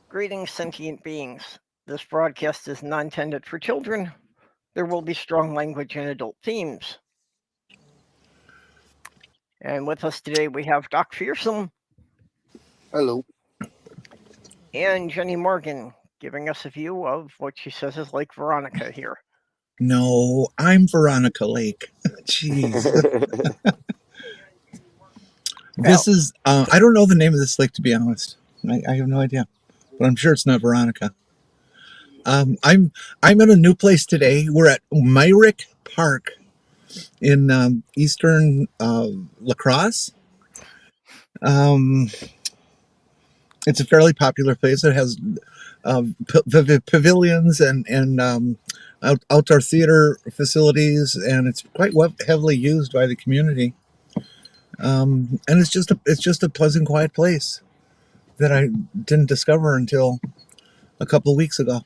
Greetings, sentient beings. This broadcast is not intended for children. There will be strong language and adult themes. And with us today, we have Doc Fearsome. Hello. And Jenny Morgan, giving us a view of what she says is Lake Veronica here. No, I'm Veronica Lake. Jeez. This is, I don't know the name of this lake, to be honest. I have no idea, but I'm sure it's not Veronica. I'm in a new place today. We're at Myrick Park in eastern La Crosse. It's a fairly popular place. It has pavilions and outdoor theater facilities, and it's quite heavily used by the community. And it's just a pleasant, quiet place that I didn't discover until a couple of weeks ago.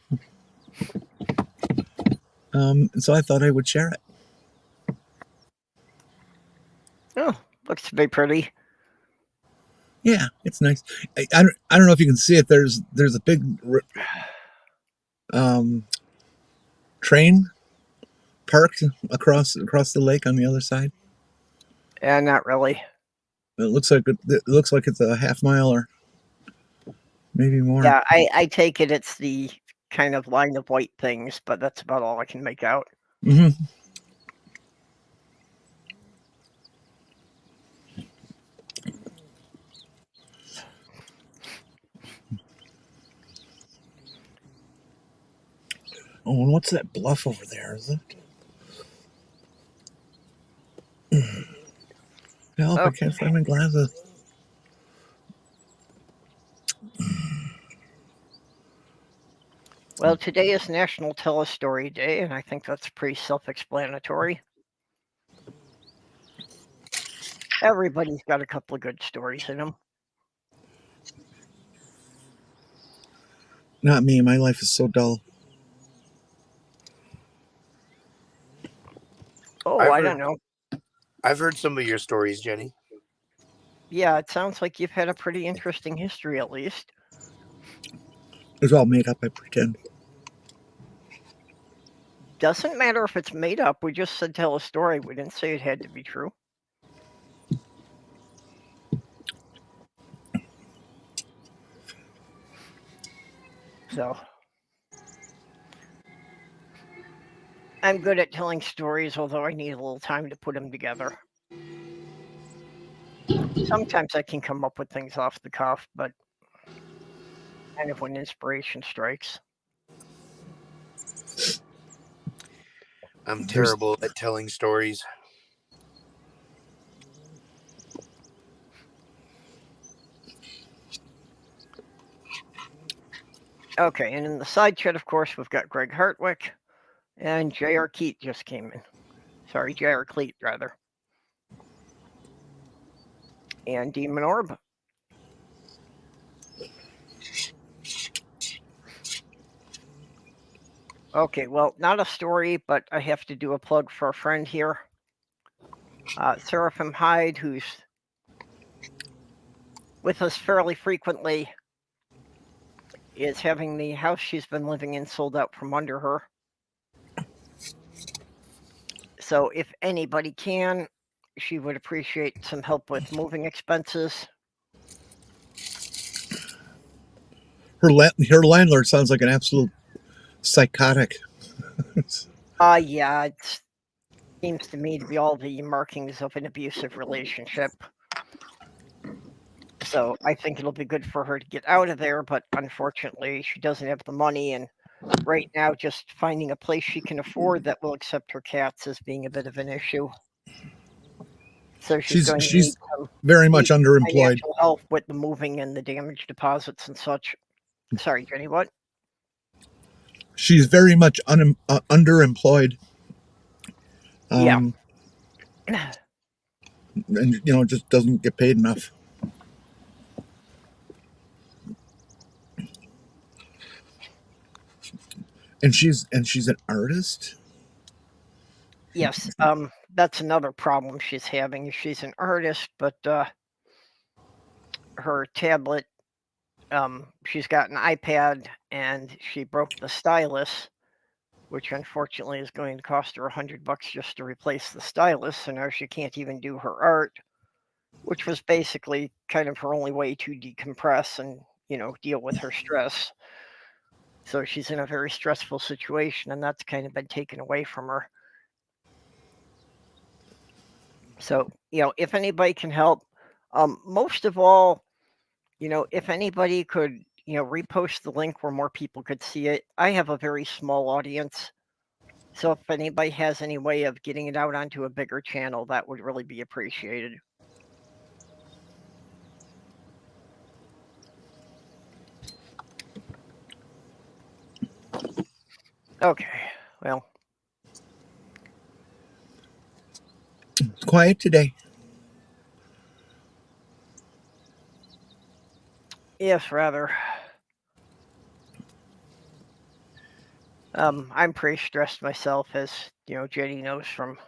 So I thought I would share it. Oh, looks to be pretty. Yeah, it's nice. I don't know if you can see it. There's a big train parked across the lake on the other side. Yeah, not really. It looks like it's a half mile or maybe more. Yeah, I take it it's the kind of line of white things, but that's about all I can make out. Mm-hmm. Oh, and what's that bluff over there? Is it? Help! Okay. I can't find my glasses. Well, today is National Tell a Story Day, and I think that's pretty self-explanatory. Everybody's got a couple of good stories in them. Not me. My life is so dull. Oh, I don't know. I've heard some of your stories, Jenny. Yeah, it sounds like you've had a pretty interesting history, at least. It's all made up, I pretend. Doesn't matter if it's made up. We just said tell a story. We didn't say it had to be true. So, I'm good at telling stories, although I need a little time to put them together. Sometimes I can come up with things off the cuff, but kind of when inspiration strikes. I'm terrible at telling stories. Okay, and in the side chat, of course, we've got Greg Hartwick, and J.R. Keat just came in. Sorry, J.R. Cleat, rather. And Demon Orb. Okay, well, not a story, but I have to do a plug for a friend here. Seraphim Hyde, who's with us fairly frequently, is having the house she's been living in sold out from under her. So if anybody can, she would appreciate some help with moving expenses. Her landlord sounds like an absolute psychotic. Yeah, it seems to me to be all the markings of an abusive relationship. So I think it'll be good for her to get out of there, but unfortunately she doesn't have the money, and right now just finding a place she can afford that will accept her cats is being a bit of an issue. So she's very much underemployed. Financial help with the moving and the damage deposits and such. Sorry, Jenny, what? She's very much underemployed. Yeah. And just doesn't get paid enough. And she's an artist. Yes, that's another problem she's having. She's an artist, but her tablet she's got an iPad and she broke the stylus, which unfortunately is going to cost her $100 just to replace the stylus. So now she can't even do her art, which was basically kind of her only way to decompress and, deal with her stress. So she's in a very stressful situation, and that's kind of been taken away from her. So, if anybody can help, most of all, if anybody could, repost the link where more people could see it. I have a very small audience. So if anybody has any way of getting it out onto a bigger channel, that would really be appreciated. Okay, well. Quiet today. Yes, rather. I'm pretty stressed myself, as Jenny knows from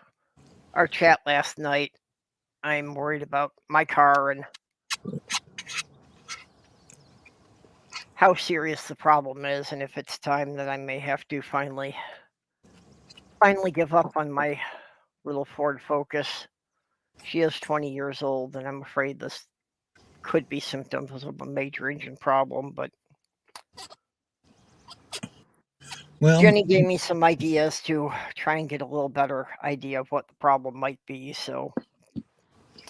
our chat last night. I'm worried about my car and how serious the problem is, and if it's time that I may have to finally give up on my little Ford Focus. She is 20 years old, and I'm afraid this could be symptoms of a major engine problem, but Well, Jenny gave me some ideas to try and get a little better idea of what the problem might be, so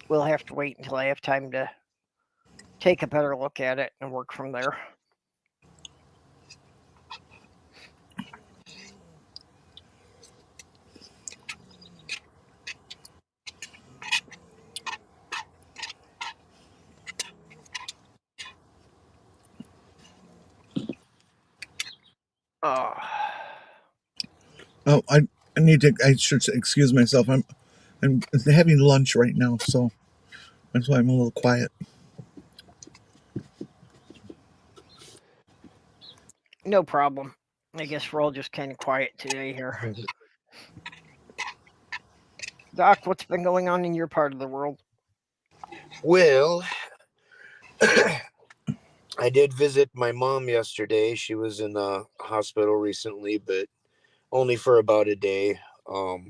we'll have to wait until I have time to take a better look at it and work from there. oh, I need to. I should excuse myself. I'm having lunch right now, so that's why I'm a little quiet. No problem. I guess we're all just kind of quiet today here. Doc, what's been going on in your part of the world? Well, I did visit my mom yesterday. She was in the hospital recently, but only for about a day. All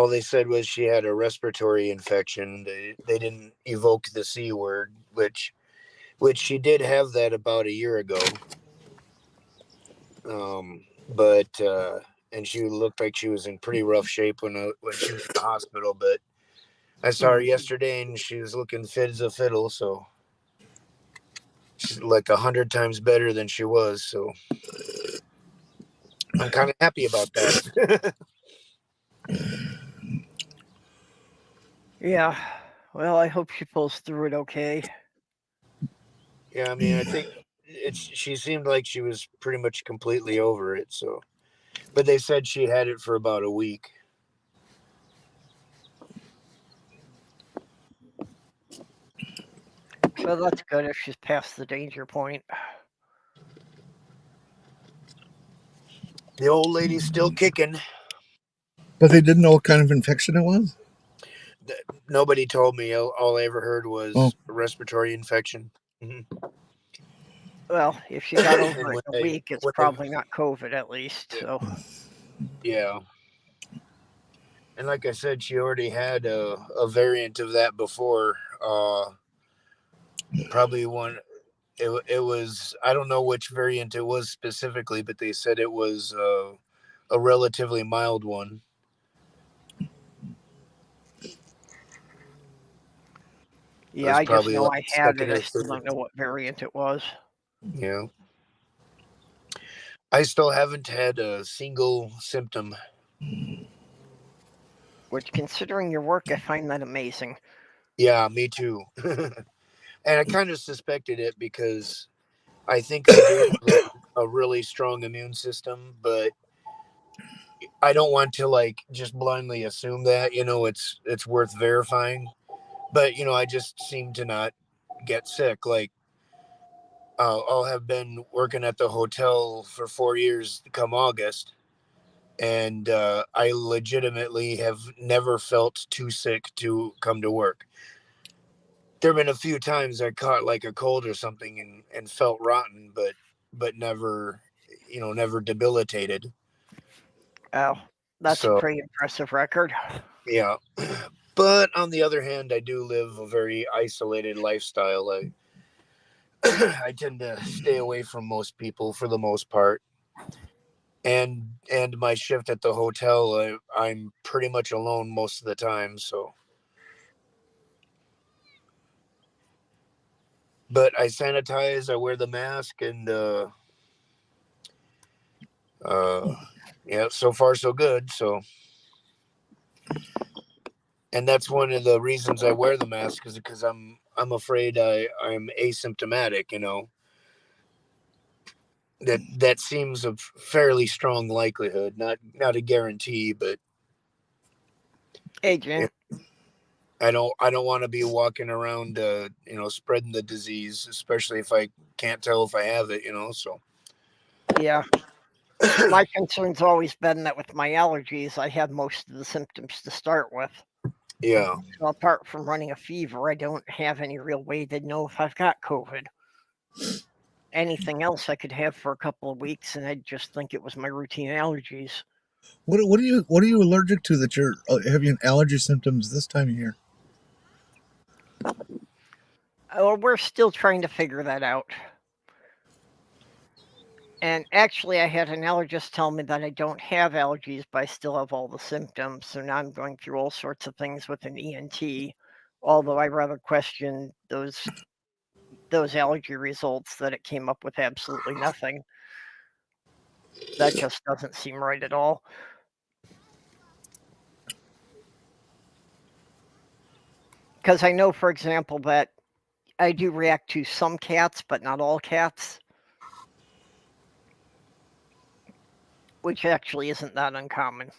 they said was she had a respiratory infection. They didn't evoke the C word, which she did have that about a year ago. But and she looked like she was in pretty rough shape when she was in the hospital. But I saw her yesterday, and she was looking fit as a fiddle. So she's like 100 times better than she was. So I'm kind of happy about that. Yeah, well, I hope she pulls through it okay. Yeah, I mean, I think she seemed like she was pretty much completely over it. So, but they said she had it for about a week. Well, that's good if she's past the danger point. The old lady's still kicking. But they didn't know what kind of infection it was? Nobody told me. All I ever heard was respiratory infection. Mm-hmm. Well, if she got over it in a they, week, it's probably not COVID at least. So yeah. And like I said, she already had a variant of that before. Probably one. It was, I don't know which variant it was specifically, but they said it was a relatively mild one. yeah, I just know Like I had it. second I or still third. don't know what variant it was. Yeah. I still haven't had a single symptom. Which, considering your work, I find that amazing. Yeah, me too. And I kind of suspected it because I think I do have a really strong immune system, but I don't want to like just blindly assume that, it's worth verifying. But, I just seem to not get sick. Like, I'll have been working at the hotel for 4 years come August, and I legitimately have never felt too sick to come to work. there have been a few times I caught like a cold or something and felt rotten, but never, never debilitated. Oh, that's a So pretty impressive record. yeah. But on the other hand, I do live a very isolated lifestyle. I tend to stay away from most people for the most part. And my shift at the hotel, I'm pretty much alone most of the time. So, but I sanitize, I wear the mask, and yeah, so far so good. So, and that's one of the reasons I wear the mask, is because I'm afraid I'm asymptomatic. That seems a fairly strong likelihood, not a guarantee, but Agent. I don't want to be walking around, spreading the disease, especially if I can't tell if I have it, So Yeah. My concern's always been that with my allergies, I have most of the symptoms to start with. yeah, So apart from running a fever, I don't have any real way to know if I've got COVID. Anything else I could have for a couple of weeks, and I'd just think it was my routine allergies. What are you allergic to that you're having allergy symptoms this time of year? Well, we're still trying to figure that out. And actually, I had an allergist tell me that I don't have allergies, but I still have all the symptoms. So now I'm going through all sorts of things with an ENT. Although I rather question those allergy results, that it came up with absolutely nothing. That just doesn't seem right at all. Because I know, for example, that I do react to some cats, but not all cats, which actually isn't that uncommon.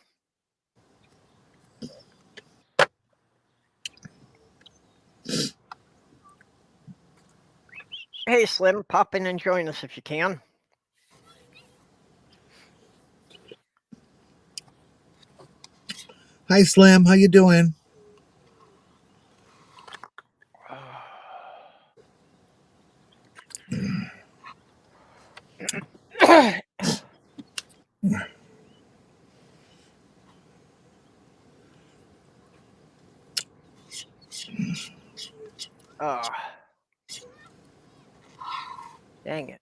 Hey, Slim, pop in and join us if you can. Hi, Slim. How you doing? Oh, dang it.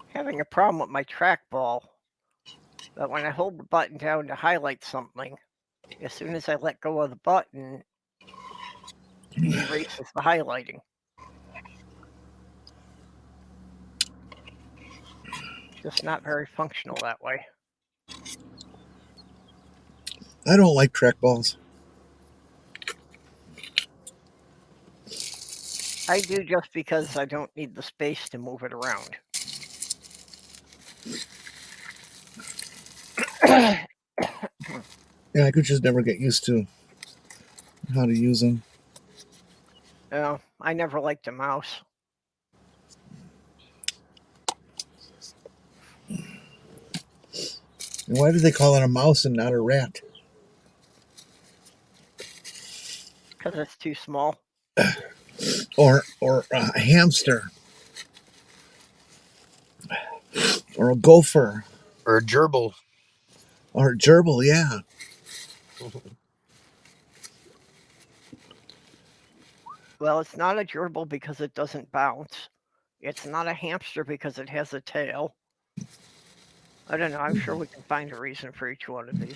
Having a problem with my trackball. But when I hold the button down to highlight something, as soon as I let go of the button, it erases the highlighting. Just not very functional that way. I don't like trackballs. I do, just because I don't need the space to move it around. Yeah, I could just never get used to how to use them. I never liked a mouse. And why do they call it a mouse and not a rat? Because it's too small. Or a hamster? Or a gopher? or a gerbil. Or a gerbil, yeah. Well, it's not a gerbil because it doesn't bounce. It's not a hamster because it has a tail. I don't know. I'm sure we can find a reason for each one of these.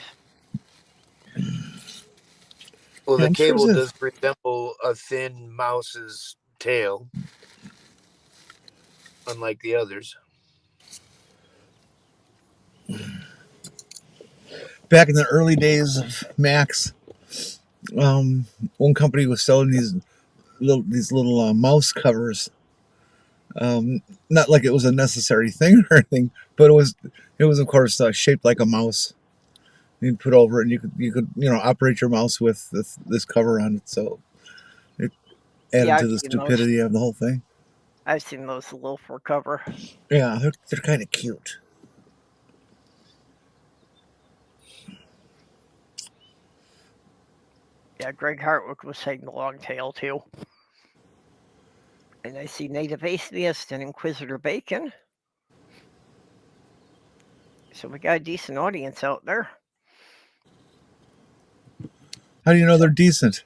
Well, the Hamsters cable have, does resemble a thin mouse's tail, unlike the others. back in the early days of Macs, one company was selling these little mouse covers. Not like it was a necessary thing or anything, but it was of course shaped like a mouse. You'd put over it, and you could operate your mouse with this cover on it, so it added Yeah, to the stupidity of the whole thing. I've seen those, a little for cover. Yeah, they're kind of cute. Yeah, Greg Hartwick was saying the long tail too. And I see Native Atheist and Inquisitor Bacon. So we got a decent audience out there. How do you know they're decent?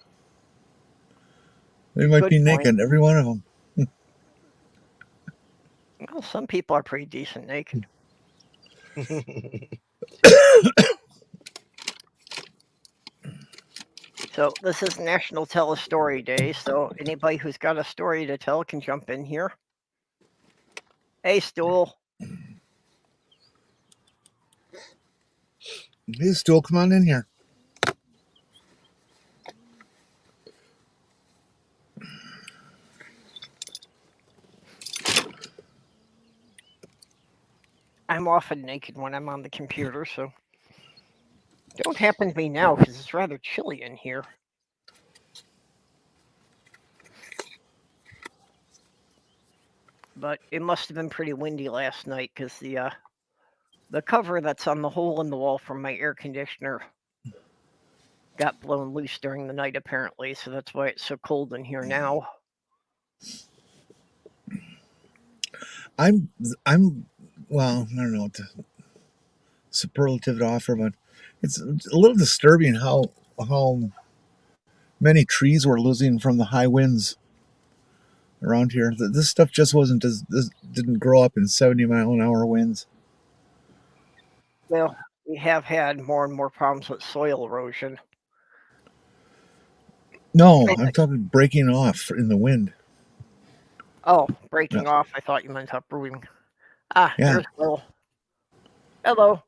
They might Good be point. naked, every one of them. Well, some people are pretty decent naked. So this is National Tell a Story Day, so anybody who's got a story to tell can jump in here. Hey, Stool. Hey, Stool, come on in here. I'm often naked when I'm on the computer, so don't happen to me now because it's rather chilly in here. But it must have been pretty windy last night because the cover that's on the hole in the wall from my air conditioner got blown loose during the night apparently, so that's why it's so cold in here now. I'm well, I don't know what the superlative to offer, but it's a little disturbing how many trees we're losing from the high winds around here. This stuff just this didn't grow up in 70-mile-an-hour winds. Well, we have had more and more problems with soil erosion. No, I'm talking breaking off in the wind. Oh, breaking off. I thought you meant uprooting. Yeah. There's Will. Hello.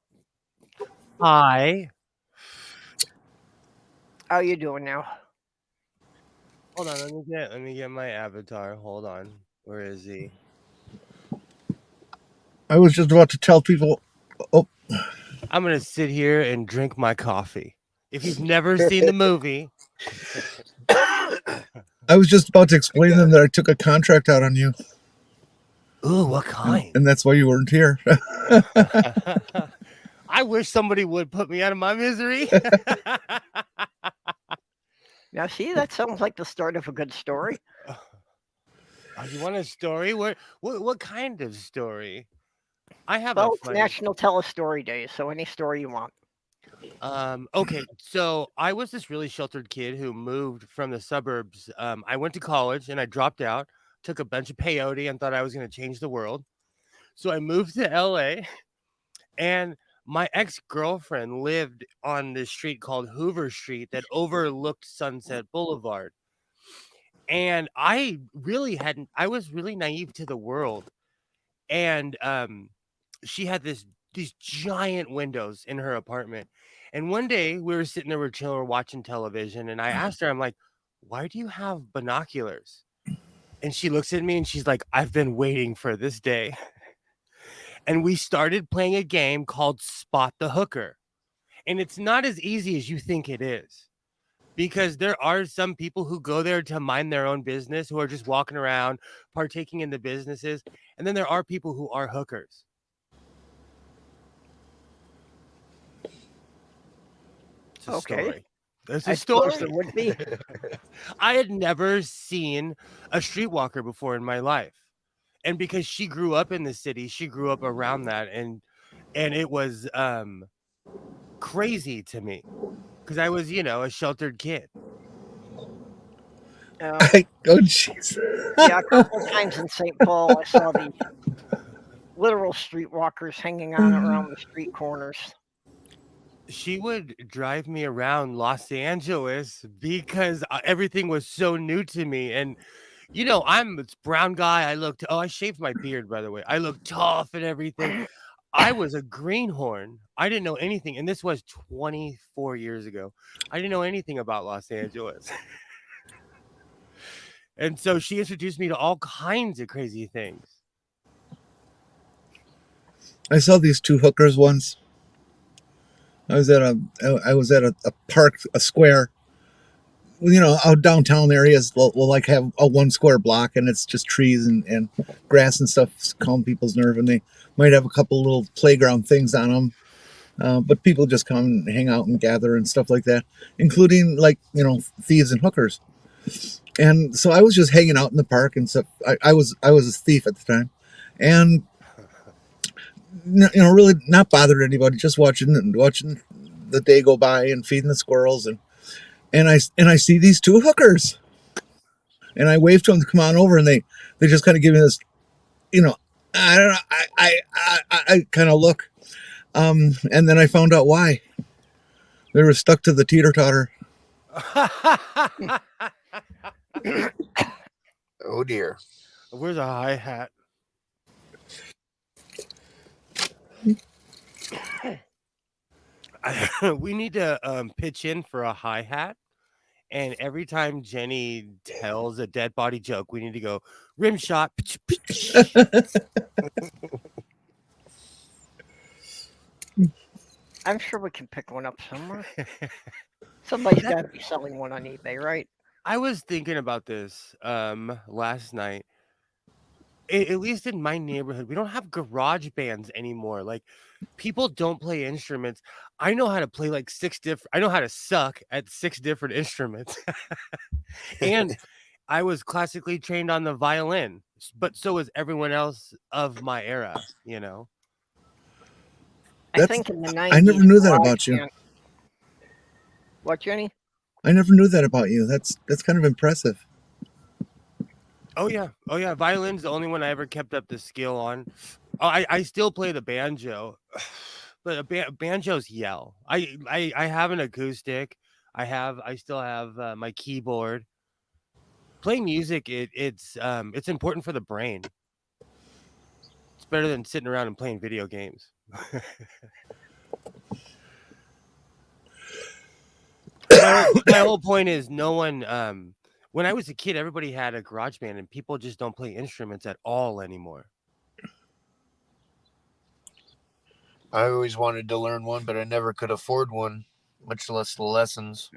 Hi. How you doing now? Hold on, let me get my avatar. Hold on. Where is he? I was just about to tell people. Oh, I'm gonna sit here and drink my coffee. If you've never seen the movie, I was just about to explain to them that I took a contract out on you. Ooh, what kind? And that's why you weren't here. I wish somebody would put me out of my misery. Now, see, that sounds like the start of a good story. Oh, you want a story? What kind of story? I have Well, a it's funny... National Tell a Story Day, so any story you want. Okay, so I was this really sheltered kid who moved from the suburbs. I went to college and I dropped out, took a bunch of peyote and thought I was going to change the world. So I moved to LA, and my ex-girlfriend lived on this street called Hoover Street that overlooked Sunset Boulevard. And I was really naive to the world. And she had these giant windows in her apartment. And one day we were sitting there, we're chilling, we're watching television, and I asked her, I'm like, why do you have binoculars? And she looks at me and she's like, I've been waiting for this day. And we started playing a game called Spot the Hooker. And it's not as easy as you think it is, because there are some people who go there to mind their own business, who are just walking around, partaking in the businesses. And then there are people who are hookers. It's a story. There's a story. There would be. I had never seen a streetwalker before in my life. And because she grew up in the city, she grew up around that. And it was crazy to me because I was, a sheltered kid. Oh, jeez. Yeah, a couple of times in St. Paul, I saw the literal streetwalkers hanging on around the street corners. She would drive me around Los Angeles because everything was so new to me. And, I'm this brown guy. I shaved my beard, by the way. I look tough and everything. I was a greenhorn. I didn't know anything. And this was 24 years ago. I didn't know anything about Los Angeles. And so she introduced me to all kinds of crazy things. I saw these two hookers once. I was at a park, a square. Out downtown areas will like have a 1 square block, and it's just trees and grass and stuff to calm people's nerve, and they might have a couple little playground things on them. But people just come and hang out and gather and stuff like that, including like thieves and hookers. And so I was just hanging out in the park and stuff. I was a thief at the time, and really not bothering anybody, just watching the day go by and feeding the squirrels, and I see these two hookers, and I wave to them to come on over, and they just kind of give me this, I don't know, I kind of look, and then I found out why they were stuck to the teeter totter. Oh dear. Where's a hi-hat? We need to pitch in for a hi-hat, and every time Jenny tells a dead body joke, we need to go rim shot. I'm sure we can pick one up somewhere. Somebody's got to be selling one on eBay, right? I was thinking about this last night. At least in my neighborhood, we don't have garage bands anymore. Like, people don't play instruments. I know how to play like I know how to suck at 6 different instruments. And I was classically trained on the violin, but so was everyone else of my era, I think in the 90s. I never knew that about you. What, Jenny? I never knew that about you. That's kind of impressive. Oh yeah. Violin's the only one I ever kept up the skill on. Oh, I still play the banjo, but banjos yell. I have an acoustic. I still have my keyboard. Playing music, it's important for the brain. It's better than sitting around and playing video games. My whole point is no one. When I was a kid, everybody had a garage band, and people just don't play instruments at all anymore. I always wanted to learn one, but I never could afford one, much less the lessons.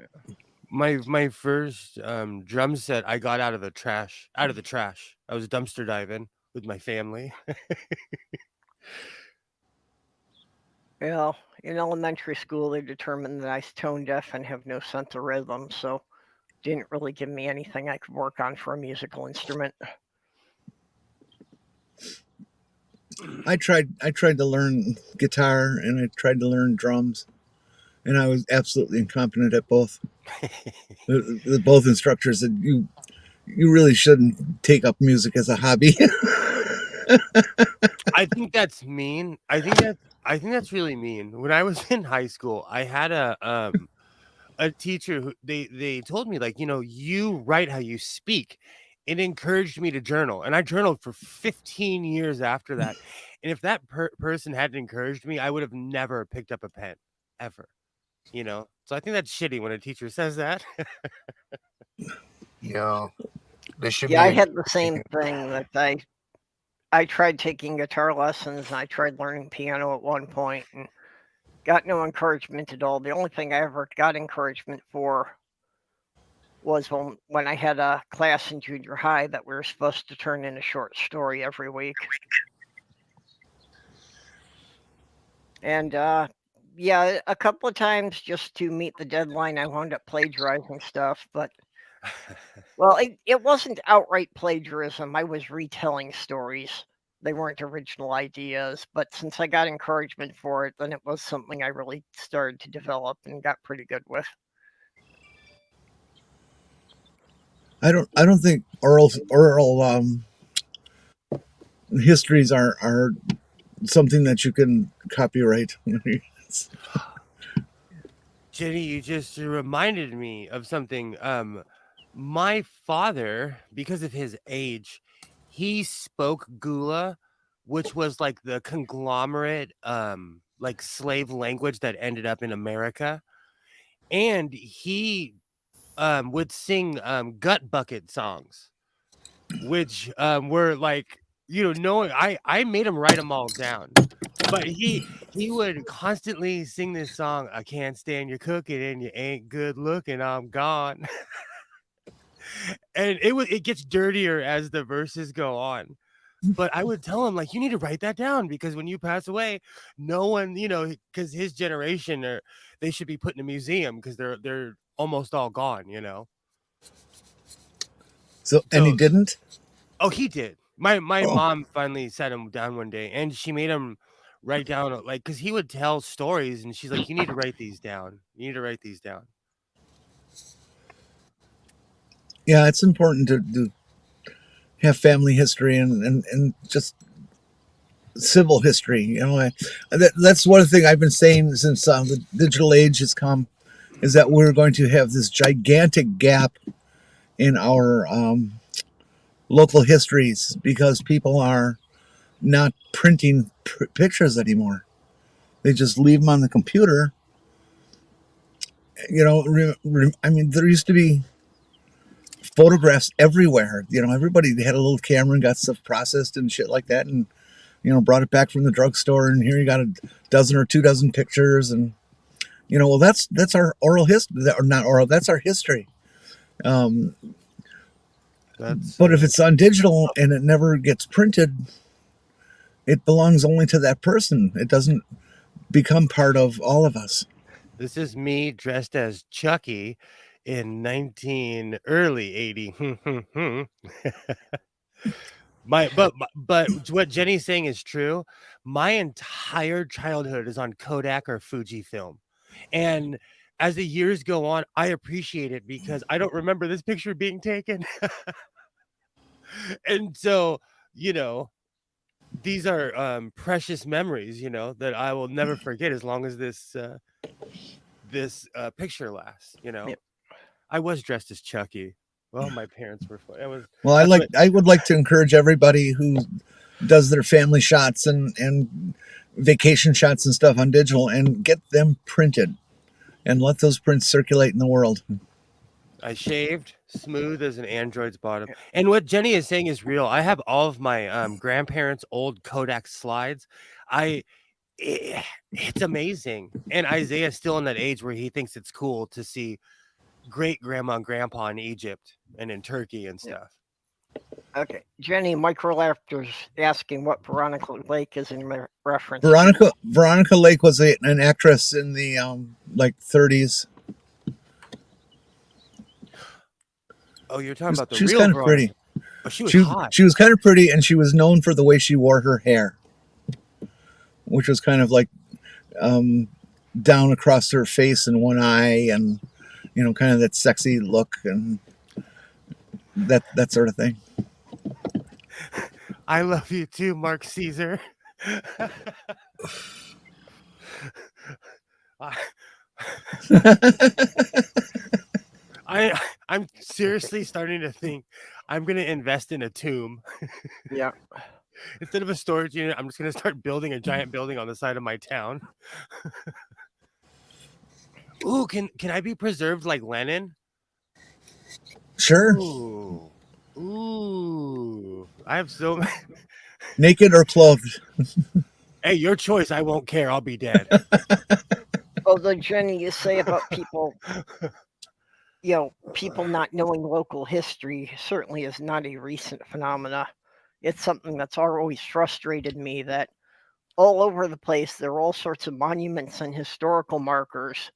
My first drum set I got out of the trash. I was dumpster diving with my family. Well, in elementary school, they determined that I was tone deaf and have no sense of rhythm, so didn't really give me anything I could work on for a musical instrument. I tried to learn guitar and I tried to learn drums, and I was absolutely incompetent at both. Both instructors said you really shouldn't take up music as a hobby. I think that's mean. I think that's really mean. When I was in high school, I had a teacher who they told me, like, you write how you speak. It encouraged me to journal, and I journaled for 15 years after that. And if that person hadn't encouraged me, I would have never picked up a pen ever. So I think that's shitty when a teacher says that. Yeah, they should. Yeah, I had the same thing. That I tried taking guitar lessons and I tried learning piano at one point and got no encouragement at all. The only thing I ever got encouragement for was when I had a class in junior high that we were supposed to turn in a short story every week. And yeah, a couple of times just to meet the deadline, I wound up plagiarizing stuff. But, well, it wasn't outright plagiarism. I was retelling stories. They weren't original ideas. But since I got encouragement for it, then it was something I really started to develop and got pretty good with. I don't think oral histories are something that you can copyright. Jenny, you just reminded me of something. My father, because of his age, he spoke Gula, which was like the conglomerate, like slave language that ended up in America. And he would sing gut bucket songs, which were like, knowing I made him write them all down. But he would constantly sing this song, I can't stand your cooking and you ain't good looking, I'm gone. And it gets dirtier as the verses go on. But I would tell him, like, you need to write that down because when you pass away, no one, because his generation, they should be put in a museum because they're almost all gone, So, and he So, didn't? oh, he did. My Oh, mom finally sat him down one day, and she made him write down, like, because he would tell stories, and she's like, you need to write these down. You need to write these down. yeah, it's important to have family history and just civil history. That's one thing I've been saying since the digital age has come, is that we're going to have this gigantic gap in our local histories because people are not printing pictures anymore. They just leave them on the computer. I mean, there used to be photographs everywhere. Everybody had a little camera and got stuff processed and shit like that, and brought it back from the drugstore, and here you got a dozen or 2 dozen pictures, and well, that's our oral history, or not oral. That's our history. Um, but if it's on digital and it never gets printed, it belongs only to that person. It doesn't become part of all of us. This is me dressed as Chucky in early 80. But what Jenny's saying is true. My entire childhood is on Kodak or Fujifilm. And as the years go on, I appreciate it because I don't remember this picture being taken. And so, these are precious memories, that I will never forget as long as this picture lasts. Yep. I was dressed as Chucky. Well, my parents were. Well, I would like to encourage everybody who does their family shots and vacation shots and stuff on digital and get them printed and let those prints circulate in the world. I shaved smooth as an android's bottom. And what Jenny is saying is real. I have all of my grandparents' old Kodak slides. It's amazing. And Isaiah's still in that age where he thinks it's cool to see great grandma and grandpa in Egypt and in Turkey and stuff. Okay, Jenny, Microlaptor's asking what Veronica Lake is in reference. Veronica Lake was an actress in the 30s. Oh, you're talking about the she was real kind of Veronica. pretty. Oh, she was hot. She was kind of pretty, and she was known for the way she wore her hair, which was kind of like down across her face and one eye, and kind of that sexy look and that sort of thing. I love you too, Mark Caesar. I'm seriously starting to think I'm going to invest in a tomb. Yeah. Instead of a storage unit, I'm just going to start building a giant building on the side of my town. Ooh, can I be preserved like Lenin? Sure. Ooh. I have so many. Naked or clothed? Hey, your choice. I won't care. I'll be dead. Although, Jenny, you say about people, people not knowing local history certainly is not a recent phenomena. It's something that's always frustrated me that all over the place there are all sorts of monuments and historical markers,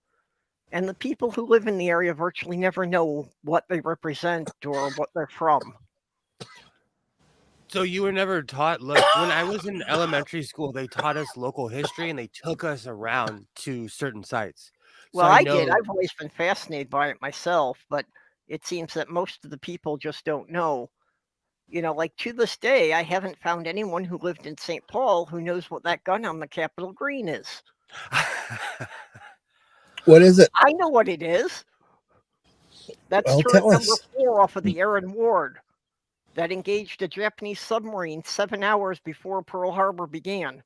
and the people who live in the area virtually never know what they represent or what they're from. So you were never taught, look, when I was in elementary school, they taught us local history and they took us around to certain sites. Well, I did. I've always been fascinated by it myself, but it seems that most of the people just don't know. Like to this day, I haven't found anyone who lived in St. Paul who knows what that gun on the Capitol Green is. What is it? I know what it is. That's turret number 4 off of the Aaron Ward that engaged a Japanese submarine 7 hours before Pearl Harbor began.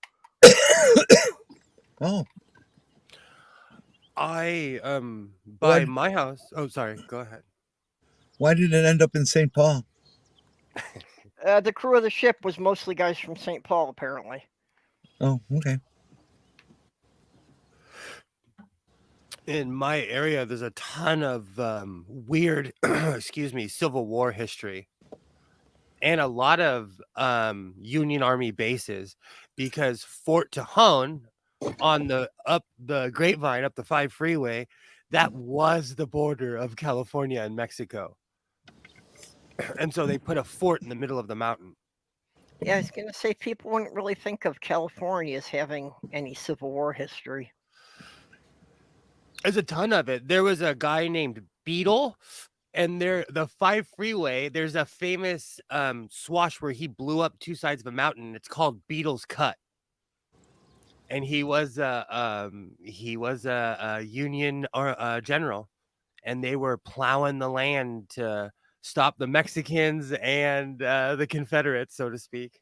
Oh. By my house. Oh, sorry. Go ahead. Why did it end up in St. Paul? The crew of the ship was mostly guys from St. Paul, apparently. Oh, okay. In my area, there's a ton of weird, Civil War history. and a lot of Union Army bases, because Fort Tejon on the Grapevine, up the 5 freeway, that was the border of California and Mexico. And so they put a fort in the middle of the mountain. Yeah, I was going to say people wouldn't really think of California as having any Civil War history. There's a ton of it. There was a guy named Beetle, and the 5 freeway, there's a famous swash where he blew up 2 sides of a mountain. It's called Beetle's Cut. And he was a Union or general, and they were plowing the land to stop the Mexicans and the Confederates, so to speak.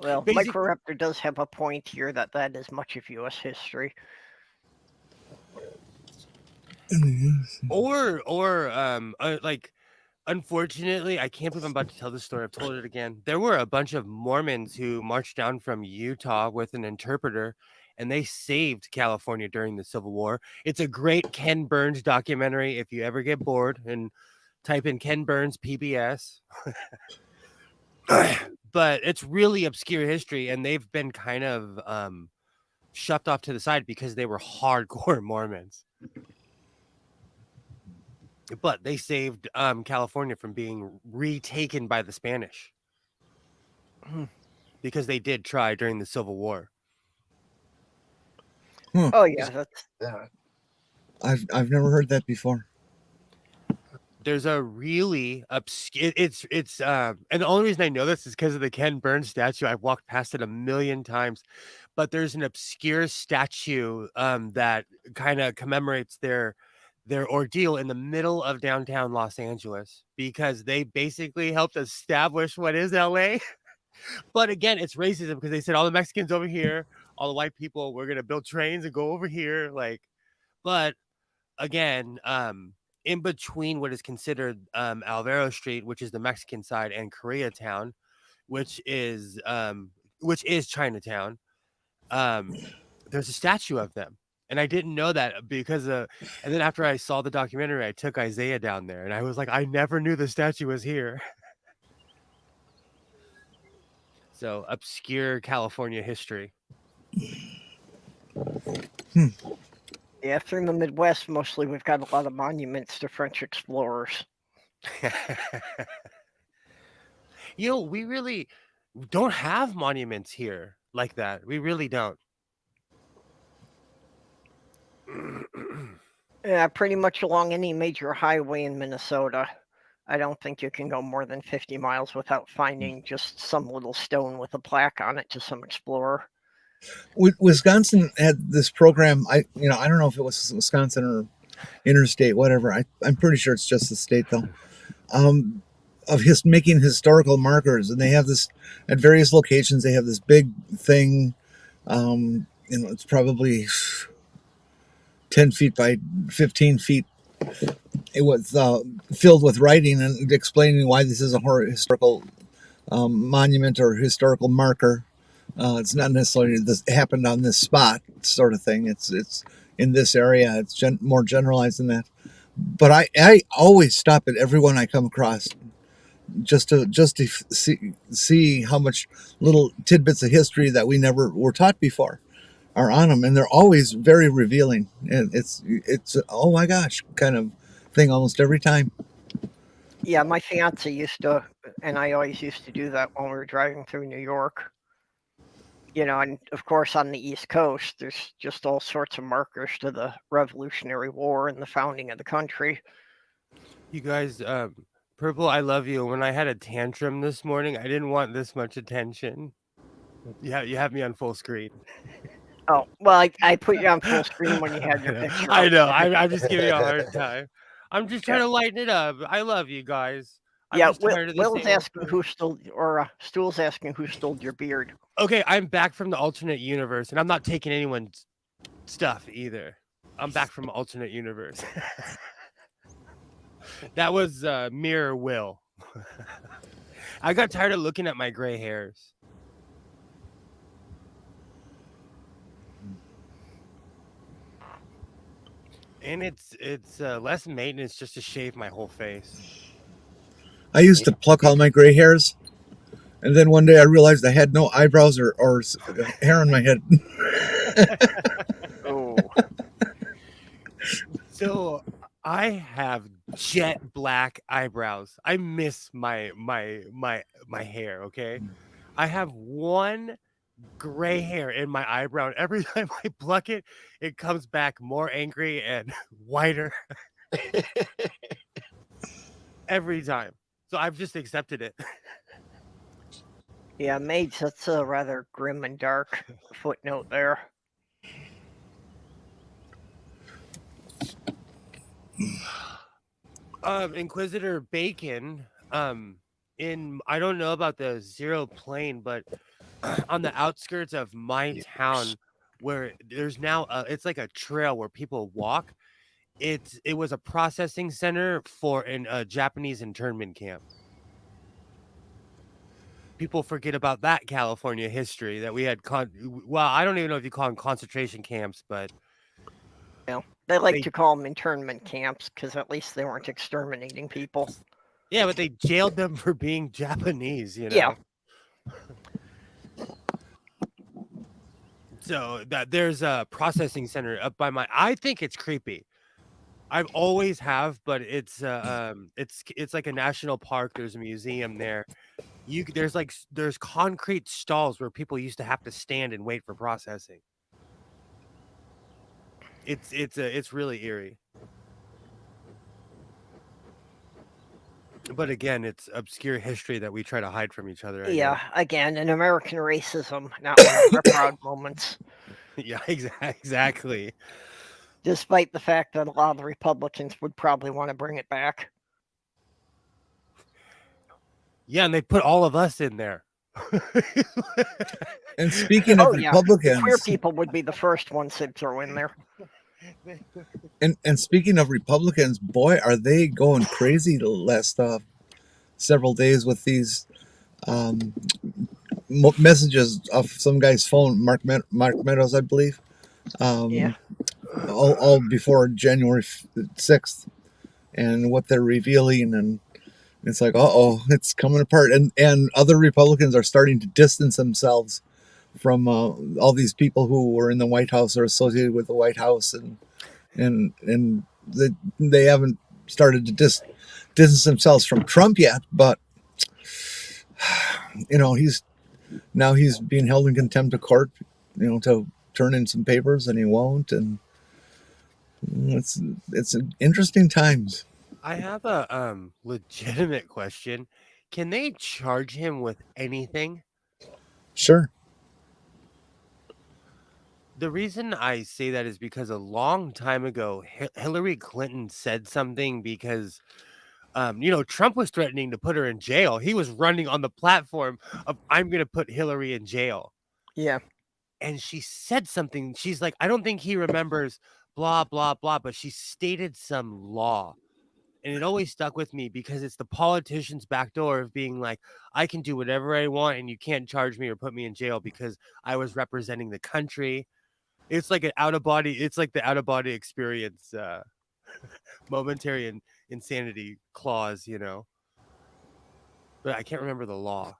Well, Basic- Microraptor does have a point here that is much of U.S. history. Or like, unfortunately, I can't believe I'm about to tell this story. I've told it again. There were a bunch of Mormons who marched down from Utah with an interpreter, and they saved California during the Civil War. It's a great Ken Burns documentary. If you ever get bored, and type in Ken Burns PBS. But it's really obscure history, and they've been kind of shoved off to the side because they were hardcore Mormons. But they saved California from being retaken by the Spanish, because they did try during the Civil War. Oh yeah, that's Yeah. I've never heard that before. There's a really obscure. It's and the only reason I know this is because of the Ken Burns statue. I've walked past it a million times, but there's an obscure statue that kind of commemorates their ordeal in the middle of downtown Los Angeles, because they basically helped establish what is LA. But again, it's racism, because they said all the Mexicans over here, all the white people, we're gonna build trains and go over here. Like, but again, in between what is considered Alvaro Street, which is the Mexican side, and Koreatown, which is Chinatown, there's a statue of them. And I didn't know that because and then after I saw the documentary, I took Isaiah down there, and I was like, I never knew the statue was here. So obscure California history. yeah. Through the Midwest, mostly we've got a lot of monuments to French explorers. We really don't have monuments here like that. We really don't. Yeah, pretty much along any major highway in Minnesota. I don't think you can go more than 50 miles without finding just some little stone with a plaque on it to some explorer. Wisconsin had this program. I don't know if it was Wisconsin or interstate, whatever. I'm pretty sure it's just the state though. Of making historical markers, and they have this at various locations. They have this big thing. It's probably 10 feet by 15 feet. It was filled with writing and explaining why this is a historical monument or historical marker. It's not necessarily this happened on this spot sort of thing. It's in this area. It's more generalized than that. But I always stop at everyone I come across just to see how much little tidbits of history that we never were taught before are on them, and they're always very revealing. And it's oh my gosh kind of thing almost every time. Yeah, my fiance used to, and I always used to do that when we were driving through New York. And of course on the East Coast, there's just all sorts of markers to the Revolutionary War and the founding of the country. You guys, Purple, I love you. When I had a tantrum this morning, I didn't want this much attention. Yeah, you have me on full screen. Oh, well, I put you on full screen when you had your picture. I know. I'm just giving you a hard time. I'm just trying to lighten it up. I love you guys. I'm Yeah, just tired of the Will's same old asking thing. who stole, or Stool's asking who stole your beard. Okay, I'm back from the alternate universe, and I'm not taking anyone's stuff either. I'm back from alternate universe. That was Mirror Will. I got tired of looking at my gray hairs. And it's less maintenance just to shave my whole face. I used to pluck all my gray hairs, and then one day I realized I had no eyebrows or hair on my head. Oh, So I have jet black eyebrows. I miss my hair, okay? I have one gray hair in my eyebrow, and every time I pluck it, it comes back more angry and whiter every time. So I've just accepted it. yeah, maids, that's a rather grim and dark footnote there. Inquisitor Bacon, in I don't know about the Zero Plane, but on the outskirts of my town, where there's now it's like a trail where people walk. It was a processing center for a Japanese internment camp. People forget about that California history that we had. Well, I don't even know if you call them concentration camps, but They like They- to call them internment camps because at least they weren't exterminating people. yeah, but they jailed them for being Japanese. Yeah. So that there's a processing center up by I think it's creepy. I've always have, but it's like a national park. There's a museum there. There's concrete stalls where people used to have to stand and wait for processing. It's really eerie. But again, it's obscure history that we try to hide from each other. I Yeah, guess. again, an American racism, not one of our proud moments, Yeah, exactly. despite the fact that a lot of the Republicans would probably want to bring it back. Yeah, and they put all of us in there. And speaking of Oh, yeah. Republicans, Queer people would be the first ones they'd throw in there. and speaking of Republicans, boy, are they going crazy the last several days with these messages off some guy's phone, Mark Meadows, I believe. Yeah. All before January 6th, and what they're revealing, and it's like, it's coming apart, and other Republicans are starting to distance themselves from all these people who were in the White House or associated with the White House, and they haven't started to distance themselves from Trump yet, but he's being held in contempt of court, to turn in some papers, and he won't, and it's interesting times. I have a legitimate question. Can they charge him with anything? Sure. The reason I say that is because a long time ago, Hillary Clinton said something because, Trump was threatening to put her in jail. He was running on the platform of, I'm going to put Hillary in jail. Yeah. And she said something. She's like, I don't think he remembers blah, blah, blah, but she stated some law. And it always stuck with me because it's the politician's backdoor of being like, I can do whatever I want and you can't charge me or put me in jail because I was representing the country. It's like the out of body experience, momentary insanity clause, but I can't remember the law.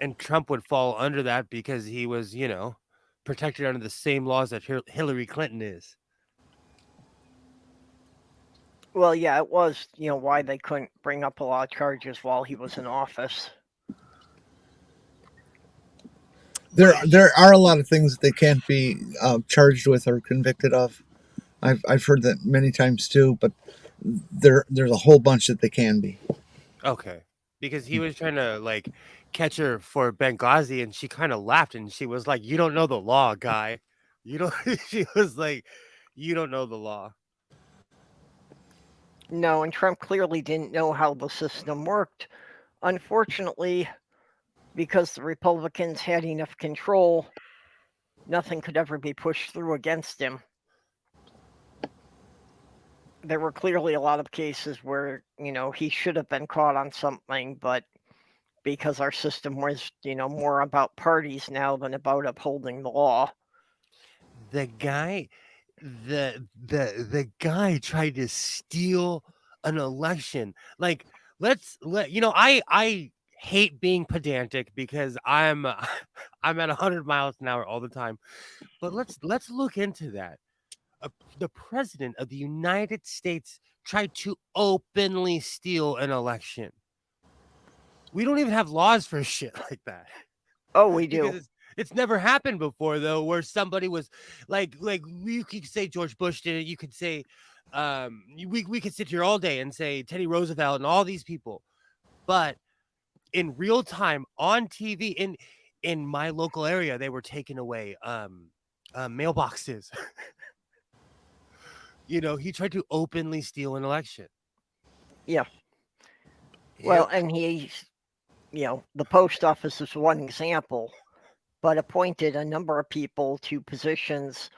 And Trump would fall under that because he was, protected under the same laws that Hillary Clinton is. Well, yeah, it was, why they couldn't bring up a lot of charges while he was in office. There are a lot of things that they can't be charged with or convicted of. I've heard that many times too, but there's a whole bunch that they can be. Okay, because he was trying to catch her for Benghazi, and she kind of laughed, and she was like, "You don't know the law, guy. You don't." She was like, "You don't know the law." No, and Trump clearly didn't know how the system worked. Unfortunately, because the Republicans had enough control, nothing could ever be pushed through against him. There were clearly a lot of cases where, he should have been caught on something, but because our system was, more about parties now than about upholding the law. The guy, the guy tried to steal an election. Like, I hate being pedantic because I'm I'm at 100 miles an hour all the time. But let's look into that. The president of the United States tried to openly steal an election. We don't even have laws for shit like that. Oh, we do. Because it's never happened before, though, where somebody was like you could say George Bush did it. You could say we could sit here all day and say Teddy Roosevelt and all these people, but in real time on TV in my local area, they were taking away mailboxes. He tried to openly steal an election. Yeah. Yep. Well, and he's, the post office is one example, but appointed a number of people to positions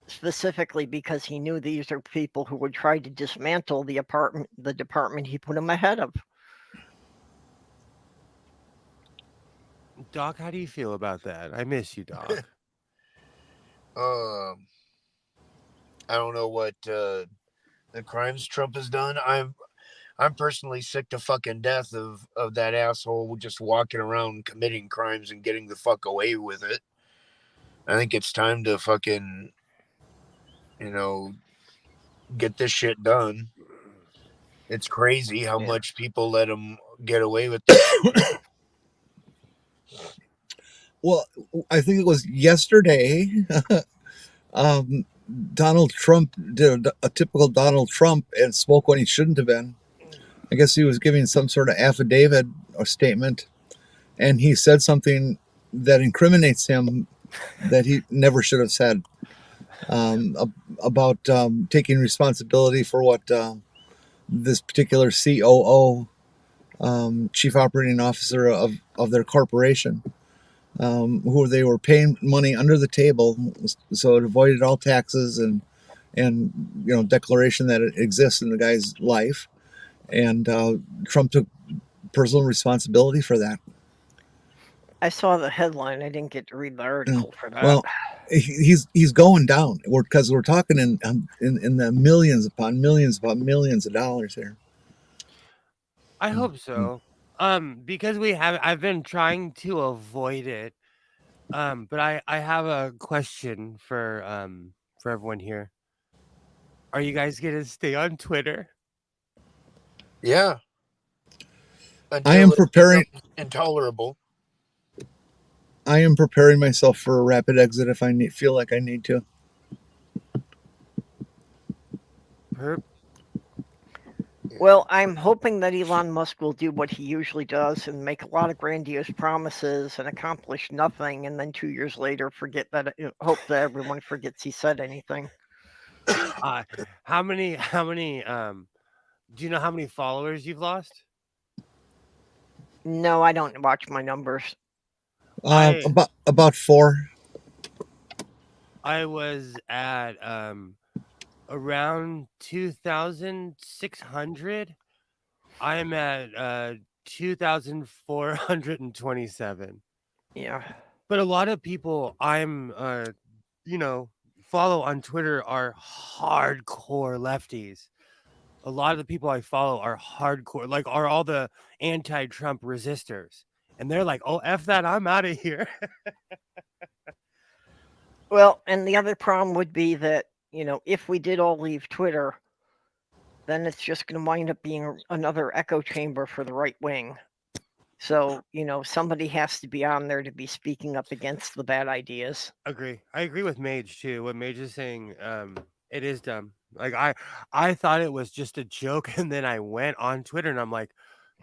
specifically because he knew these are people who would try to dismantle the department he put him ahead of. Doc, how do you feel about that? I miss you, Doc. I don't know what the crimes Trump has done. I'm personally sick to fucking death of that asshole just walking around committing crimes and getting the fuck away with it. I think it's time to fucking, get this shit done. It's crazy how much people let him get away with this. Well, I think it was yesterday. Donald Trump did a typical Donald Trump and spoke when he shouldn't have been. I guess he was giving some sort of affidavit or statement, and he said something that incriminates him that he never should have said about taking responsibility for what this particular COO, chief operating officer of their corporation, who they were paying money under the table, so it avoided all taxes and declaration that it exists in the guy's life, and Trump took personal responsibility for that. I saw the headline. I didn't get to read the article for that. Well, he's going down because we're talking in the millions upon millions of dollars here. I hope so. Because I've been trying to avoid it. But I have a question for everyone here. Are you guys gonna stay on Twitter? Yeah. I am preparing. Intolerable. I am preparing myself for a rapid exit if I feel like I need to. Well, I'm hoping that Elon Musk will do what he usually does and make a lot of grandiose promises and accomplish nothing, and then 2 years later hope that everyone forgets he said anything. How many do you know how many followers you've lost? No, I don't watch my numbers. About 4. I was at around 2,600. I'm at 2,427. Yeah. But a lot of people I'm follow on Twitter are hardcore lefties. A lot of the people I follow are hardcore, are all the anti-Trump resistors. And they're like, oh, F that, I'm out of here. Well, and the other problem would be that, if we did all leave Twitter, then it's just going to wind up being another echo chamber for the right wing. So, somebody has to be on there to be speaking up against the bad ideas. I agree with Mage, too. What Mage is saying, it is dumb. I thought it was just a joke, and then I went on Twitter, and I'm like,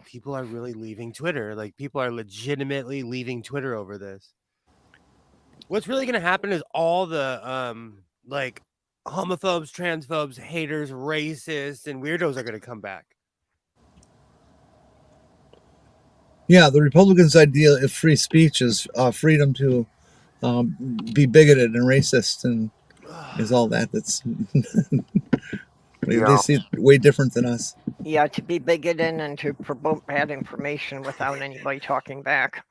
people are really leaving Twitter. Like, people are legitimately leaving Twitter over this. What's really going to happen is all the, homophobes, transphobes, haters, racists, and weirdos are going to come back. Yeah, the Republicans' idea of free speech is freedom to be bigoted and racist, and is all that. That's they see it way different than us. Yeah, to be bigoted and to promote bad information without anybody talking back.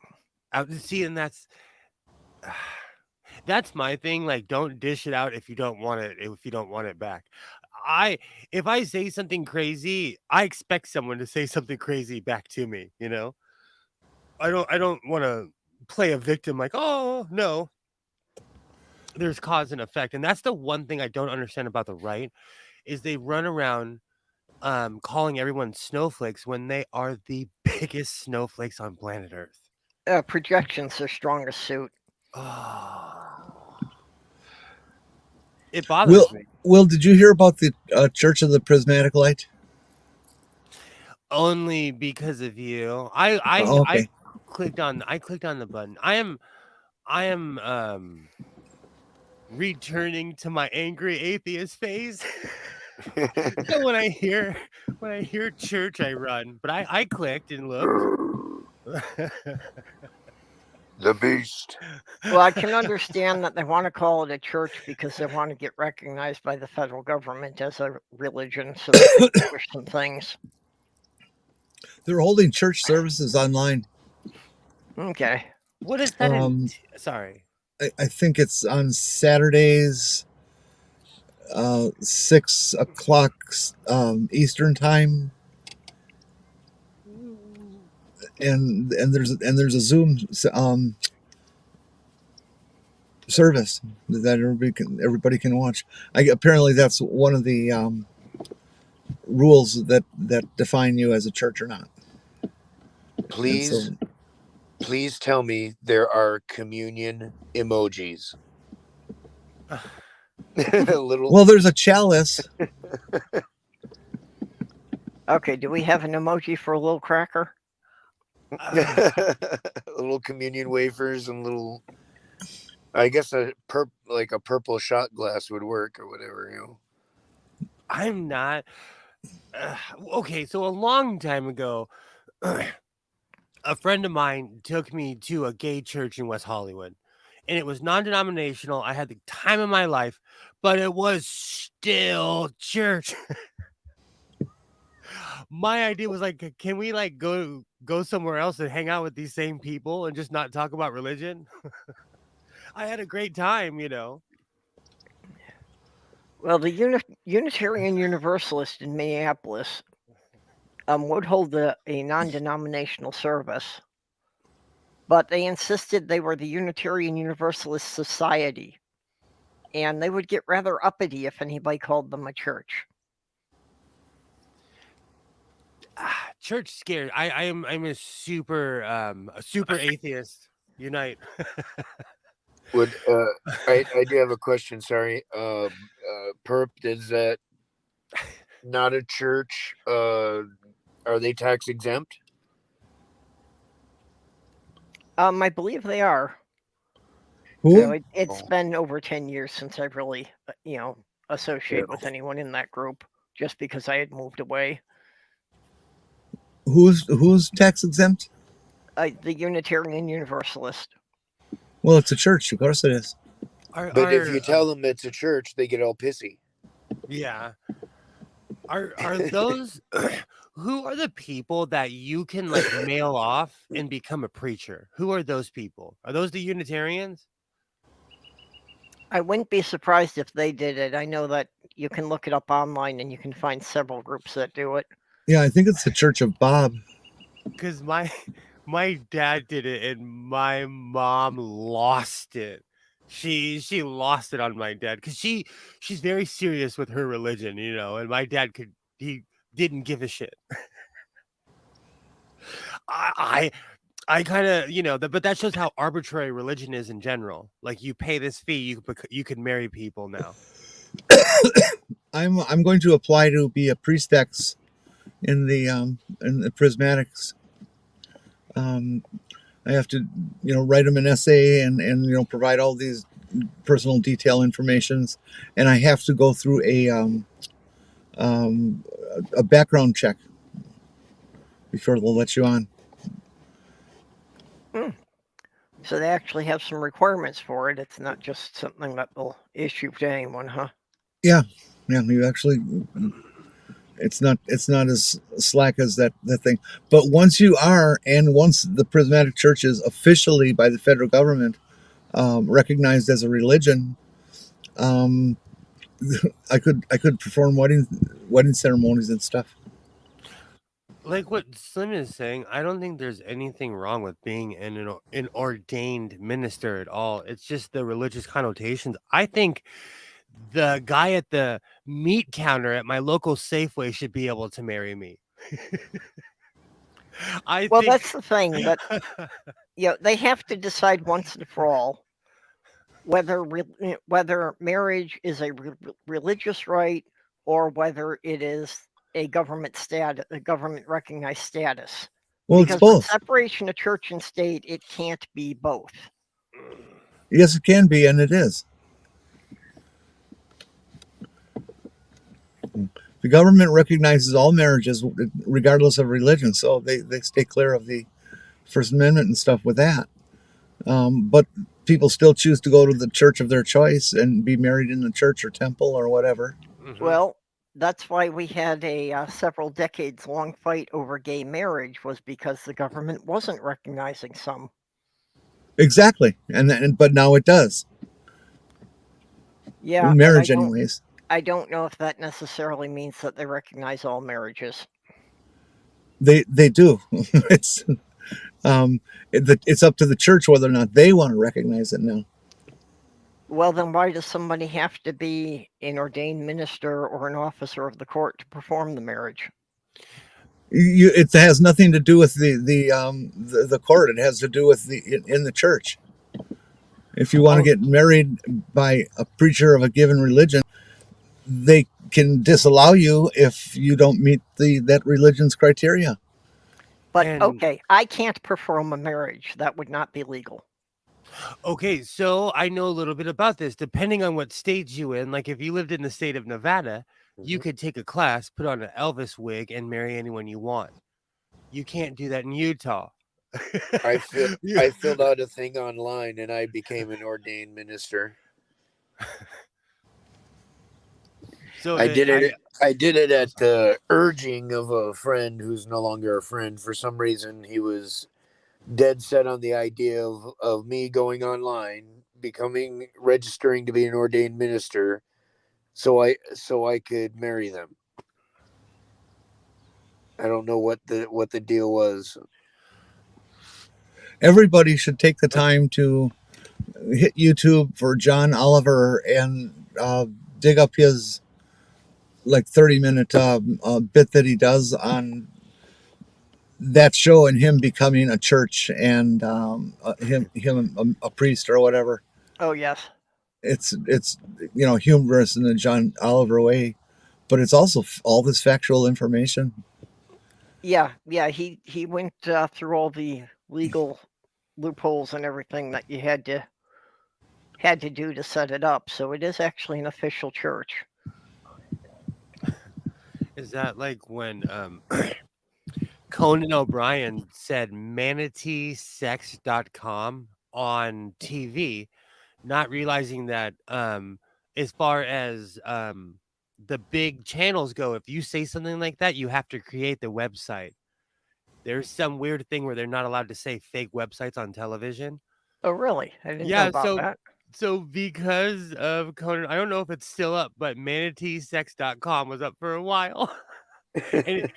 See, and that's my thing. Like, don't dish it out if you don't want it. If you don't want it back, if I say something crazy, I expect someone to say something crazy back to me, you know? I don't want to play a victim like, "Oh, no." There's cause and effect, and that's the one thing I don't understand about the right is they run around calling everyone snowflakes when they are the biggest snowflakes on planet Earth. Projection's their strongest suit. Oh. It bothers me. Will, did you hear about the Church of the Prismatic Light? Only because of you. Oh, I okay. clicked on the button. I am returning to my angry atheist phase. So when I hear church, I run. But I clicked and looked. The beast. Well, I can understand that they want to call it a church because they want to get recognized by the federal government as a religion, so they can push some things. They're holding church services online. Okay. What is that? Sorry. I think it's on Saturdays, 6 o'clock Eastern time, and there's a Zoom service that everybody can watch. Apparently that's one of the rules that define you as a church or not. Please tell me there are communion emojis. Well, there's a chalice. Okay, do we have an emoji for a little cracker? Little communion wafers and little, I guess like a purple shot glass would work or whatever, you know. I'm not okay, so a long time ago a friend of mine took me to a gay church in West Hollywood, and it was non-denominational. I had the time of my life, but it was still church. My idea was like, can we like go somewhere else and hang out with these same people and just not talk about religion? I had a great time, you know. Well, the Unitarian Universalist in Minneapolis would hold a non-denominational service, but they insisted they were the Unitarian Universalist Society, and they would get rather uppity if anybody called them a church. Church scared. I'm a super atheist. Unite. Would I do have a question? Sorry, Perp, is that not a church? Are they tax exempt? I believe they are. Who? You know, it's been over 10 years since I've really, associated with anyone in that group, just because I had moved away. Who's tax exempt? The Unitarian Universalist. Well, it's a church. Of course it is. But if you tell them it's a church, they get all pissy. Yeah. Are those who are the people that you can like mail off and become a preacher? Who are those people? Are those the Unitarians? I wouldn't be surprised if they did it. I know that you can look it up online and you can find several groups that do it. Yeah, I think it's the Church of Bob. Because my dad did it and my mom lost it. She lost it on my dad because she's very serious with her religion, you know, and my dad he didn't give a shit. I kind of, you know, but that shows how arbitrary religion is in general. Like you pay this fee, you can marry people now. I'm going to apply to be a priestex in the Prismatics. I have to, write them an essay and provide all these personal detail informations, and I have to go through a background check before they'll let you on. So they actually have some requirements for it. It's not just something that they'll issue to anyone, huh? Yeah. You actually, it's not as slack as that thing. But once you are, and once the Prismatic Church is officially by the federal government recognized as a religion, I could perform wedding ceremonies and stuff. Like what Slim is saying, I don't think there's anything wrong with being an ordained minister at all. It's just the religious connotations. I think the guy at the meat counter at my local Safeway should be able to marry me. I Well, think that's the thing that they have to decide once and for all whether marriage is a religious right or whether it is a government recognized status. Well, it's Because with both. separation of church and state, it can't be both. Yes, it can be, and it is. The government recognizes all marriages, regardless of religion, so they stay clear of the First Amendment and stuff with that. But people still choose to go to the church of their choice and be married in the church or temple or whatever. Mhm. Well, that's why we had a several decades long fight over gay marriage, was because the government wasn't recognizing some. Exactly, but now it does. Yeah, Marriage, anyways. I don't know if that necessarily means that they recognize all marriages. They do. It's it's up to the church whether or not they want to recognize it now. Well, then why does somebody have to be an ordained minister or an officer of the court to perform the marriage? It has nothing to do with the court. It has to do with in the church. If you want to get married by a preacher of a given religion, they can disallow you if you don't meet that religion's criteria. But okay, I can't perform a marriage. That would not be legal. Okay, so I know a little bit about this. Depending on what state you in, like if you lived in the state of Nevada, you could take a class, put on an Elvis wig, and marry anyone you want. You can't do that in Utah. I filled out a thing online and I became an ordained minister. So I did it at the urging of a friend who's no longer a friend. For some reason, he was dead set on the idea of me going online, registering to be an ordained minister, so I could marry them. I don't know what the deal was. Everybody should take the time to hit YouTube for John Oliver and dig up his 30-minute bit that he does on that show and him becoming a church and him a priest or whatever. Oh yes, it's humorous in the John Oliver way, but it's also all this factual information. Yeah. He went through all the legal loopholes and everything that you had to do to set it up. So it is actually an official church. Is that like when Conan O'Brien said manateesex.com on TV, not realizing that as far as the big channels go, if you say something like that, you have to create the website. There's some weird thing where they're not allowed to say fake websites on television. Oh really? I didn't know about that. So because of Conan, I don't know if it's still up, but manateesex.com was up for a while. And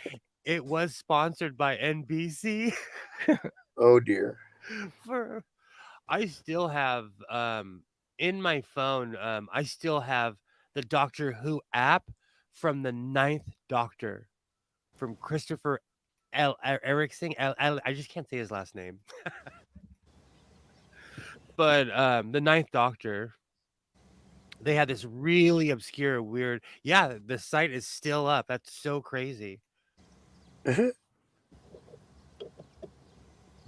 it was sponsored by NBC. Oh dear. I still have in my phone, I still have the Doctor Who app from the 9th Doctor, from Christopher Erickson. I just can't say his last name. But the 9th Doctor, they had this really obscure, weird. Yeah, the site is still up. That's so crazy. But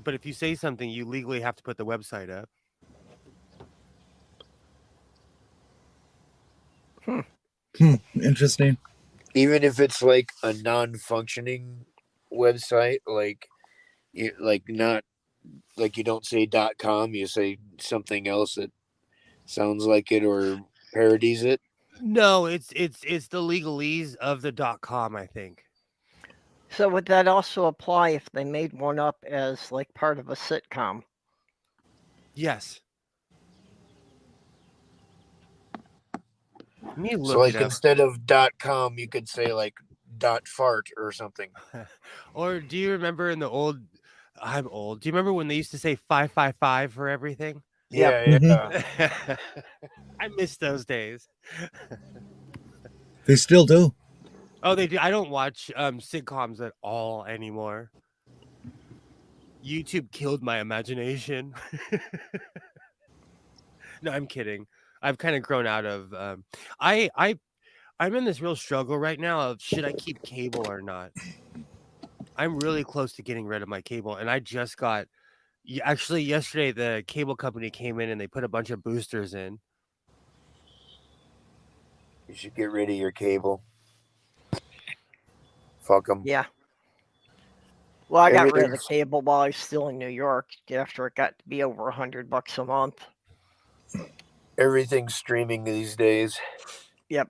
if you say something, you legally have to put the website up. Interesting. Even if it's like a non-functioning website, like you don't say .com, you say something else that sounds like it or parodies it. No, it's the legalese of the .com, I think. So would that also apply if they made one up as like part of a sitcom? Yes. Let me look So like it up. instead of .com, you could say like .fart or something. Or do you remember in the old? I'm old. Do you remember when they used to say 555 for everything? Yep. Yeah, Mhm. yeah. I miss those days. They still do. Oh, they do. I don't watch sitcoms at all anymore. YouTube killed my imagination. No, I'm kidding. I've kind of grown out of. I'm in this real struggle right now of should I keep cable or not. I'm really close to getting rid of my cable, and I just got. Actually, yesterday the cable company came in and they put a bunch of boosters in. You should get rid of your cable. Fuck them. Yeah. Well, I got rid of the Everything's cable while I was still in New York after it got to be over $100 a month. everything's streaming these days. Yep.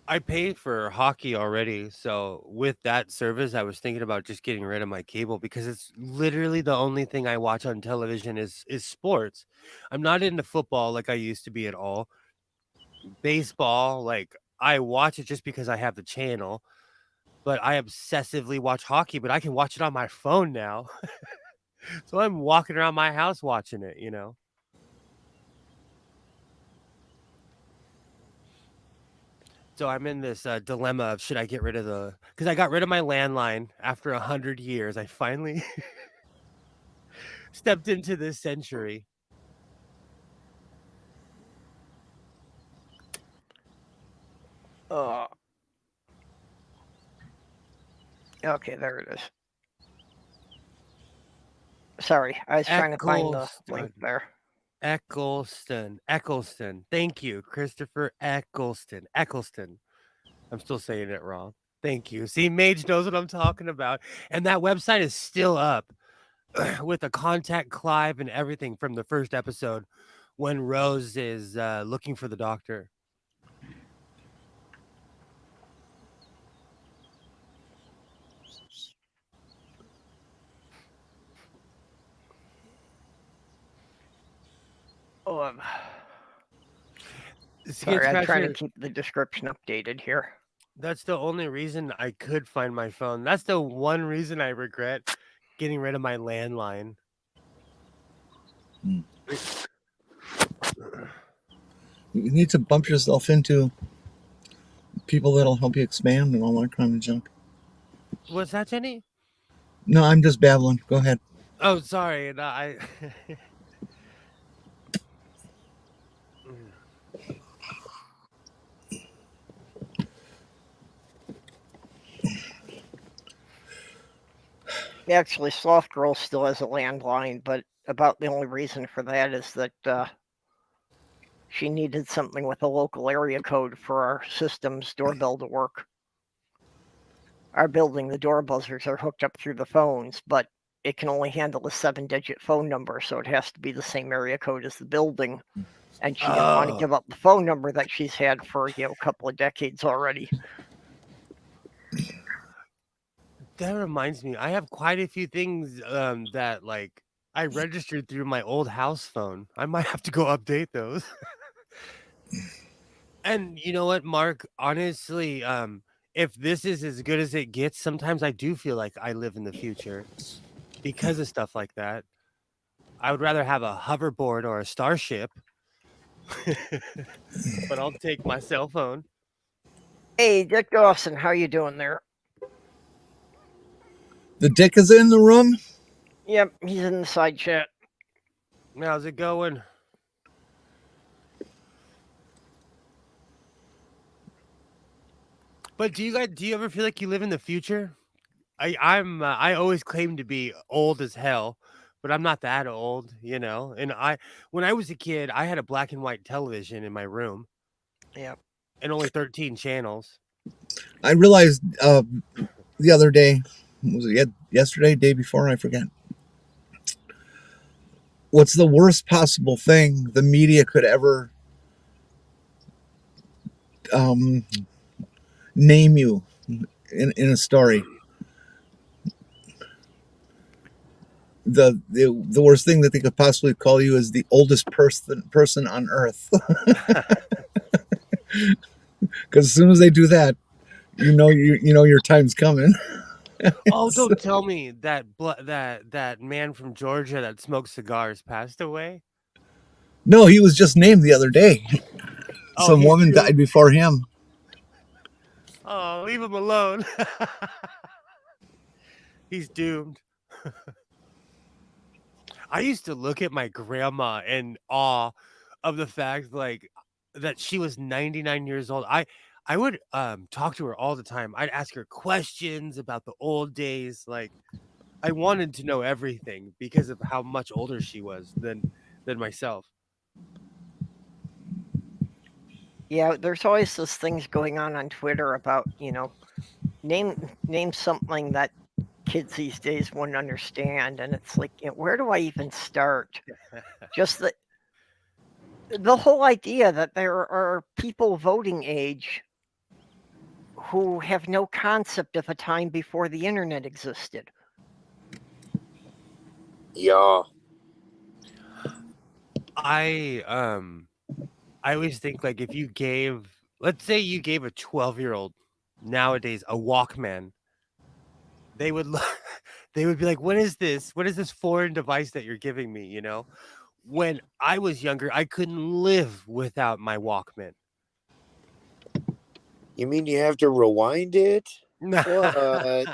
I paid for hockey already, so with that service, I was thinking about just getting rid of my cable because it's literally the only thing I watch on television is sports. I'm not into football like I used to be at all. Baseball, like I watch it just because I have the channel, but I obsessively watch hockey, but I can watch it on my phone now. So I'm walking around my house watching it, you know. So I'm in this dilemma of should I get rid of because I got rid of my landline after 100 years. I finally stepped into this century. Uh, okay, there it is. Sorry, I was trying to find the link there. Eccleston. Thank you, Christopher Eccleston. I'm still saying it wrong. Thank you. See, Mage knows what I'm talking about. And that website is still up with the contact Clive and everything from the first episode when Rose is looking for the doctor. Oh, Skin sorry, I'm trying to Scratcher, keep the description updated here. that's the only reason I could find my phone. That's the one reason I regret getting rid of my landline. You need to bump yourself into people that'll help you expand and all that kind of junk. What's that, Jenny? No, I'm just babbling. Go ahead. Oh, sorry. No, I. Actually, Sloth Girl still has a landline, but about the only reason for that is that she needed something with a local area code for our system's doorbell to work. Our building, the door buzzers are hooked up through the phones, but it can only handle a 7-digit phone number, so it has to be the same area code as the building. And she didn't want to give up the phone number that she's had for a couple of decades already. That reminds me, I have quite a few things that like I registered through my old house phone. I might have to go update those. And you know what, Mark? Honestly, if this is as good as it gets, sometimes I do feel like I live in the future because of stuff like that. I would rather have a hoverboard or a starship, but I'll take my cell phone. Hey, Dick Dawson, how you doing there? The dick is in the room. Yep, he's in the side chat. How's it going? But do you ever feel like you live in the future? I always claim to be old as hell, but I'm not that old, you know. And when I was a kid, I had a black and white television in my room. Yep. And only 13 channels. I realized the other day, was it yesterday, day before, I forget. What's the worst possible thing the media could ever name you in a story? the worst thing that they could possibly call you is the oldest person on Earth. Because as soon as they do that, you know your time's coming. Oh, don't tell me that that man from Georgia that smoked cigars passed away. No, he was just named the other day. Oh, Some woman died before him. Oh, leave him alone. He's doomed. I used to look at my grandma in awe of the fact that she was 99 years old. I would talk to her all the time. I'd ask her questions about the old days. Like I wanted to know everything because of how much older she was than myself. Yeah, there's always those things going on Twitter about, name something that kids these days wouldn't understand, and it's like, where do I even start? Just the whole idea that there are people voting age who have no concept of a time before the internet existed. Yeah. I always think like if you gave, let's say you gave a 12-year-old nowadays a Walkman, they would they would be like, what is this foreign device that you're giving me? When I was younger, I couldn't live without my Walkman. You mean you have to rewind it? What?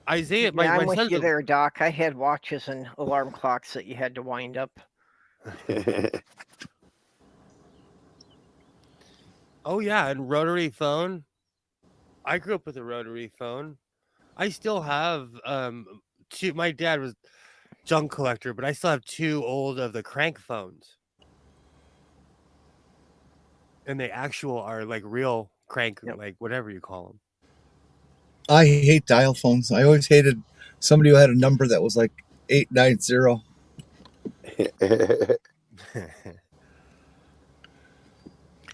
Isaiah, Yeah, I'm with son's you there, Doc. I had watches and alarm clocks that you had to wind up. Oh yeah, and rotary phone. I grew up with a rotary phone. I still have two. My dad was junk collector, but I still have two old of the crank phones. And they actual are like real crank, like whatever you call them. I hate dial phones. I always hated somebody who had a number that was like 890.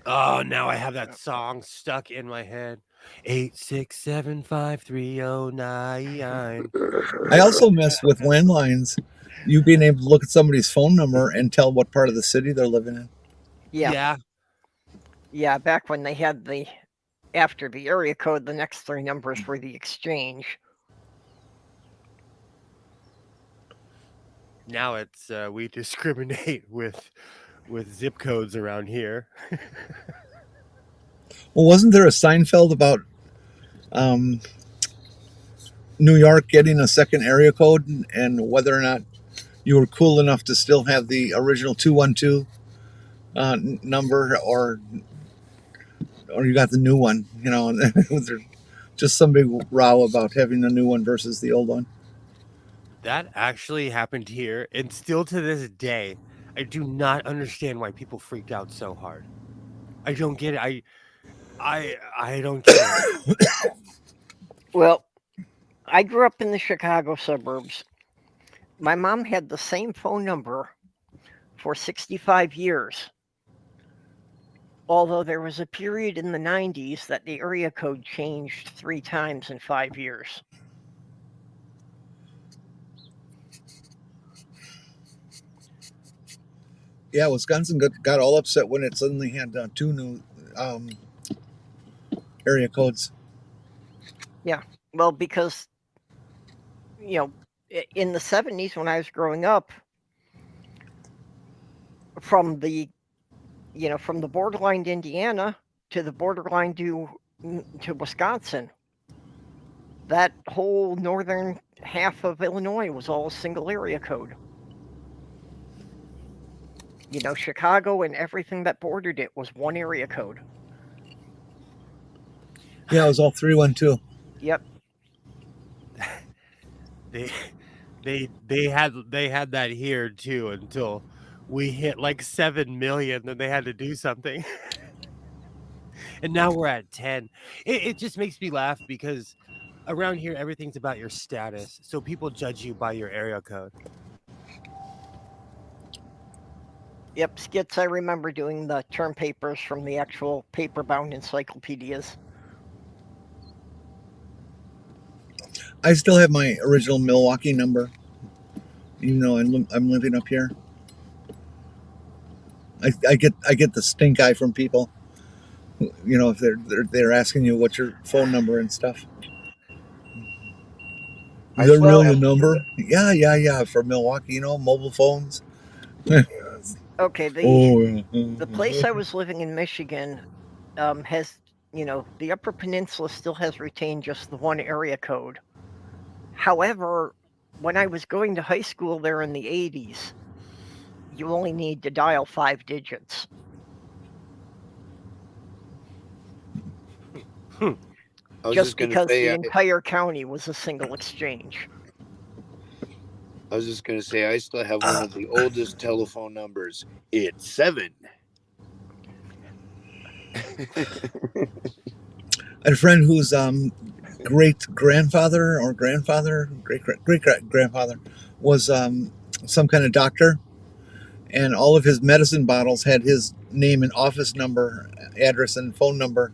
Oh, now I have that song stuck in my head. 8675309. I also miss with landlines, you being able to look at somebody's phone number and tell what part of the city they're living in. Yeah. Yeah, back when they had after the area code, the next three numbers were the exchange. Now it's we discriminate with zip codes around here. Well, wasn't there a Seinfeld about New York getting a second area code and whether or not you were cool enough to still have the original 212 number or you got the new one? There's just some big row about having the new one versus the old one. That actually happened here, and still to this day, I do not understand why people freaked out so hard. I don't get it. I don't get it. Well, I grew up in the Chicago suburbs. My mom had the same phone number for 65 years. Although there was a period in the 90s that the area code changed 3 times in 5 years. Yeah, Wisconsin got all upset when it suddenly had 2 new area codes. Yeah, well, because, in the 70s when I was growing up, from the borderline to Indiana to the borderline to Wisconsin, that whole northern half of Illinois was all a single area code. Chicago and everything that bordered it was one area code. Yeah, it was all 312. Yep. They had that here too until we hit like 7 million, then they had to do something. And now we're at 10. It just makes me laugh because around here everything's about your status. So people judge you by your area code. Yep, Skits, I remember doing the term papers from the actual paper-bound encyclopedias. I still have my original Milwaukee number, even though I'm living up here. I get the stink eye from people, if they're asking you what's your phone number and stuff. I Is that still really have a number? Yeah. For Milwaukee, mobile phones. Okay, Oh, the place I was living in Michigan has, the Upper Peninsula still has retained just the one area code. However, when I was going to high school there in the 80s, you only need to dial 5 digits. I was Just just gonna because say the entire county was a single exchange. I was just gonna say I still have one of the oldest telephone numbers. It's 7. I had a friend whose great grandfather or great grandfather was some kind of doctor, and all of his medicine bottles had his name and office number, address, and phone number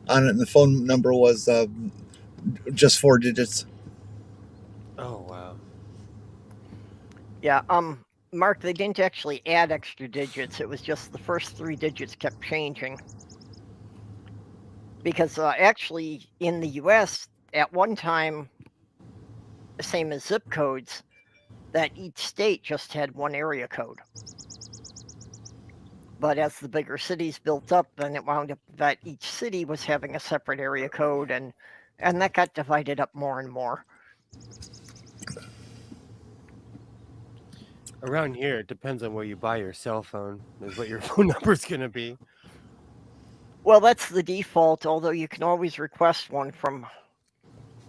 on it, and the phone number was just 4 digits. Oh wow. Yeah, Mark, they didn't actually add extra digits. It was just the first 3 digits kept changing. Because actually, in the US, at one time, the same as zip codes, that each state just had one area code. But as the bigger cities built up, then it wound up that each city was having a separate area code, and that got divided up more and more. Around here, it depends on where you buy your cell phone, is what your phone number is going to be. Well, that's the default, although you can always request one from,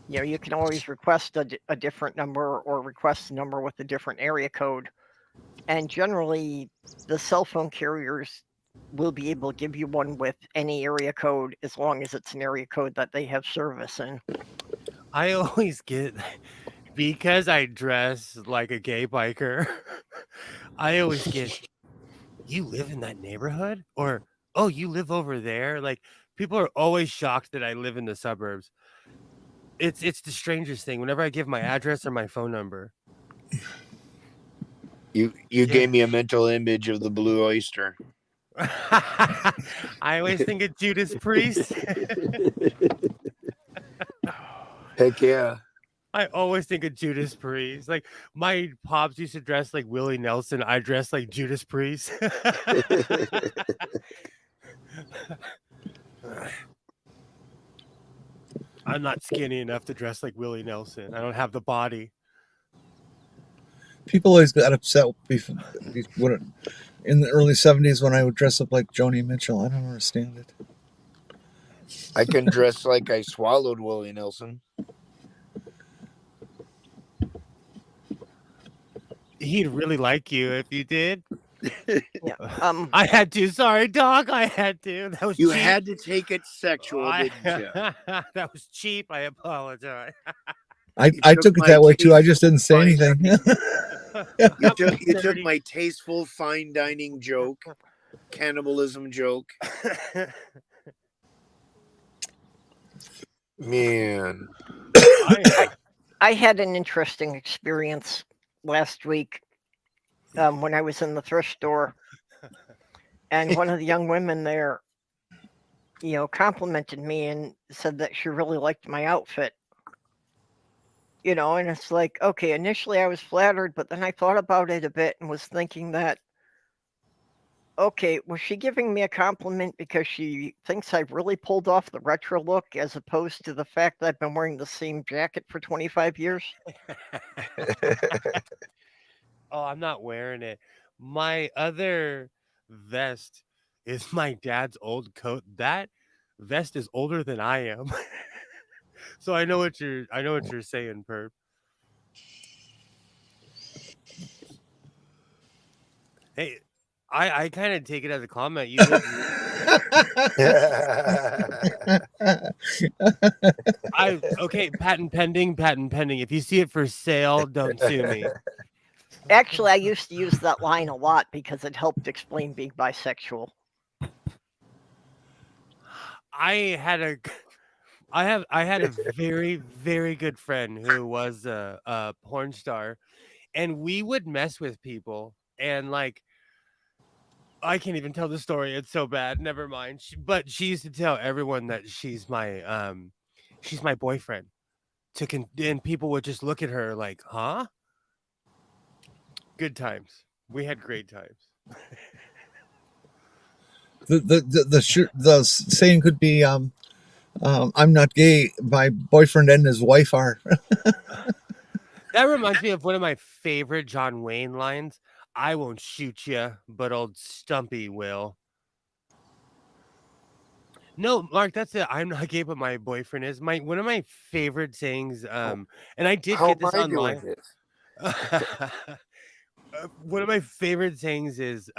you can always request a different number or request a number with a different area code. And generally, the cell phone carriers will be able to give you one with any area code as long as it's an area code that they have service in. I always get, because I dress like a gay biker, I always get, you live in that neighborhood? Or, oh, you live over there? Like, people are always shocked that I live in the suburbs. It's the strangest thing. Whenever I give my address or my phone number. You gave me a mental image of the Blue Oyster. I always think of Judas Priest. Heck yeah. I always think of Judas Priest. Like, my pops used to dress like Willie Nelson. I dress like Judas Priest. I'm not skinny enough to dress like Willie Nelson. I don't have the body. People always got upset in the early 70s when I would dress up like Joni Mitchell. I don't understand it. I can dress like I swallowed Willie Nelson. He'd really like you if you did. Yeah. I had to. Sorry, Doc. I had to. That was You cheap. had to take it sexual, didn't you? That was cheap. I apologize. I took it that way too. I just didn't say anything. You took my tasteful fine dining joke, cannibalism joke. Man. I had an interesting experience last week when I was in the thrift store, and one of the young women there, complimented me and said that she really liked my outfit. And it's like, okay, initially I was flattered, but then I thought about it a bit and was thinking that, okay, was she giving me a compliment because she thinks I've really pulled off the retro look as opposed to the fact that I've been wearing the same jacket for 25 years? Oh, I'm not wearing it. My other vest is my dad's old coat. That vest is older than I am. So I know what you're saying, Perp. Hey, I kind of take it as a comment. You live. Okay, patent pending. If you see it for sale, don't sue me. Actually, I used to use that line a lot because it helped explain being bisexual. I had I had a very, very good friend who was a porn star, and we would mess with people, and like I can't even tell the story. It's so bad. Never mind. But she used to tell everyone that she's my boyfriend. And people would just look at her like, huh? Good times. We had great times. The saying could be, I'm not gay. My boyfriend and his wife are. That reminds me of one of my favorite John Wayne lines. I won't shoot you, but old Stumpy will. No, Mark, that's it. I'm not gay, but my boyfriend is. One of my favorite sayings, and I did How get am this I doing online. this? One of my favorite sayings is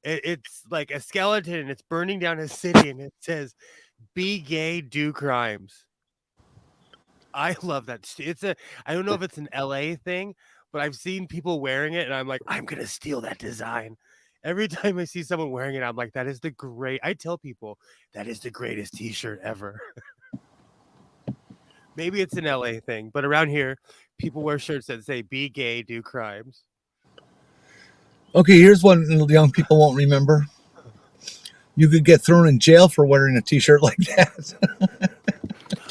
it's like a skeleton and it's burning down a city and it says, "Be gay, do crimes." I love that. I don't know if it's an LA thing, but I've seen people wearing it and I'm like, I'm gonna steal that design. Every time I see someone wearing it, I'm like, I tell people that is the greatest t-shirt ever. Maybe it's an LA thing, but around here, people wear shirts that say "Be gay, do crimes." Okay, here's one young people won't remember. You could get thrown in jail for wearing a T-shirt like that.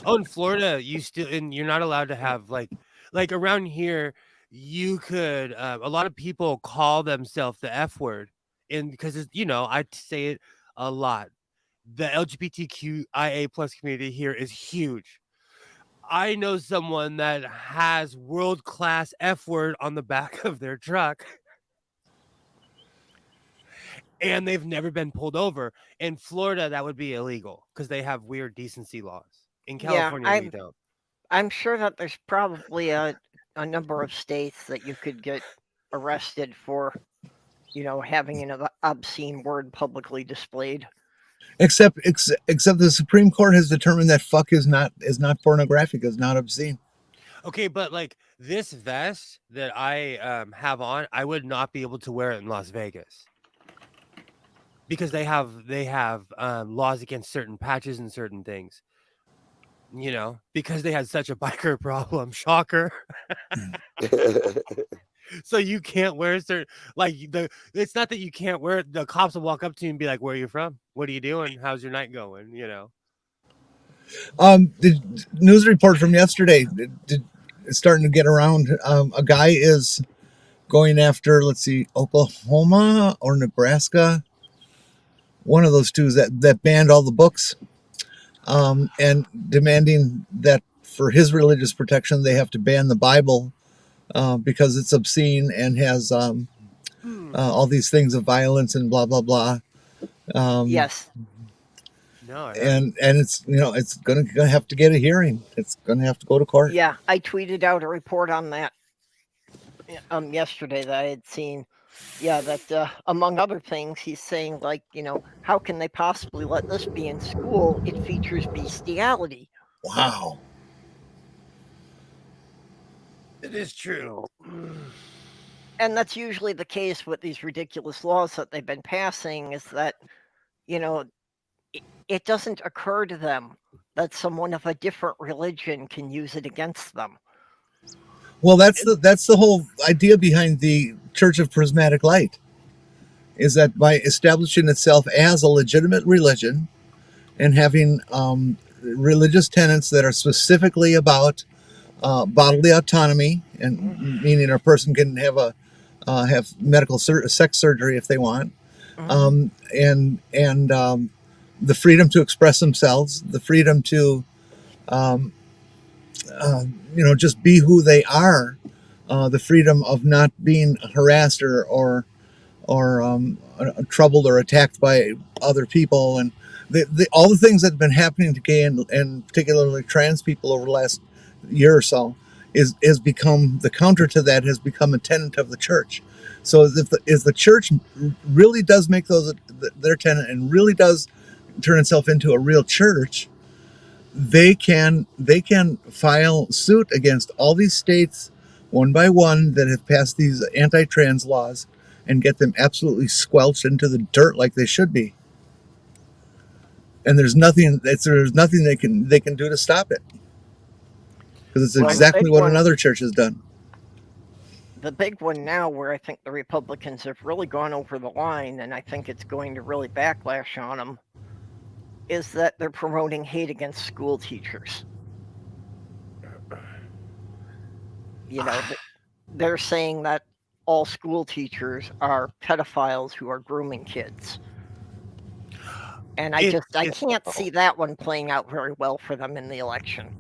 Oh, in Florida, you're not allowed to have like around here, you could a lot of people call themselves the F word, and because I say it a lot. The LGBTQIA plus community here is huge. I know someone that has world class F word on the back of their truck. And they've never been pulled over. In Florida, that would be illegal because they have weird decency laws. In Yeah, California, we don't. I'm sure that there's probably a number of states that you could get arrested for, having an obscene word publicly displayed. except the Supreme Court has determined that fuck is not pornographic, is not obscene. Okay, but like this vest that I have on, I would not be able to wear it in Las Vegas because they have laws against certain patches and certain things. Because they had such a biker problem. Shocker. So you can't wear certain it's not that you can't wear it. The cops will walk up to you and be like, "Where are you from? What are you doing? How's your night going?" The news report from yesterday is starting to get around. A guy is going after, let's see, Oklahoma or Nebraska, one of those two that banned all the books, and demanding that for his religious protection they have to ban the Bible because it's obscene and has all these things of violence and blah blah blah. Yes. No, I haven't. And it's it's gonna have to get a hearing. It's gonna have to go to court. Yeah, I tweeted out a report on that yesterday that I had seen. Yeah, that among other things, he's saying how can they possibly let this be in school? It features bestiality. Wow. It is true. And that's usually the case with these ridiculous laws that they've been passing, is that it doesn't occur to them that someone of a different religion can use it against them. Well, that's the whole idea behind the Church of Prismatic Light, is that by establishing itself as a legitimate religion and having religious tenets that are specifically about bodily autonomy, and meaning a person can have medical sex surgery if they want, and the freedom to express themselves, the freedom to just be who they are, the freedom of not being harassed or troubled or attacked by other people, and all the things that have been happening to gay and particularly trans people over the last year or so is become the counter to that, has become a tenet of the church. So if the church really does make those their tenet and really does turn itself into a real church, they can file suit against all these states one by one that have passed these anti-trans laws and get them absolutely squelched into the dirt like they should be. and there's nothing they can do to stop it, because it's Well, the exactly big what one, another church has done. the big one now, where I think the Republicans have really gone over the line, and I think it's going to really backlash on them, is that they're promoting hate against school teachers. You know, they're saying that all school teachers are pedophiles who are grooming kids. And I can't see that one playing out very well for them in the election.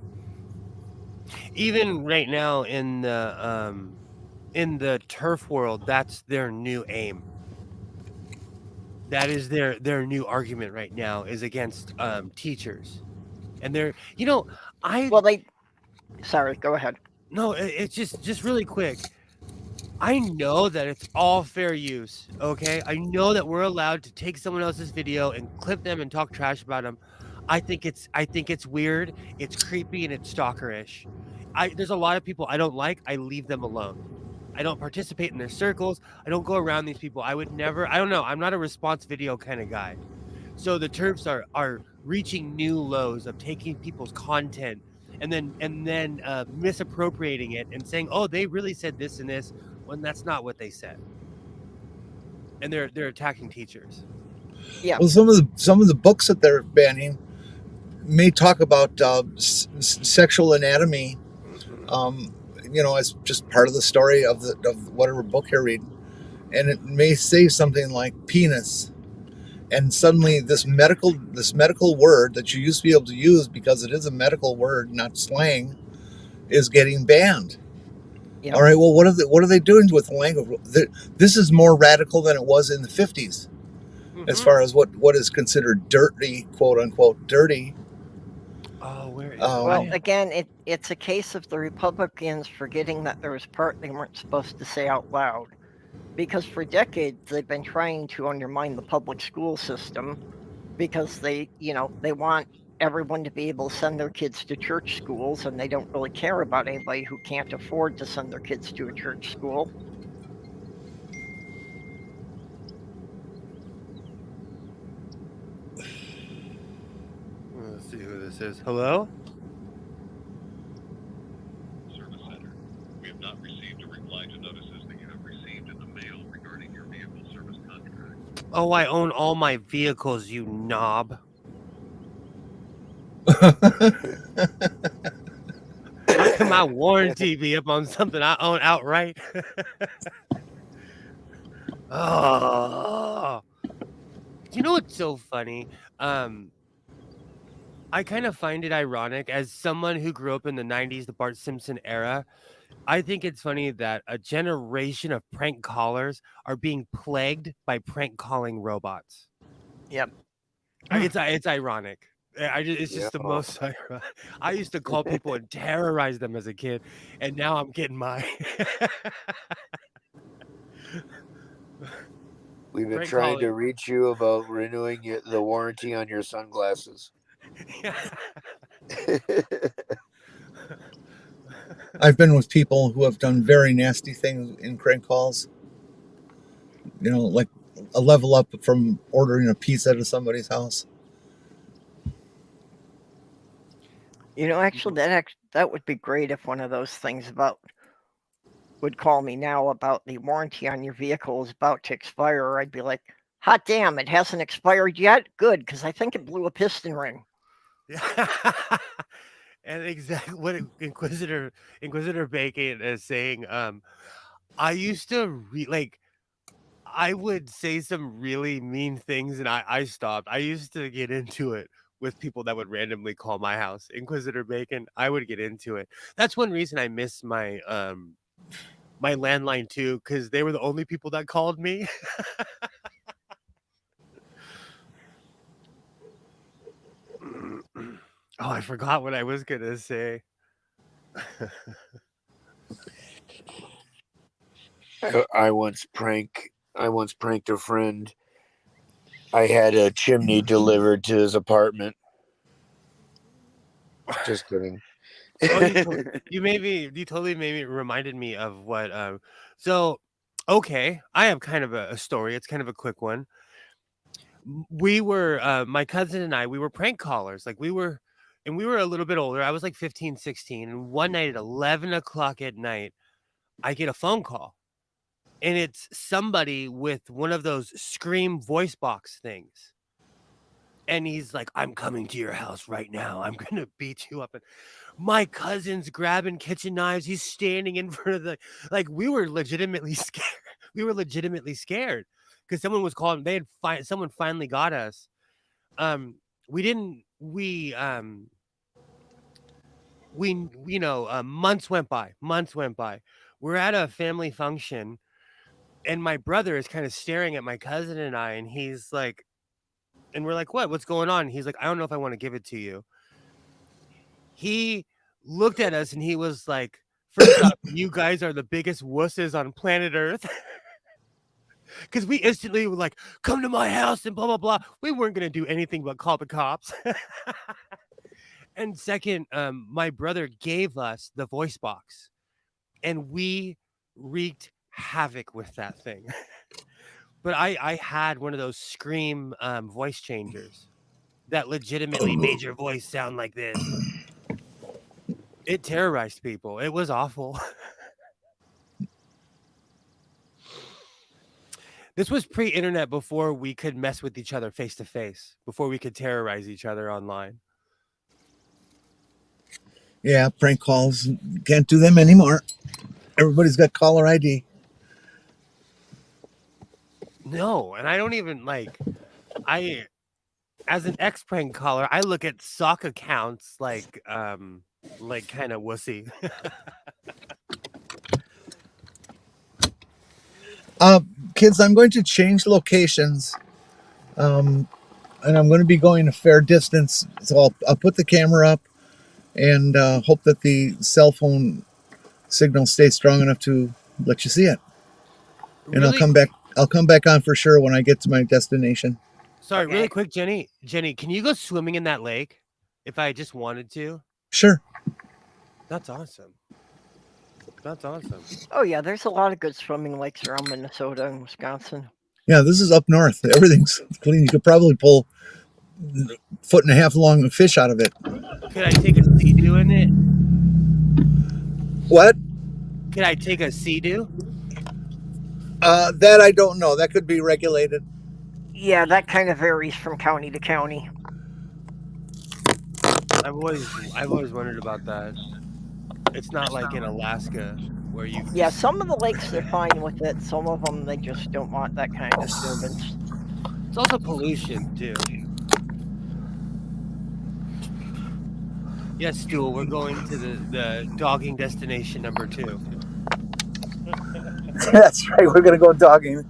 Even right now in the turf world, that's their new aim. That is their new argument right now, is against teachers. And they're, Well, sorry, go ahead. no, it's just really quick. I know that it's all fair use, okay? I know that we're allowed to take someone else's video and clip them and talk trash about them. I think it's weird, it's creepy, and it's stalkerish. There's a lot of people I don't like. I leave them alone. I don't participate in their circles. I don't go around these people. I would never. I don't know. I'm not a response video kind of guy. So the TERFs are reaching new lows of taking people's content and then misappropriating it and saying, "Oh, they really said this and this," when that's not what they said. And they're attacking teachers. Yeah. Well, some of the books that they're banning may talk about sexual anatomy, as just part of the story of whatever book you're reading, and it may say something like penis, and suddenly this medical word that you used to be able to use because it is a medical word, not slang, is getting banned. Yep. All right. Well, what are they doing with the language? This is more radical than it was in the 50s, as far as what is considered dirty, quote unquote, dirty. Oh, where is well, again, it's a case of the Republicans forgetting that there was part they weren't supposed to say out loud. Because for decades they've been trying to undermine the public school system because they want everyone to be able to send their kids to church schools, and they don't really care about anybody who can't afford to send their kids to a church school. Let's see who this is. Hello? Service Center. We have not received a reply to notices that you have received in the mail regarding your vehicle service contract. Oh, I own all my vehicles, you knob. How can my warranty be up on something I own outright? Oh, you know what's so funny? I kind of find it ironic, as someone who grew up in the 90s, the Bart Simpson era. I think it's funny that a generation of prank callers are being plagued by prank calling robots. Yep. It's ironic. It's just the most ironic. I used to call people and terrorize them as a kid, and now I'm getting my. We've been Prank trying to calling. reach you about renewing the warranty on your sunglasses. I've been with people who have done very nasty things in crank calls. Like a level up from ordering a pizza to somebody's house. Actually, that would be great if one of those things would call me now about the warranty on your vehicle is about to expire. I'd be like, hot damn, it hasn't expired yet? Good, because I think it blew a piston ring. And exactly what Inquisitor Bacon is saying. I used to I would say some really mean things, and I stopped. I used to get into it with people that would randomly call my house. Inquisitor Bacon, I would get into it. That's one reason I miss my my landline too, because they were the only people that called me. Oh, I forgot what I was gonna say. I once pranked a friend. I had a chimney delivered to his apartment. Just kidding. Oh, you totally maybe reminded me of what. So, okay, I have kind of a story. It's kind of a quick one. we were my cousin and I, we were prank callers. Like we were a little bit older. I was like 15, 16. And one night at 11 o'clock at night, I get a phone call. And it's somebody with one of those Scream voice box things. And he's like, I'm coming to your house right now. I'm going to beat you up. And my cousin's grabbing kitchen knives. He's standing in front of like, we were legitimately scared. We were legitimately scared because someone was calling. Someone finally got us. Months went by. We're at a family function and my brother is kind of staring at my cousin and I, and he's like, and we're like, what's going on? And he's like, I don't know if I want to give it to you. He looked at us and he was like, first off, you guys are the biggest wusses on planet Earth. Because we instantly were like, come to my house and blah, blah, blah. We weren't going to do anything but call the cops. And second, my brother gave us the voice box and we wreaked havoc with that thing. But I had one of those Scream voice changers that legitimately made your voice sound like this. It terrorized people. It was awful. This was pre-internet, before we could mess with each other face to face, before we could terrorize each other online. Yeah, prank calls. Can't do them anymore. Everybody's got caller ID. No, and I don't even as an ex-prank caller, I look at sock accounts like kind of wussy. Kids, I'm going to change locations, and I'm going to be going a fair distance. So I'll put the camera up and hope that the cell phone signal stays strong enough to let you see it. And Really? I'll come back on for sure when I get to my destination. Sorry, Okay. really quick, Jenny, can you go swimming in that lake if I just wanted to? Sure. That's awesome. Oh yeah, there's a lot of good swimming lakes around Minnesota and Wisconsin. Yeah, this is up north. Everything's clean. You could probably pull 1.5 foot long fish out of it. Could I take a sea-doo in it? What? Could I take a sea-doo? That I don't know. That could be regulated. Yeah, that kind of varies from county to county. I've always wondered about that. It's not like in Alaska where you. Yeah, some of the lakes they're fine with it. Some of them they just don't want that kind of disturbance. It's also pollution too. Yes, Stool, we're going to the dogging destination number 2. That's right. We're going to go dogging.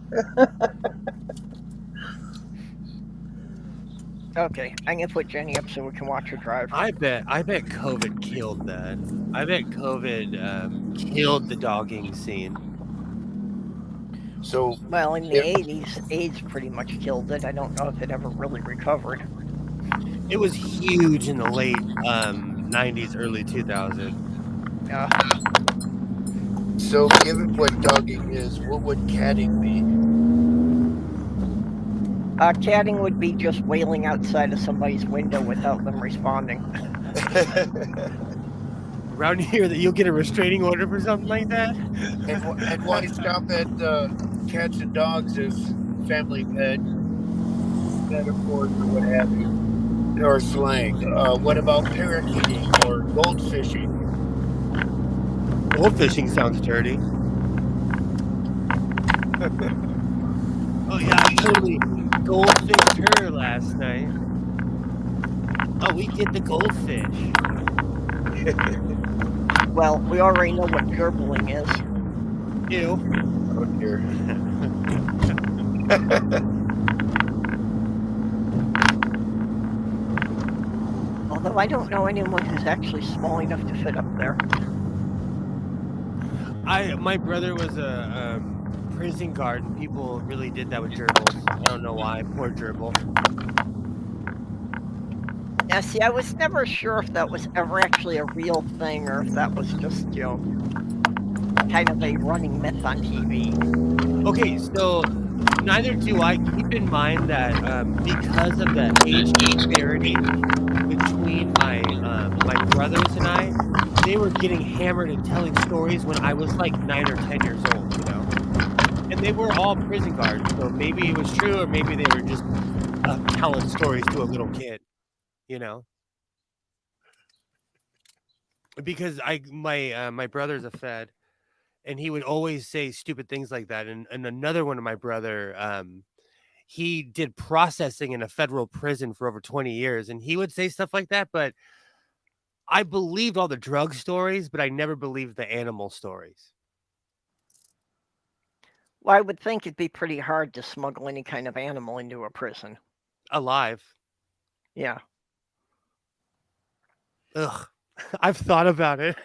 Okay, I'm gonna put Jenny up so we can watch her drive. I bet COVID killed that. I bet COVID killed the dogging scene. So, Well, in the 80s, AIDS pretty much killed it. I don't know if it ever really recovered. It was huge in the late 90s, early 2000s. so given what dogging is, what would catting be? Catting would be just wailing outside of somebody's window without them responding. Around here, that you'll get a restraining order for something like that. And why stop at cats and dogs as family pet metaphors or what have you, or slang? What about parakeeting or goldfishing? Goldfishing sounds dirty. Oh yeah, I totally goldfished her last night. Oh, we did the goldfish. Well, we already know what gerbling is. Ew. Oh dear. Although I don't know anyone who's actually small enough to fit up there. My brother was a prison guard, and people really did that with gerbils. I don't know why. Poor gerbil. Now, see, I was never sure if that was ever actually a real thing or if that was just, kind of a running myth on TV. Okay, so Neither do I. Keep in mind that because of the age disparity between my brothers and I, they were getting hammered and telling stories when I was like 9 or 10 years old, you know? And they were all prison guards, so maybe it was true or maybe they were just telling stories to a little kid, you know? Because my brother's a Fed, and he would always say stupid things like that. And another one of my brother, he did processing in a federal prison for over 20 years, and he would say stuff like that. But I believed all the drug stories, but I never believed the animal stories. Well, I would think it'd be pretty hard to smuggle any kind of animal into a prison. Alive. Yeah. Ugh. I've thought about it.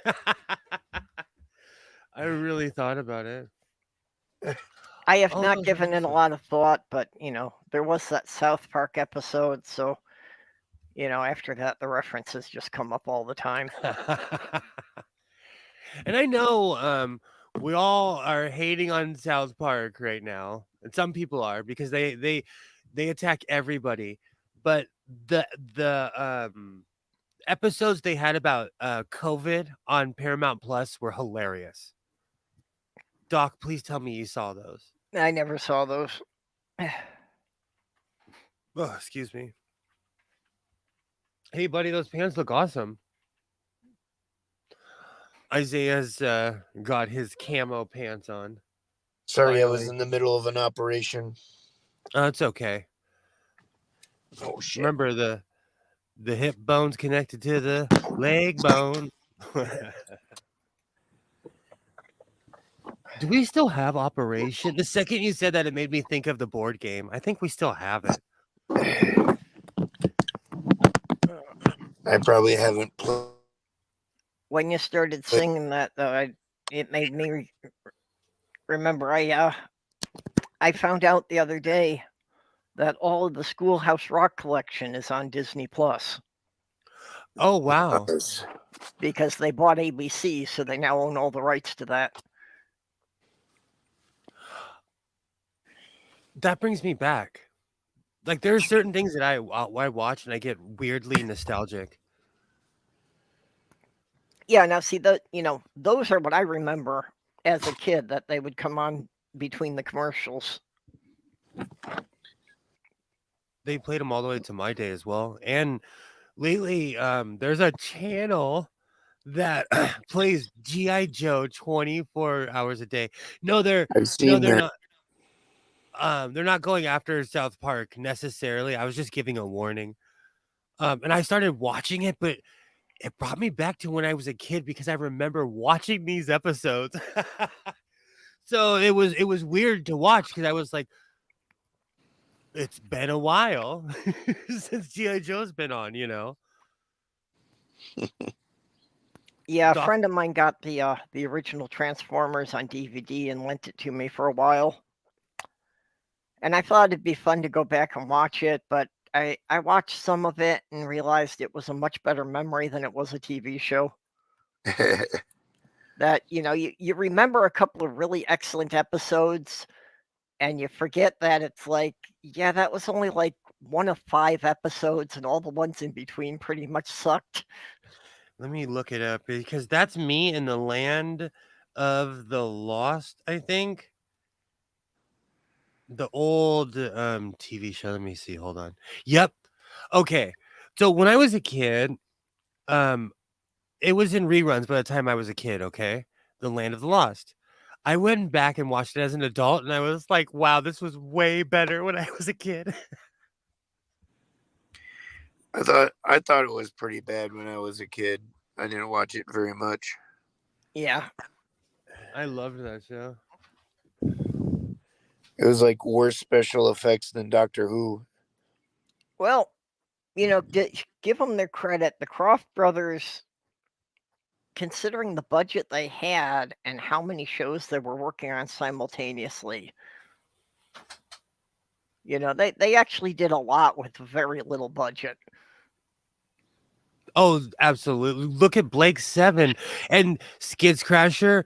I really thought about it. I have All not those given it a episodes. lot of thought, but there was that South Park episode, so after that the references just come up all the time. And I know we all are hating on South Park right now, and some people are because they attack everybody. But the episodes they had about COVID on Paramount Plus were hilarious. Doc, please tell me you saw those. I never saw those. Oh, excuse me. Hey, buddy, those pants look awesome. Isaiah's got his camo pants on. Sorry, I was Finally. in the middle of an operation. It's okay. Oh shit! Remember the hip bone's connected to the leg bone. Do we still have Operation? The second you said that, it made me think of the board game. I think we still have it. I probably haven't played. When you started singing that, though, it made me remember. I found out the other day that all of the Schoolhouse Rock collection is on Disney Plus Oh, wow. because they bought ABC, so they now own all the rights to that. That brings me back. Like, there are certain things that I watch and I get weirdly nostalgic. Yeah, now see, those are what I remember as a kid, that they would come on between the commercials. They played them all the way to my day as well. And lately, there's a channel that plays G.I. Joe 24 hours a day. No, they're that. not. They're not going after South Park necessarily. I was just giving a warning. And I started watching it, but it brought me back to when I was a kid because I remember watching these episodes. So it was weird to watch because I was like, it's been a while since G.I. Joe's been on, you know. Yeah, a friend of mine got the original Transformers on DVD and lent it to me for a while. And I thought it'd be fun to go back and watch it, but I watched some of it and realized it was a much better memory than it was a TV show. That, you remember a couple of really excellent episodes and you forget that it's like, yeah, that was only like one of 5 episodes and all the ones in between pretty much sucked. Let me look it up because that's me in the land of the lost, I think. The old TV show. Let me see. Hold on. Yep. Okay. So when I was a kid, it was in reruns by the time I was a kid, okay? The Land of the Lost. I went back and watched it as an adult, and I was like, wow, this was way better when I was a kid. I thought it was pretty bad when I was a kid. I didn't watch it very much. Yeah. I loved that show. It was like worse special effects than Doctor Who. Well, give them their credit. The Croft brothers, considering the budget they had and how many shows they were working on simultaneously, they actually did a lot with very little budget. Oh, absolutely. Look at Blake 7 and Skids Crasher.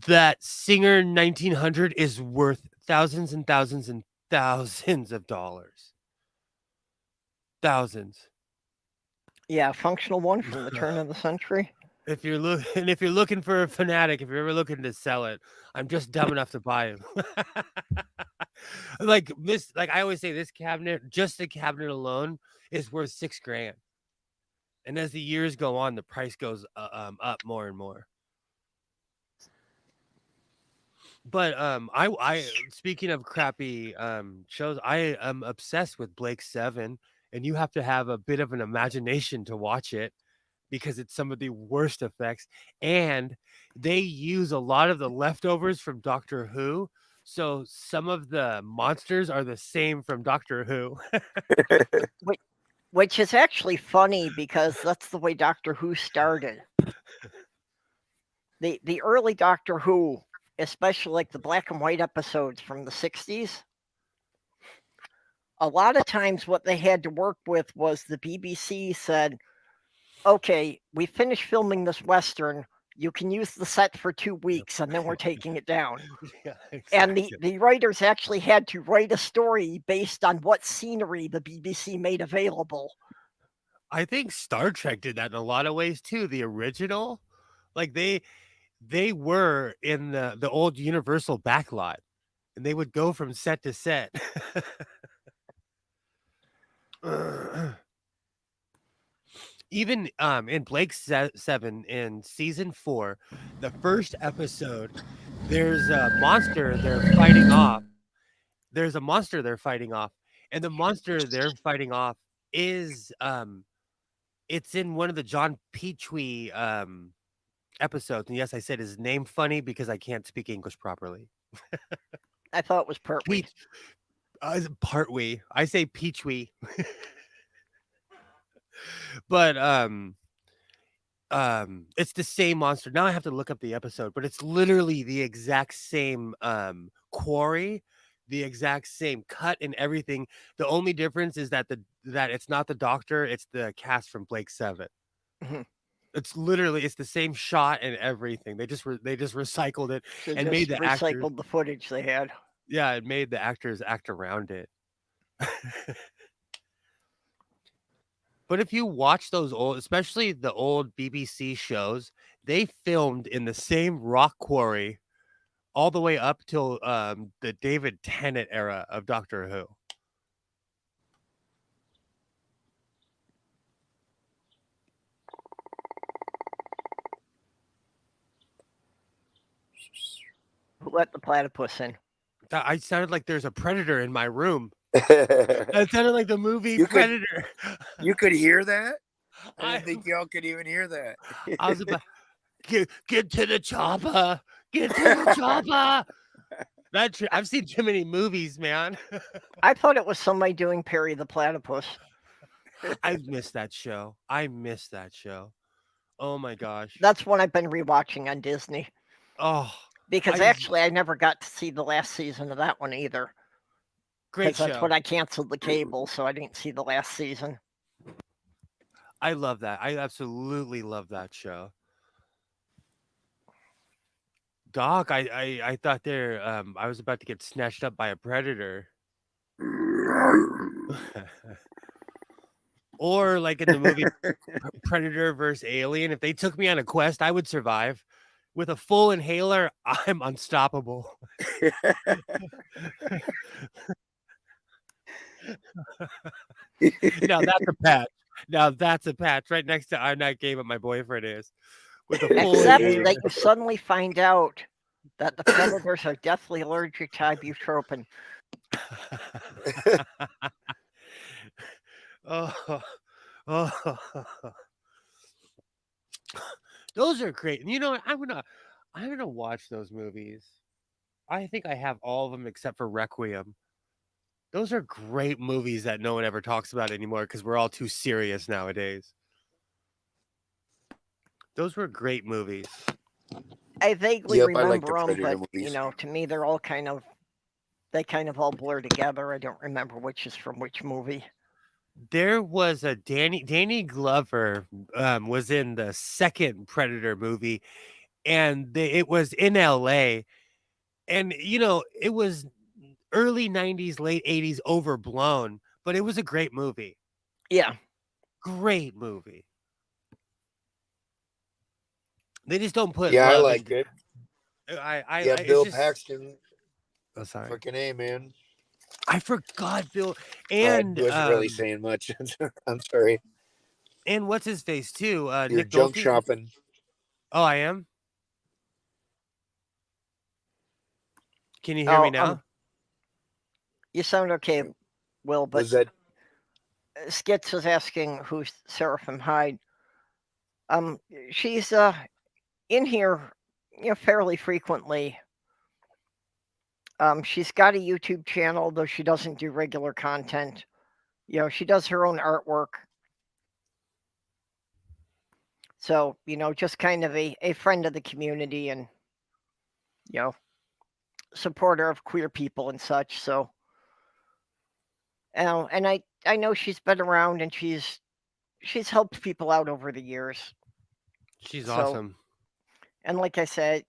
that Singer 1900 is worth thousands and thousands and thousands of dollars. Thousands. Yeah, functional one from the turn of the century. If you're looking for a fanatic, if you're ever looking to sell it, I'm just dumb enough to buy it. Like I always say, this cabinet, just the cabinet alone, is worth $6,000. And as the years go on, the price goes up more and more. But I speaking of crappy shows, I am obsessed with Blake 7, and you have to have a bit of an imagination to watch it because it's some of the worst effects, and they use a lot of the leftovers from Doctor Who. So some of the monsters are the same from Doctor Who. Which is actually funny because that's the way Doctor Who started. The early Doctor Who, especially like the black and white episodes from the 60s, a lot of times what they had to work with was the BBC said, okay, we finished filming this Western. You can use the set for 2 weeks and then we're taking it down. Yeah, And exactly. the writers actually had to write a story based on what scenery the BBC made available. I think Star Trek did that in a lot of ways too. The original, like they were in the old Universal backlot, and they would go from set to set. Even in Blake 7 in season 4, the first episode, there's a monster they're fighting off. There's a monster they're fighting off, and the monster they're fighting off is it's in one of the John Petrie episodes. And yes, I said his name funny because I can't speak English properly. I thought it was Pertwee. Partwee. I say Petrie. But it's the same monster. Now I have to look up the episode, but it's literally the exact same quarry, the exact same cut and everything. The only difference is that it's not the Doctor, it's the cast from Blake 7. Mhm. It's the same shot and everything. They just recycled it They and just made the actors. recycled the footage they had. Yeah, it made the actors act around it. But if you watch those old, especially the old BBC shows, they filmed in the same rock quarry all the way up till the David Tennant era of Doctor Who. Who let the platypus in? I sounded like there's a predator in my room. That sounded like the movie Predator. You could hear that? I I- didn't think y'all could even hear that. I was about get to the chopper. Get to the chopper. I've seen too many movies, man. I thought it was somebody doing Perry the Platypus. I missed that show. Oh my gosh. That's one I've been rewatching on Disney. Oh, Because actually I never got to see the last season of that one either. great show. That's when I canceled the cable, so I didn't see the last season. I love that. I absolutely love that show. Doc, I thought I was about to get snatched up by a predator. Or like in the movie Predator vs. Alien, if they took me on a quest, I would survive. With a full inhaler, I'm unstoppable. Now that's a patch right next to I'm not gay, but my boyfriend is. With a full Except inhaler. that you suddenly find out that the predators are deathly allergic to ibuprofen. Oh. Those are great. And you know what? I'm gonna watch those movies. I think I have all of them except for Requiem. Those are great movies that no one ever talks about anymore because we're all too serious nowadays. Those were great movies. I vaguely Yep, I like remember the them, Predator but movies. to me they're all they kind of all blur together. I don't remember which is from which movie. There was a Danny Glover was in the second Predator movie, and it was in LA, and it was early 90s, late 80s, overblown, but it was a great movie. Yeah. Great movie. They just don't put Yeah, I love like into it. Yeah, it's Bill just Paxton. oh, sorry. Fucking A, man. I forgot Bill I and wasn't really saying much. I'm sorry. and what's his face too? You're Nick junk Nolte. shopping. Oh, I am. Can you hear me now? You sound okay, Will, but Was that Skits was asking who's Seraphim Hyde. She's in here, fairly frequently. She's got a YouTube channel, though she doesn't do regular content. She does her own artwork. So, just kind of a friend of the community and, supporter of queer people and such. So, and I know she's been around and she's helped people out over the years. She's So, awesome. and like I said,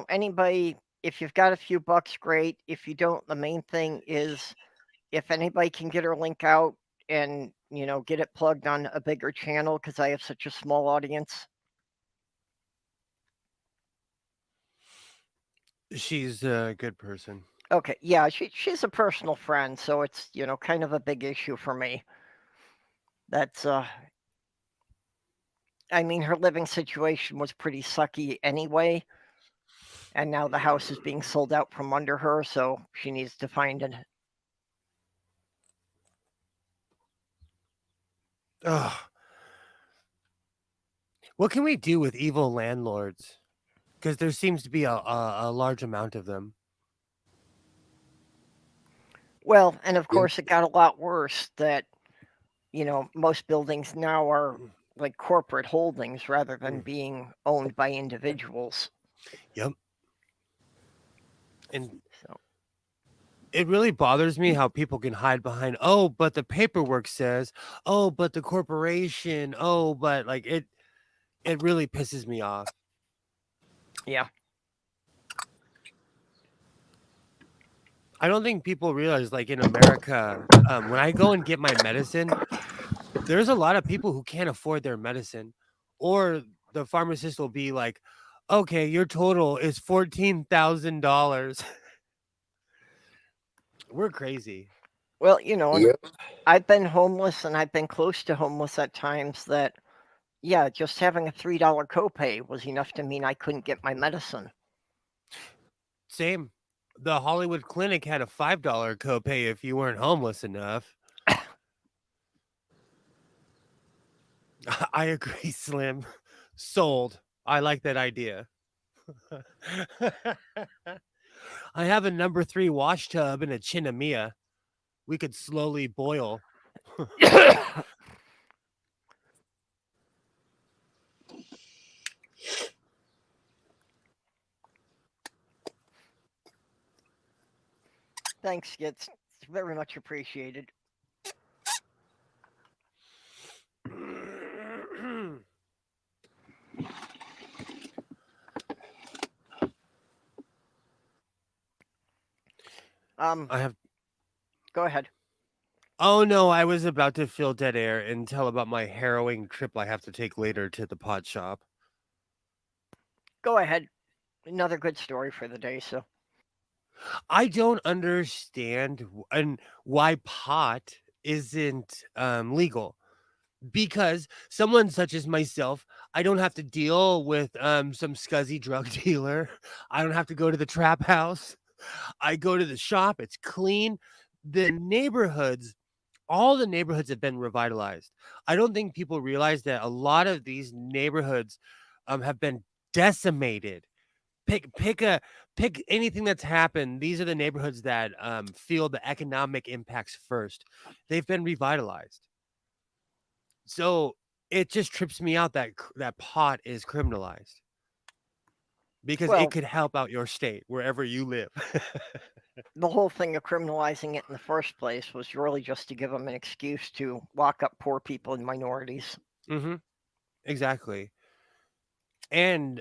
anybody, if you've got a few bucks, great. If you don't, the main thing is if anybody can get her link out and, get it plugged on a bigger channel because I have such a small audience. She's a good person. Okay, yeah, she's a personal friend, so it's, kind of a big issue for me. That's I mean, her living situation was pretty sucky anyway, and now the house is being sold out from under her, so she needs to find it. Ugh. What can we do with evil landlords? Because there seems to be a large amount of them. Well, and of course, it got a lot worse that, most buildings now are like corporate holdings rather than being owned by individuals. Yep. And So, it really bothers me how people can hide behind, oh, but the paperwork says, oh, but the corporation, oh, but like it really pisses me off. yeah. I don't think people realize, like in America, when I go and get my medicine, there's a lot of people who can't afford their medicine, or the pharmacist will be like, okay, your total is $14,000. We're crazy. Well, and I've been homeless and I've been close to homeless at times that, yeah, just having a $3 copay was enough to mean I couldn't get my medicine. Same. The Hollywood Clinic had a $5 copay if you weren't homeless enough. I agree, Slim. Sold. I like that idea. I have a number 3 wash tub and a chinamia. We could slowly boil. Thanks, Skits. It's very much appreciated. I have. Go ahead. Oh no, I was about to fill dead air and tell about my harrowing trip I have to take later to the pot shop. Go ahead. Another good story for the day. So I don't understand and why pot isn't legal. Because someone such as myself, I don't have to deal with some scuzzy drug dealer. I don't have to go to the trap house. I go to the shop. It's clean. The neighborhoods, all the neighborhoods have been revitalized. I don't think people realize that a lot of these neighborhoods have been decimated. Pick anything that's happened. These are the neighborhoods that feel the economic impacts first. They've been revitalized. So it just trips me out that that pot is criminalized because Well- it could help out your state wherever you live. the whole thing of criminalizing it in the first place was really just to give them an excuse to lock up poor people and minorities. Mm-hmm. Exactly. And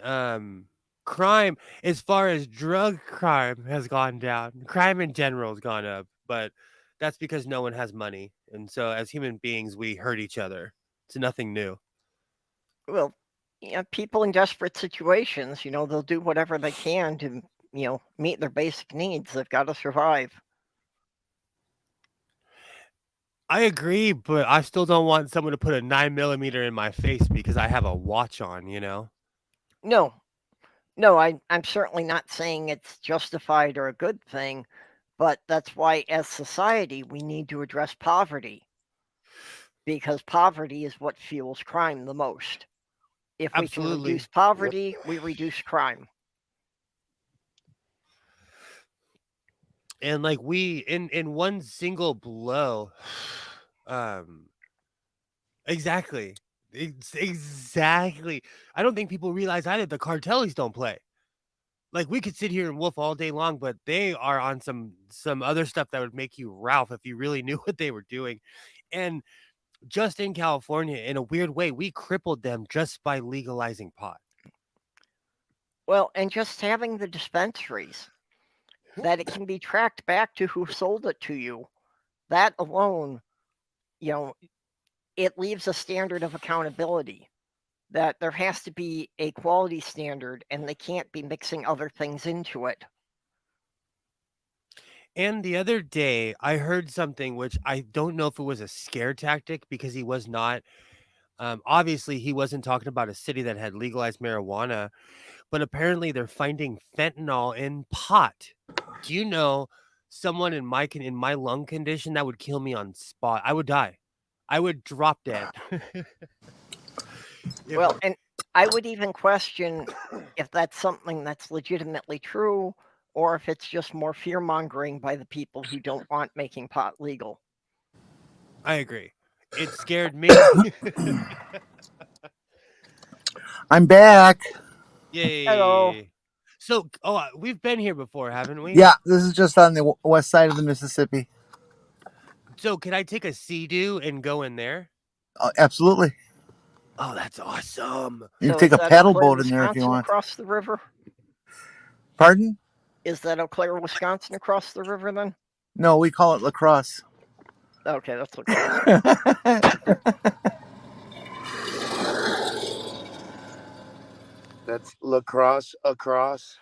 crime, as far as drug crime, has gone down. Crime in general has gone up, but that's because no one has money. And so as human beings, we hurt each other. It's nothing new. Well, people in desperate situations, they'll do whatever they can to, meet their basic needs. They've got to survive. I agree, but I still don't want someone to put a 9mm in my face because I have a watch on, No, I'm certainly not saying it's justified or a good thing, but that's why, as society, we need to address poverty, because poverty is what fuels crime the most. If we can Absolutely. reduce poverty, we reduce crime. And like we in one single blow, exactly. Exactly. I don't think people realize either the cartels don't play. Like we could sit here and wolf all day long, but they are on some other stuff that would make you Ralph if you really knew what they were doing. And just in California, in a weird way, we crippled them just by legalizing pot. Well, and just having the dispensaries, that it can be tracked back to who sold it to you, that alone, it leaves a standard of accountability, that there has to be a quality standard and they can't be mixing other things into it. And the other day, I heard something which I don't know if it was a scare tactic, because he was not. Obviously, he wasn't talking about a city that had legalized marijuana, but apparently they're finding fentanyl in pot. Do you know someone in my lung condition that would kill me on spot? I would die. I would drop dead. Well, and I would even question if that's something that's legitimately true, or if it's just more fear-mongering by the people who don't want making pot legal. I agree. It scared me. I'm back. Yay. Hello. So, we've been here before, haven't we? Yeah, this is just on the west side of the Mississippi. So, can I take a Sea-Doo and go in there? Absolutely. Oh, that's awesome. You So can take is a that paddle Eau Claire, boat in there if you Wisconsin, want. across the river? Pardon? Is that Eau Claire, Wisconsin, across the river then? No, we call it lacrosse. Okay, that's lacrosse. That's lacrosse across.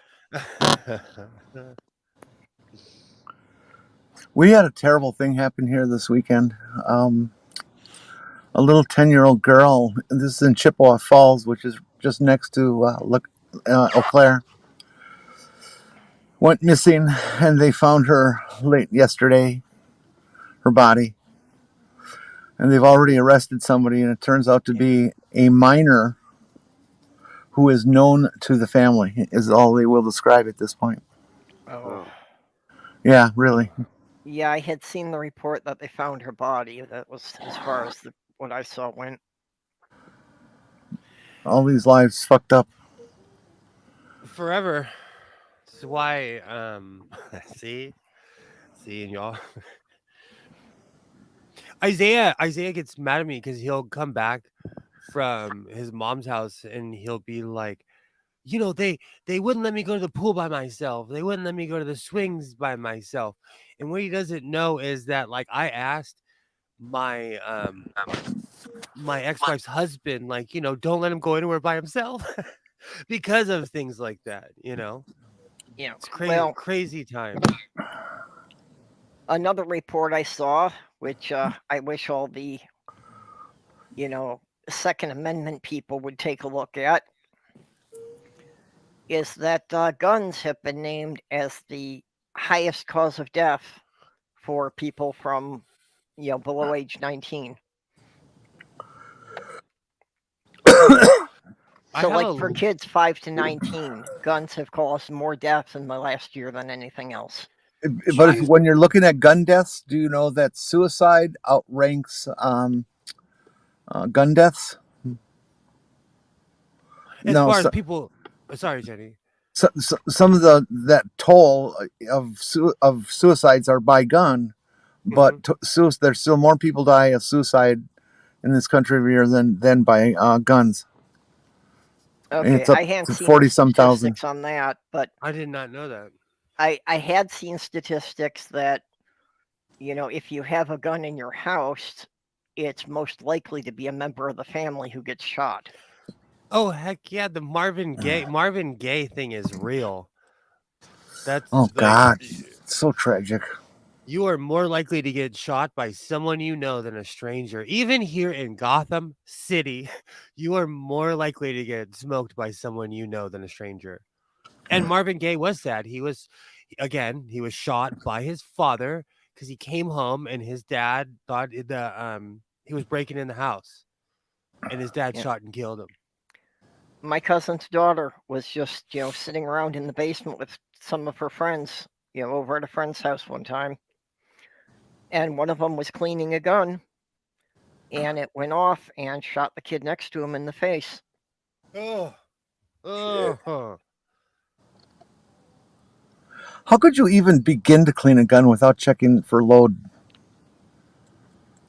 We had a terrible thing happen here this weekend. A little 10-year-old girl, this is in Chippewa Falls, which is just next to Eau Claire, went missing, and they found her late yesterday, her body. And they've already arrested somebody, and it turns out to be a minor who is known to the family, is all they will describe at this point. Oh. Yeah, really. Yeah, I had seen the report that they found her body. That was as far as what I saw went. All these lives fucked up. Forever. That's why, see, and y'all. Isaiah gets mad at me because he'll come back from his mom's house and he'll be like, they wouldn't let me go to the pool by myself. They wouldn't let me go to the swings by myself. And what he doesn't know is that, like, I asked my my ex-wife's husband, like, don't let him go anywhere by himself because of things like that, Yeah. It's crazy, crazy time. Another report I saw, which I wish all the, Second Amendment people would take a look at, is that guns have been named as the highest cause of death for people from, below age 19. So, like, for kids 5 to 19, guns have caused more deaths in the last year than anything else. But when you're looking at gun deaths, do you know that suicide outranks gun deaths? As far as people, sorry, Jenny. So, some of that toll of suicides are by gun, but there's still more people die of suicide in this country every year than by guns. Okay, it's up I hadn't to seen 40 the some thousand. statistics on that, but I did not know that. I had seen statistics that, if you have a gun in your house, it's most likely to be a member of the family who gets shot. Oh heck yeah, the Marvin Gaye thing is real. That's Oh like God, so tragic. you are more likely to get shot by someone you know than a stranger. Even here in Gotham City, you are more likely to get smoked by someone you know than a stranger. And Marvin Gaye was sad. He was shot by his father because he came home and his dad thought he was breaking in the house, and his dad Yeah. shot and killed him. My cousin's daughter was just, sitting around in the basement with some of her friends, over at a friend's house one time. And one of them was cleaning a gun, and it went off and shot the kid next to him in the face. Oh. How could you even begin to clean a gun without checking for load?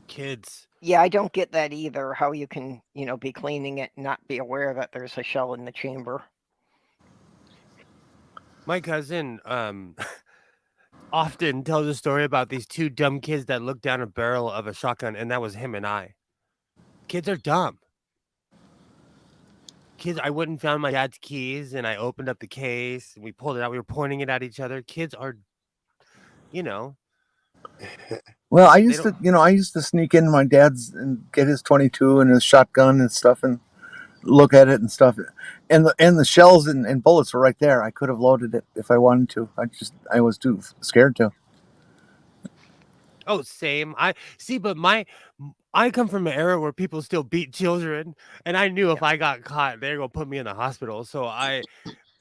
Kids. Yeah, I don't get that either, how you can, be cleaning it and not be aware that there's a shell in the chamber. My cousin often tells a story about these two dumb kids that looked down a barrel of a shotgun, and that was him and I. Kids are dumb. Kids, I went and found my dad's keys, and I opened up the case, and we pulled it out. We were pointing it at each other. Kids are, Well, I They used to, don't- I used to sneak in my dad's and get his 22 and his shotgun and stuff and look at it and stuff. And the shells and bullets were right there. I could have loaded it if I wanted to. I was too scared to. Oh, same. But I come from an era where people still beat children, and I knew if I got caught, they're gonna put me in the hospital. So I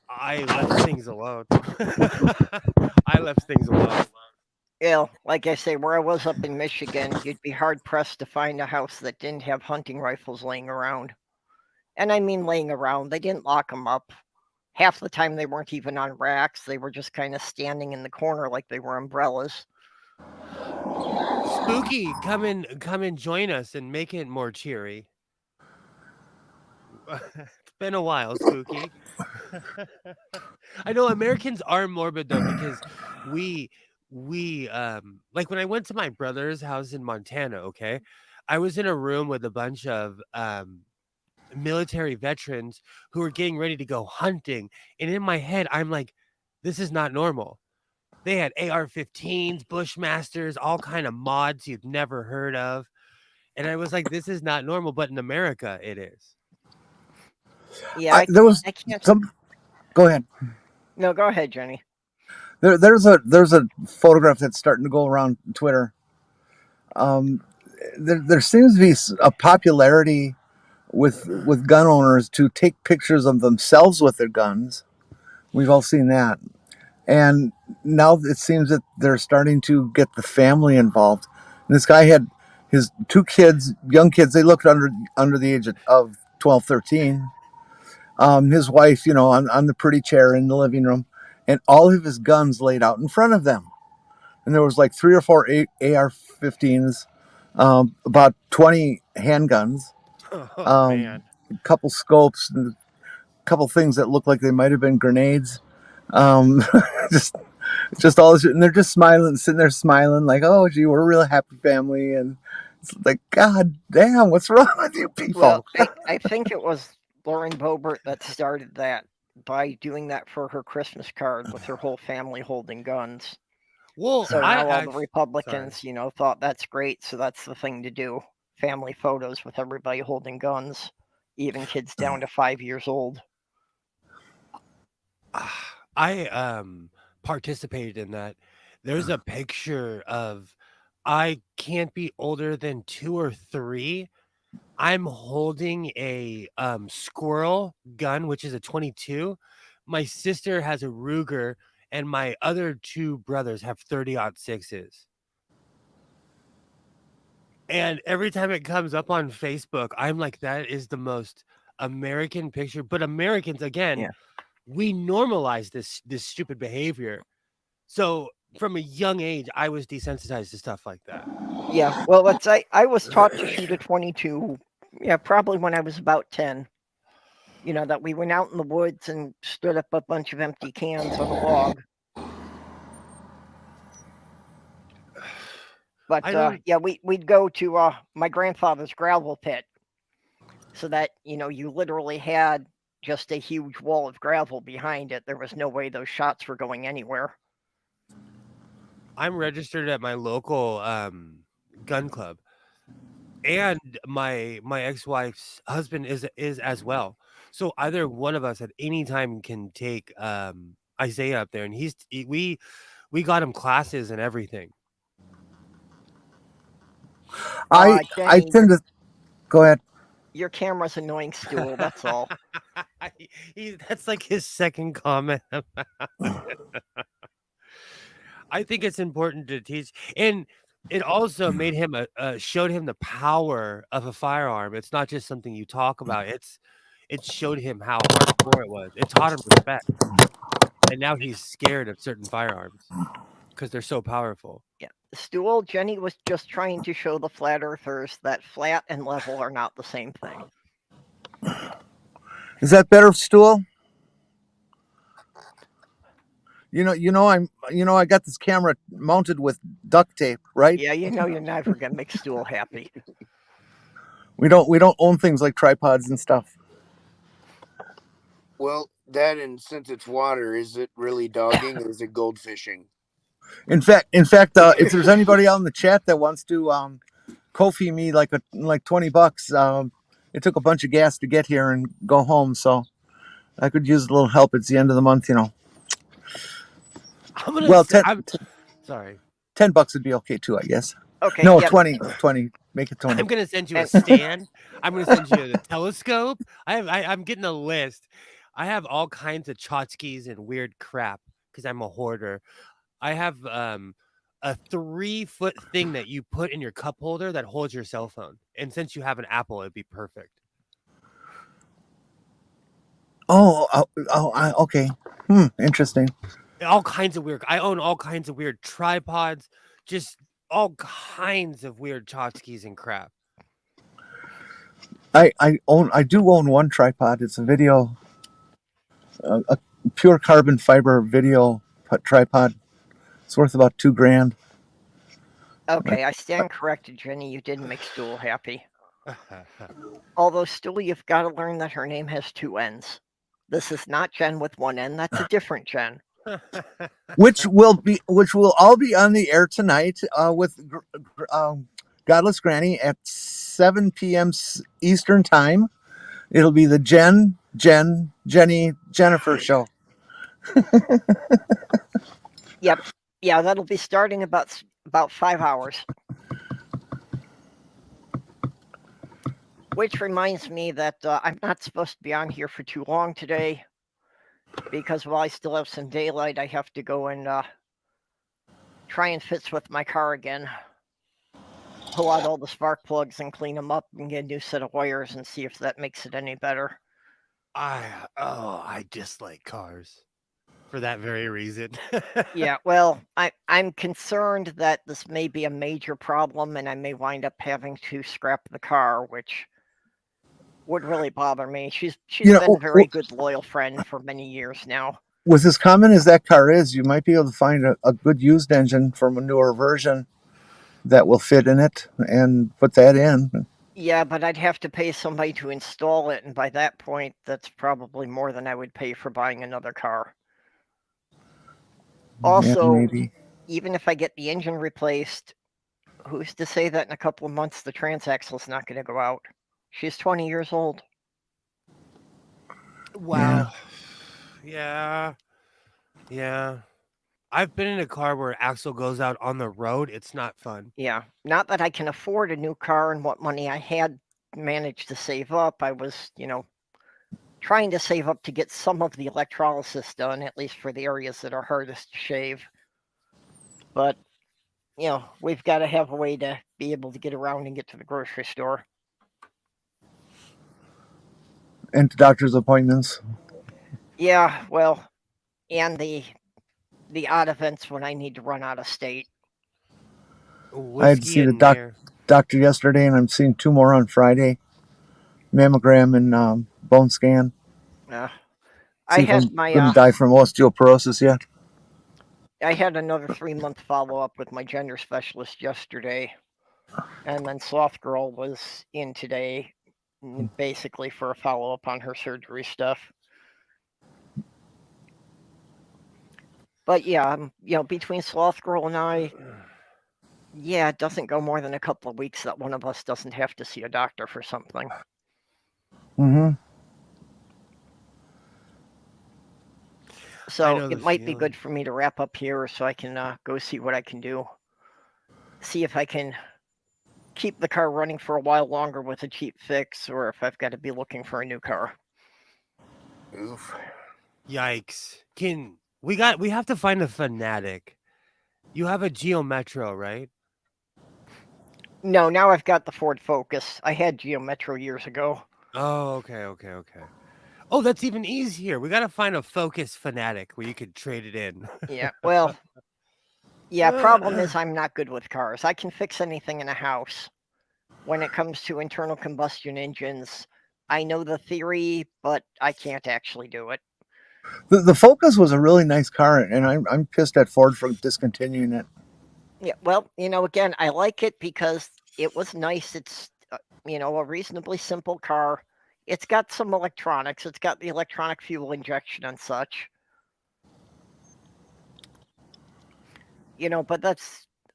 left things alone. I left things alone. Yeah, like I say, where I was up in Michigan, you'd be hard pressed to find a house that didn't have hunting rifles laying around. And I mean laying around, they didn't lock them up. Half the time they weren't even on racks, they were just kind of standing in the corner like they were umbrellas. Spooky, come and join us and make it more cheery. It's been a while, Spooky. I know Americans are morbid though, because we like when I went to my brother's house in Montana, okay, I was in a room with a bunch of military veterans who were getting ready to go hunting, and in my head I'm like, this is not normal. They had AR-15s, Bushmasters, all kind of mods you've never heard of, and I was like, this is not normal, but in America it is. Yeah, There was I can't. some. Go ahead. No, go ahead, Jenny. There's a photograph that's starting to go around Twitter. There seems to be a popularity with gun owners to take pictures of themselves with their guns. We've all seen that, and now it seems that they're starting to get the family involved. And this guy had his two kids, young kids. They looked under the age of 12, 13. His wife, on the pretty chair in the living room, and all of his guns laid out in front of them. And there was like 3 or 4 AR-15s, about 20 handguns, Oh man. a couple scopes, and a couple things that looked like they might have been grenades. Um, just all this, and they're just smiling, sitting there smiling, like, "Oh, gee, we're a real happy family." And it's like, God damn, what's wrong with you people? Well, I think it was Lauren Boebert that started that by doing that for her Christmas card with her whole family holding guns. Well, So I now all the actually, Republicans, thought that's great, so that's the thing to do. Family photos with everybody holding guns, even kids down to 5 years old. I participated in that. There's a picture of I can't be older than 2 or 3. I'm holding a squirrel gun, which is a 22. My sister has a Ruger, and my other 2 brothers have 30-06s. And every time it comes up on Facebook, I'm like, that is the most American picture. But Americans, again, Yeah. we normalize this stupid behavior. So from a young age, I was desensitized to stuff like that. Yeah, well, I was taught to shoot a 22, probably when I was about 10. that we went out in the woods and stood up a bunch of empty cans on a log. But yeah, we'd go to my grandfather's gravel pit, so that you literally had just a huge wall of gravel behind it. There was no way those shots were going anywhere. I'm registered at my local gun club, and my ex-wife's husband is as well. So either one of us at any time can take Isaiah up there, and we got him classes and everything. I Jenny, tend to go ahead. your camera's annoying, Stool. That's all. That's like his second comment. I think it's important to teach, and it also made him showed him the power of a firearm. It's not just something you talk about. It showed him how hardcore it was. It taught him respect, and now he's scared of certain firearms because they're so powerful. Yeah, Stool. Jenny was just trying to show the flat earthers that flat and level are not the same thing. Is that better, Stool? I got this camera mounted with duct tape, right? Yeah, you're never gonna make Stool happy. We don't own things like tripods and stuff. Well, that, and since it's water, is it really dogging or is it goldfishing? In fact, if there's anybody out in the chat that wants to Ko-fi me like $20, it took a bunch of gas to get here and go home, so I could use a little help. It's the end of the month, Sorry. $10 would be okay too, I guess. Okay. No, yeah. 20. Make it 20. I'm gonna send you a stand. I'm gonna send you the telescope. I'm getting a list. I have all kinds of tchotchkes and weird crap because I'm a hoarder. I have a 3-foot thing that you put in your cup holder that holds your cell phone. And since you have an Apple, it'd be perfect. Okay. Interesting. All kinds of weird. I own all kinds of weird tripods, just all kinds of weird tchotchkes and crap. I do own one tripod. It's a pure carbon fiber video tripod. It's worth about $2,000. Okay, I stand corrected, Jenny. You didn't make Stool happy. Although, Stool, you've got to learn that her name has 2 N's. This is not Jen with 1 N. That's a different Jen. Which will all be on the air tonight with Godless Granny at 7 p.m. Eastern time. It'll be the Jenny, Jennifer show. Yep. Yeah, that'll be starting about 5 hours. Which reminds me that I'm not supposed to be on here for too long today, because while I still have some daylight, I have to go and try and fix with my car again. Pull out all the spark plugs and clean them up and get a new set of wires and see if that makes it any better. I dislike cars for that very reason. Yeah, well, I'm concerned that this may be a major problem and I may wind up having to scrap the car, which would really bother me. She's been a very good, loyal friend for many years now. With as common as that car is, you might be able to find a good used engine from a newer version that will fit in it and put that in. Yeah, but I'd have to pay somebody to install it, and by that point, that's probably more than I would pay for buying another car. Also, maybe. Even if I get the engine replaced, who's to say that in a couple of months the transaxle's not going to go out? She's 20 years old. Wow. Yeah. I've been in a car where axle goes out on the road. It's not fun. Yeah. Not that I can afford a new car, and what money I had managed to save up, I was, trying to save up to get some of the electrolysis done, at least for the areas that are hardest to shave. But, we've got to have a way to be able to get around and get to the grocery store. And to doctor's appointments. Yeah, well, and the odd events when I need to run out of state. I had to see the doctor yesterday, and I'm seeing 2 more on Friday. Mammogram and bone scan. I See if had I'm my going to die from osteoporosis yet. I had another 3-month follow-up with my gender specialist yesterday, and then Sloth Girl was in today, basically for a follow-up on her surgery stuff. But yeah, between Sloth Girl and I, yeah, it doesn't go more than a couple of weeks that one of us doesn't have to see a doctor for something. Mm-hmm. So know it the might be feeling. good for me to wrap up here so I can go see what I can do. See if I can keep the car running for a while longer with a cheap fix, or if I've got to be looking for a new car. Oof. Yikes! We have to find a fanatic. You have a Geo Metro, right? No, now I've got the Ford Focus. I had Geo Metro years ago. Oh, okay. Oh, that's even easier. We got to find a Focus fanatic where you could trade it in. Yeah, well, yeah, problem is I'm not good with cars. I can fix anything in a house. When it comes to internal combustion engines, I know the theory, but I can't actually do it. The Focus was a really nice car, and I'm pissed at Ford for discontinuing it. Yeah, well, again, I like it because it was nice. It's, a reasonably simple car. It's got some electronics. It's got the electronic fuel injection and such. But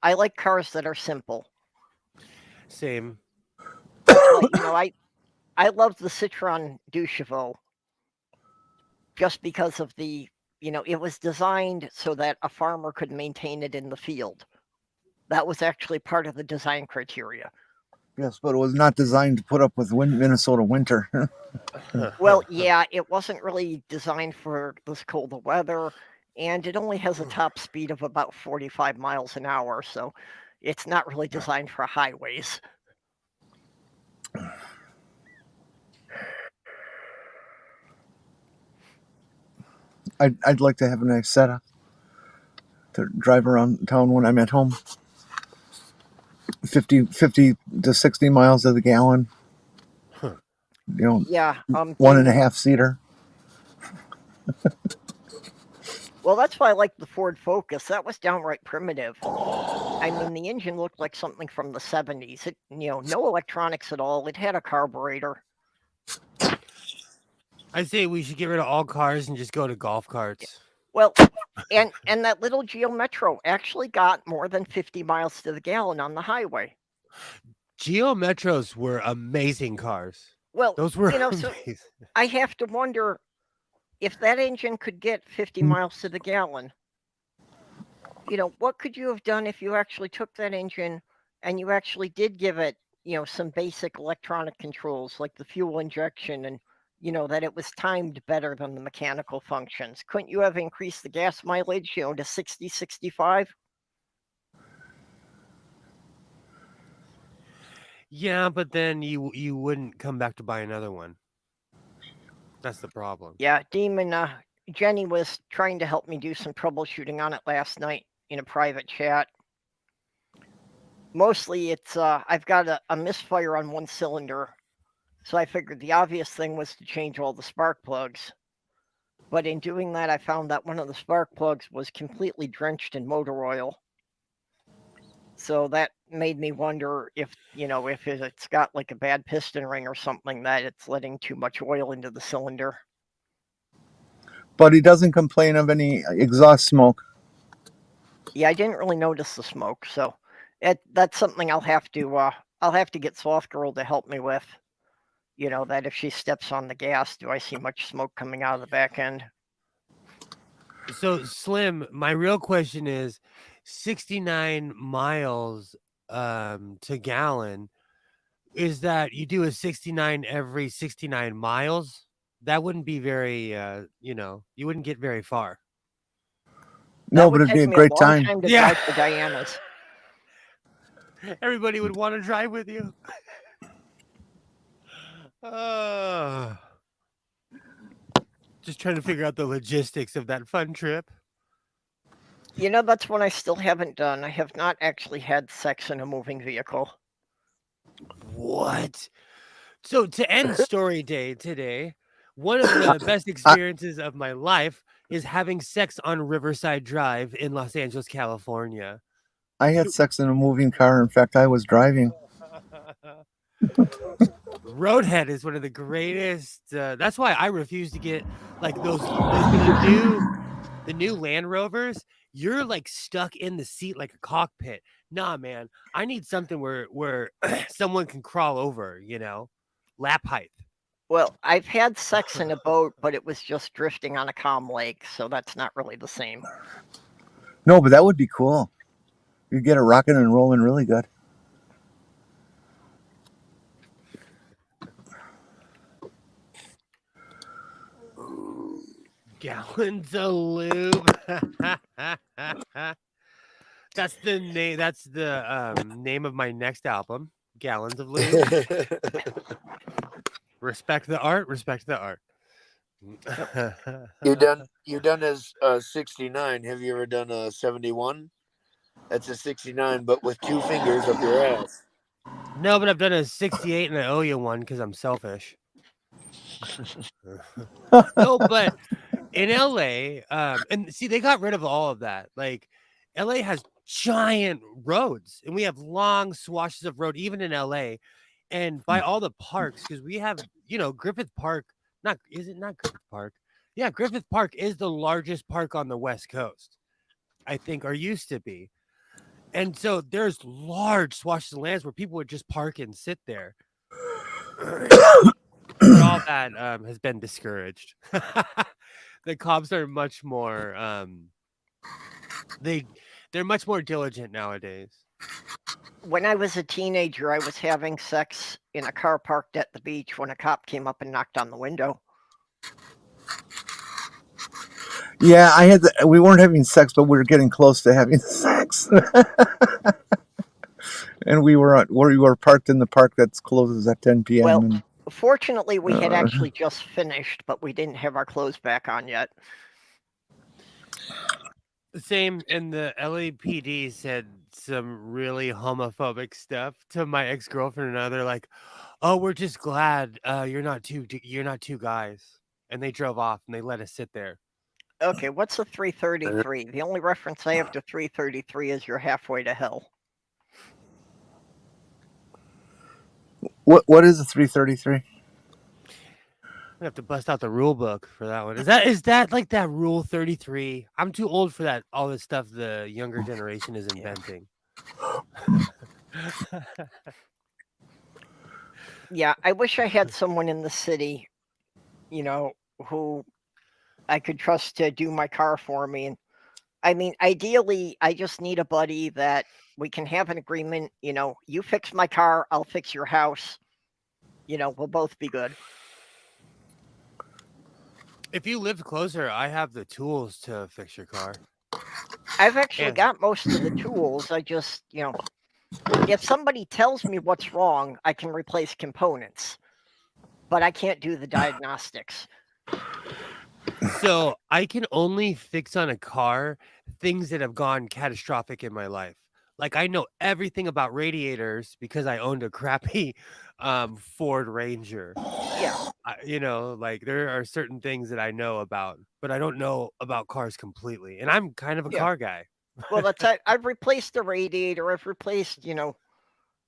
I like cars that are simple. Same. That's why, I love the Citroen deux Chevaux just because of it was designed so that a farmer could maintain it in the field. That was actually part of the design criteria. Yes, but it was not designed to put up with Minnesota winter. Well, yeah, it wasn't really designed for this cold weather, and it only has a top speed of about 45 miles an hour, so it's not really designed for highways. I'd like to have a nice setup to drive around town when I'm at home. 50 to 60 miles to the gallon. Yeah, 1.5 seater. Well, that's why I like the Ford Focus. That was downright primitive. I mean, the engine looked like something from the 70s. It, no electronics at all. It had a carburetor. I say we should get rid of all cars and just go to golf carts. Well, and that little Geo Metro actually got more than 50 miles to the gallon on the highway. Geo Metros were amazing cars. Well, Those were so amazing. I have to wonder if that engine could get 50 miles to the gallon. What could you have done if you actually took that engine and you actually did give it, some basic electronic controls like the fuel injection and, that it was timed better than the mechanical functions? Couldn't you have increased the gas mileage, to 60, 65? Yeah, but then you wouldn't come back to buy another one. That's the problem. Yeah, Jenny was trying to help me do some troubleshooting on it last night in a private chat. Mostly it's I've got a misfire on one cylinder, so I figured the obvious thing was to change all the spark plugs. But in doing that, I found that one of the spark plugs was completely drenched in motor oil. So that made me wonder if it's got like a bad piston ring or something, that it's letting too much oil into the cylinder. But he doesn't complain of any exhaust smoke. Yeah, I didn't really notice the smoke, so that's something I'll have to get Sloth Girl to help me with. That if she steps on the gas, do I see much smoke coming out of the back end? So Slim, my real question is 69 miles to gallon. Is that you do a 69 every 69 miles? That wouldn't be very you wouldn't get very far. No, That but would it'd be take a me great a long time. time to Yeah. drive to Diana's. Everybody would want to drive with you. Just trying to figure out the logistics of that fun trip. That's one I still haven't done. I have not actually had sex in a moving vehicle. What? So to end story day today, One of the best experiences of my life is having sex on Riverside Drive in Los Angeles, California. I had sex in a moving car. In fact, I was driving. Roadhead is one of the greatest. That's why I refuse to get like the new Land Rovers. You're like stuck in the seat like a cockpit. Nah, man. I need something where someone can crawl over. Lap height. Well, I've had sex in a boat, but it was just drifting on a calm lake, so that's not really the same. No, but that would be cool. You'd get it rocking and rolling really good. Gallons of lube. That's the name. That's the name of my next album. Gallons of lube. Respect the art. Respect the art. You're done as 69. Have you ever done a 71? That's a 69, but with 2 fingers up your ass. No, but I've done a 68 and I owe you one because I'm selfish. No, but in LA, and see, they got rid of all of that. Like, LA has giant roads, and we have long swatches of road, even in LA. And by all the parks, because we have, Griffith Park. Not Griffith Park? Yeah, Griffith Park is the largest park on the West Coast, I think, or used to be. And so there's large swatches of lands where people would just park and sit there. But all that has been discouraged. The cops are much more they're much more diligent nowadays. When I was a teenager, I was having sex in a car parked at the beach when a cop came up and knocked on the window. Yeah, we weren't having sex, but we were getting close to having sex. And we were parked in the park that closes at 10 p.m. Well, fortunately, we had actually just finished, but we didn't have our clothes back on yet. The same, and the LAPD said some really homophobic stuff to my ex-girlfriend, and they're like, "Oh, we're just glad you're not two guys," and they drove off and they let us sit there. Okay, what's a 333? The only reference I have to 333 is you're halfway to hell. What is a 333? I have to bust out the rule book for that one. Is that like that rule 33? I'm too old for that. All this stuff the younger generation is inventing. Yeah, I wish I had someone in the city, who I could trust to do my car for me. And I mean, ideally, I just need a buddy that we can have an agreement. You fix my car, I'll fix your house. We'll both be good. If you lived closer, I have the tools to fix your car. I've actually got most of the tools. I just, if somebody tells me what's wrong, I can replace components, but I can't do the diagnostics. So I can only fix on a car things that have gone catastrophic in my life. Like, I know everything about radiators because I owned a crappy Ford Ranger. Yeah. Like, there are certain things that I know about, but I don't know about cars completely. And I'm kind of a car guy. Well, I've replaced the radiator. I've replaced,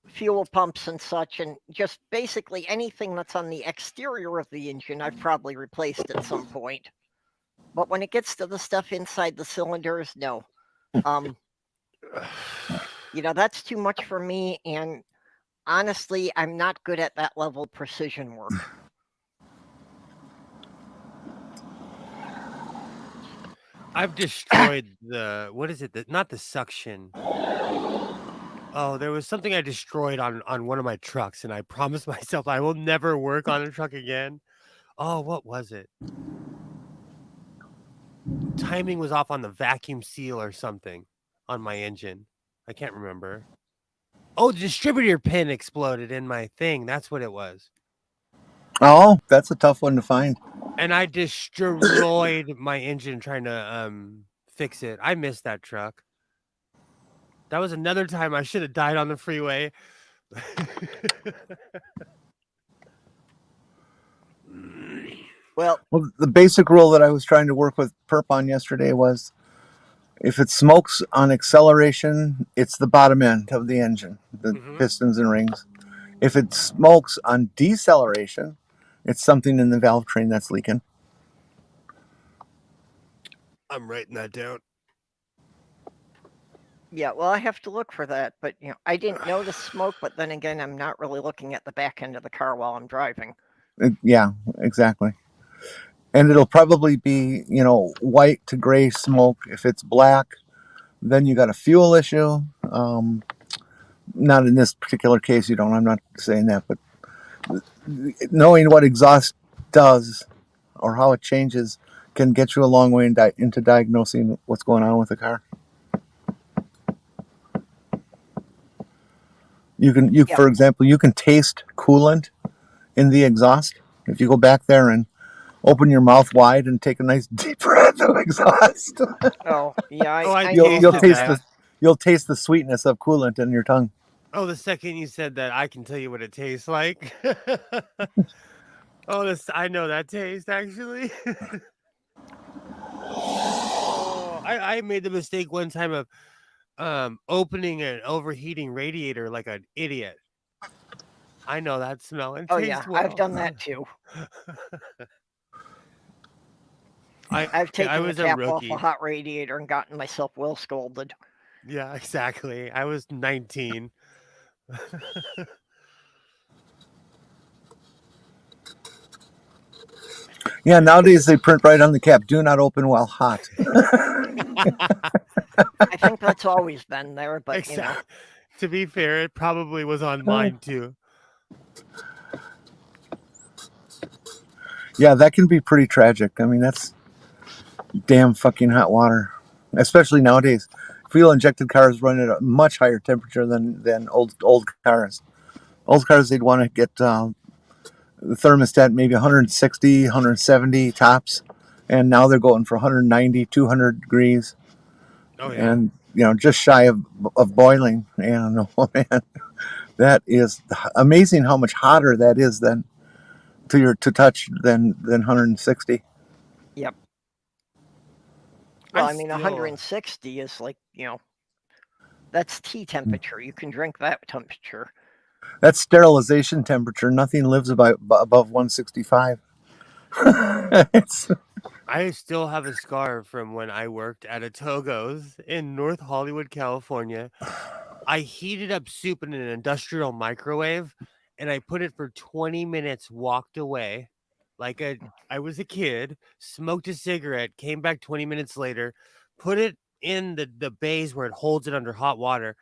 fuel pumps and such, and just basically anything that's on the exterior of the engine, I've probably replaced at some point. But when it gets to the stuff inside the cylinders, no. That's too much for me, and honestly, I'm not good at that level precision work. I've destroyed what is it? Not the suction. Oh, there was something I destroyed on one of my trucks, and I promised myself I will never work on a truck again. Oh, what was it? Timing was off on the vacuum seal or something on my engine. I can't remember. Oh, the distributor pin exploded in my thing. That's what it was. Oh, that's a tough one to find. And I destroyed my engine trying to fix it. I missed that truck. That was another time I should have died on the freeway. Well, Well, the basic rule that I was trying to work with Perp on yesterday was if it smokes on acceleration, it's the bottom end of the engine, the pistons and rings. If it smokes on deceleration, it's something in the valve train that's leaking. I'm writing that down. yeah, well, I have to look for that, but I didn't notice smoke, but then again, I'm not really looking at the back end of the car while I'm driving. Yeah, exactly. And it'll probably be, white to gray smoke. If it's black, then you got a fuel issue. Not in this particular case, you don't. I'm not saying that, but knowing what exhaust does or how it changes can get you a long way into diagnosing what's going on with the car. For example, you can taste coolant in the exhaust. If you go back there and open your mouth wide and take a nice deep breath of exhaust, Oh, yeah, I you'll know taste that. you'll taste the sweetness of coolant in your tongue. Oh, the second you said that, I can tell you what it tastes like. Oh, I know that taste actually. Oh, I made the mistake one time of opening an overheating radiator like an idiot. I know that smell and Oh, taste yeah, well. I've done that too. I've I taken the was a cap off a rookie. hot radiator and gotten myself well scolded. Yeah, exactly. I was 19. Yeah, nowadays they print right on the cap, "Do not open while hot." I think that's always been there, but To be fair, it probably was on mine too. Yeah, that can be pretty tragic. I mean, that's damn fucking hot water, especially nowadays. Fuel injected cars run at a much higher temperature than old cars. Old cars, they'd want to get the thermostat maybe 160, 170 tops, and now they're going for 190, 200 degrees. Oh yeah. And just shy of boiling. And oh man, that is amazing how much hotter that is than to touch than 160. Yep. Well, I mean, still- 160 is like, that's tea temperature. You can drink that temperature. That's sterilization temperature. Nothing lives above 165. I still have a scar from when I worked at a Togo's in North Hollywood, California. I heated up soup in an industrial microwave and I put it for 20 minutes, walked away I was a kid, smoked a cigarette, came back 20 minutes later, put it in the bays where it holds it under hot water.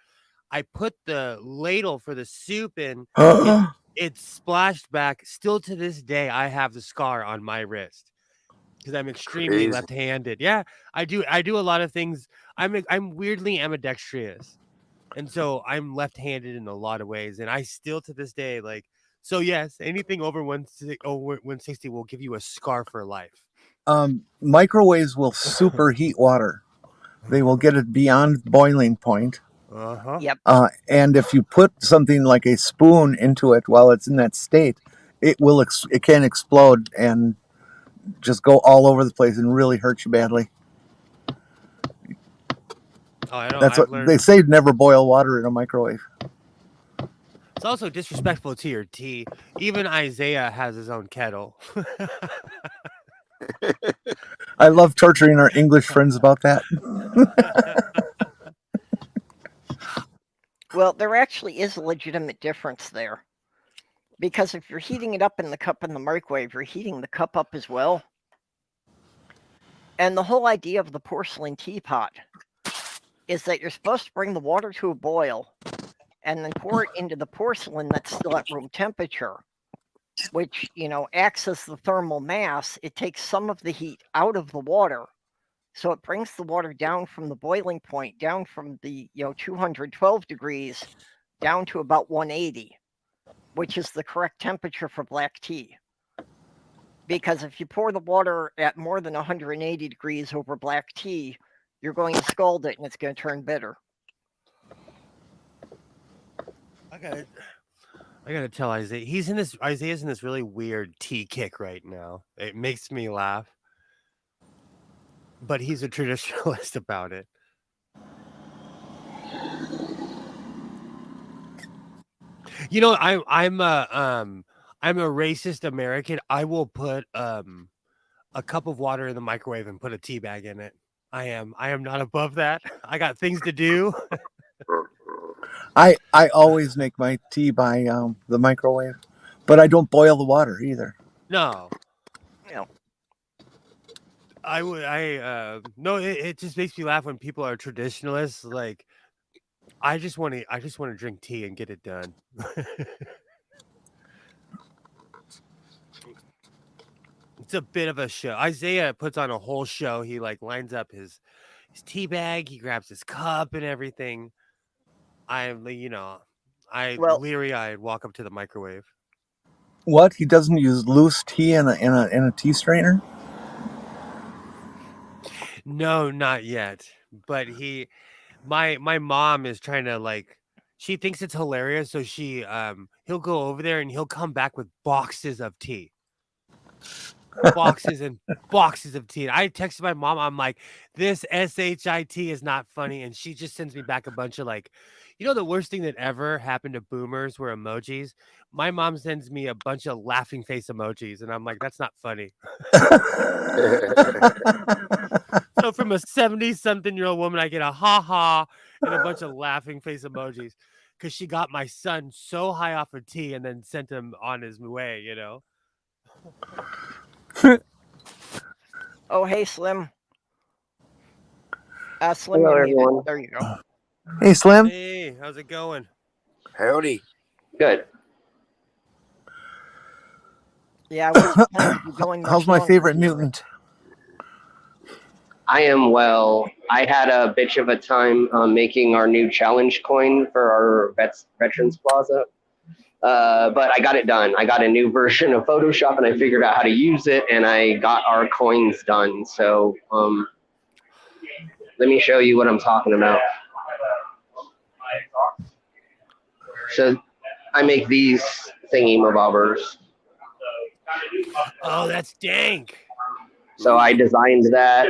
I put the ladle for the soup in. It splashed back. Still to this day, I have the scar on my wrist because I'm extremely Crazy. left-handed. Yeah, I do a lot of things. I'm weirdly ambidextrous, and so I'm left-handed in a lot of ways. And I still to this day So yes, anything over 160 will give you a scar for life. Microwaves will superheat water. They will get it beyond boiling point. Yep. And if you put something like a spoon into it while it's in that state, it can explode and just go all over the place and really hurt you badly. Oh, I know. That's I've what learned. they say. Never boil water in a microwave. It's also disrespectful to your tea. Even Isaiah has his own kettle. I love torturing our English friends about that. Well, there actually is a legitimate difference there. Because if you're heating it up in the cup in the microwave, you're heating the cup up as well. And the whole idea of the porcelain teapot is that you're supposed to bring the water to a boil and then pour it into the porcelain that's still at room temperature, which, acts as the thermal mass. It takes some of the heat out of the water. So it brings the water down from the boiling point, down from the 212 degrees down to about 180, which is the correct temperature for black tea. Because if you pour the water at more than 180 degrees over black tea, you're going to scald it and it's going to turn bitter. I gotta tell Isaiah, Isaiah's in this really weird tea kick right now. It makes me laugh, but he's a traditionalist about it. You know, I'm a racist American. I will put a cup of water in the microwave and put a tea bag in it. I am not above that. I got things to do. I always make my tea by the microwave, but I don't boil the water either. No, You know, I would. No. It just makes me laugh when people are traditionalists. Like, I just want to drink tea and get it done. It's a bit of a show. Isaiah puts on a whole show. He like lines up his tea bag. He grabs his cup and everything. I'm, I well, leery eyed walk up to the microwave. What? He doesn't use loose tea in a tea strainer? No, not yet. But my mom is trying to like. She thinks it's hilarious, so he'll go over there and he'll come back with boxes of tea. Boxes and boxes of tea. And I texted my mom. I'm like, this shit is not funny, and she just sends me back a bunch of like, the worst thing that ever happened to boomers were emojis. My mom sends me a bunch of laughing face emojis, and I'm like, that's not funny. So from a 70-something-year-old woman, I get a ha ha and a bunch of laughing face emojis because she got my son so high off of tea and then sent him on his way. oh hey Slim. Slim, Hello, you're muted. everyone. There you go. Hey, Slim. Hey, how's it going? Howdy. Good. Yeah, I wasn't planning to be going much How's my longer favorite here. mutant? I am well. I had a bitch of a time making our new challenge coin for our Veterans Plaza. But I got it done. I got a new version of Photoshop and I figured out how to use it and I got our coins done. So let me show you what I'm talking about. So I make these thingy mabobbers. Oh, that's dank. So I designed that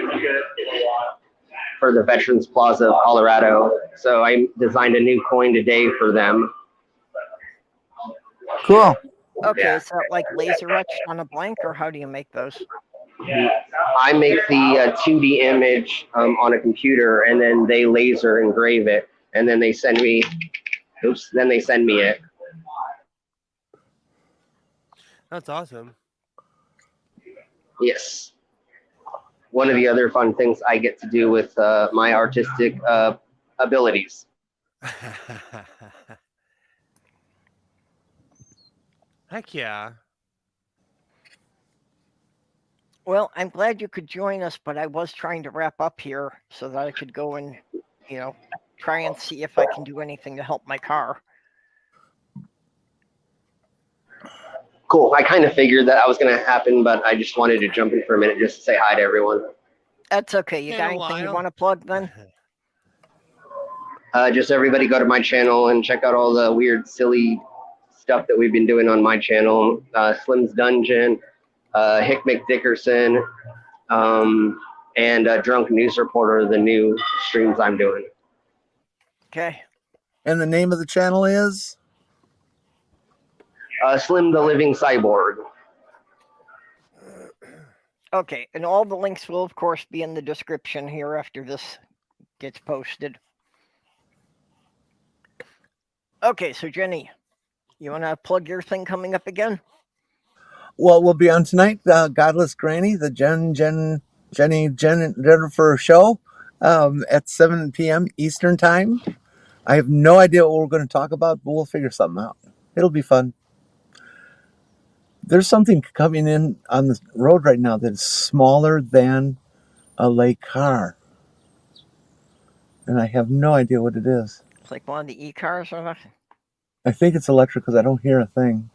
for the Veterans Plaza of Colorado. So I designed a new coin today for them. Cool. Okay, Yeah. is that like laser etched on a blank, or how do you make those? I make the 2D image on a computer, and then they laser engrave it, and then they send me. Then they send me it. That's awesome. Yes. One of the other fun things I get to do with my artistic abilities. Heck yeah. Well, I'm glad you could join us, but I was trying to wrap up here so that I could go and, try and see if I can do anything to help my car. Cool. I kind of figured that was going to happen, but I just wanted to jump in for a minute just to say hi to everyone. That's okay. You Been got a anything you while. want to plug then? Just everybody go to my channel and check out all the weird, silly stuff that we've been doing on my channel. Slim's Dungeon, Hick McDickerson, and Drunk News Reporter, the new streams I'm doing. Okay. And the name of the channel is? Slim the Living Cyborg. Okay, and all the links will, of course, be in the description here after this gets posted. Okay, so Jenny, you want to plug your thing coming up again? Well, we'll be on tonight, Godless Granny, the Jennifer show at 7 p.m. Eastern Time. I have no idea what we're going to talk about, but we'll figure something out. It'll be fun. There's something coming in on the road right now that is smaller than a lake car. And I have no idea what it is. It's like one of the e-cars or something? I think it's electric because I don't hear a thing.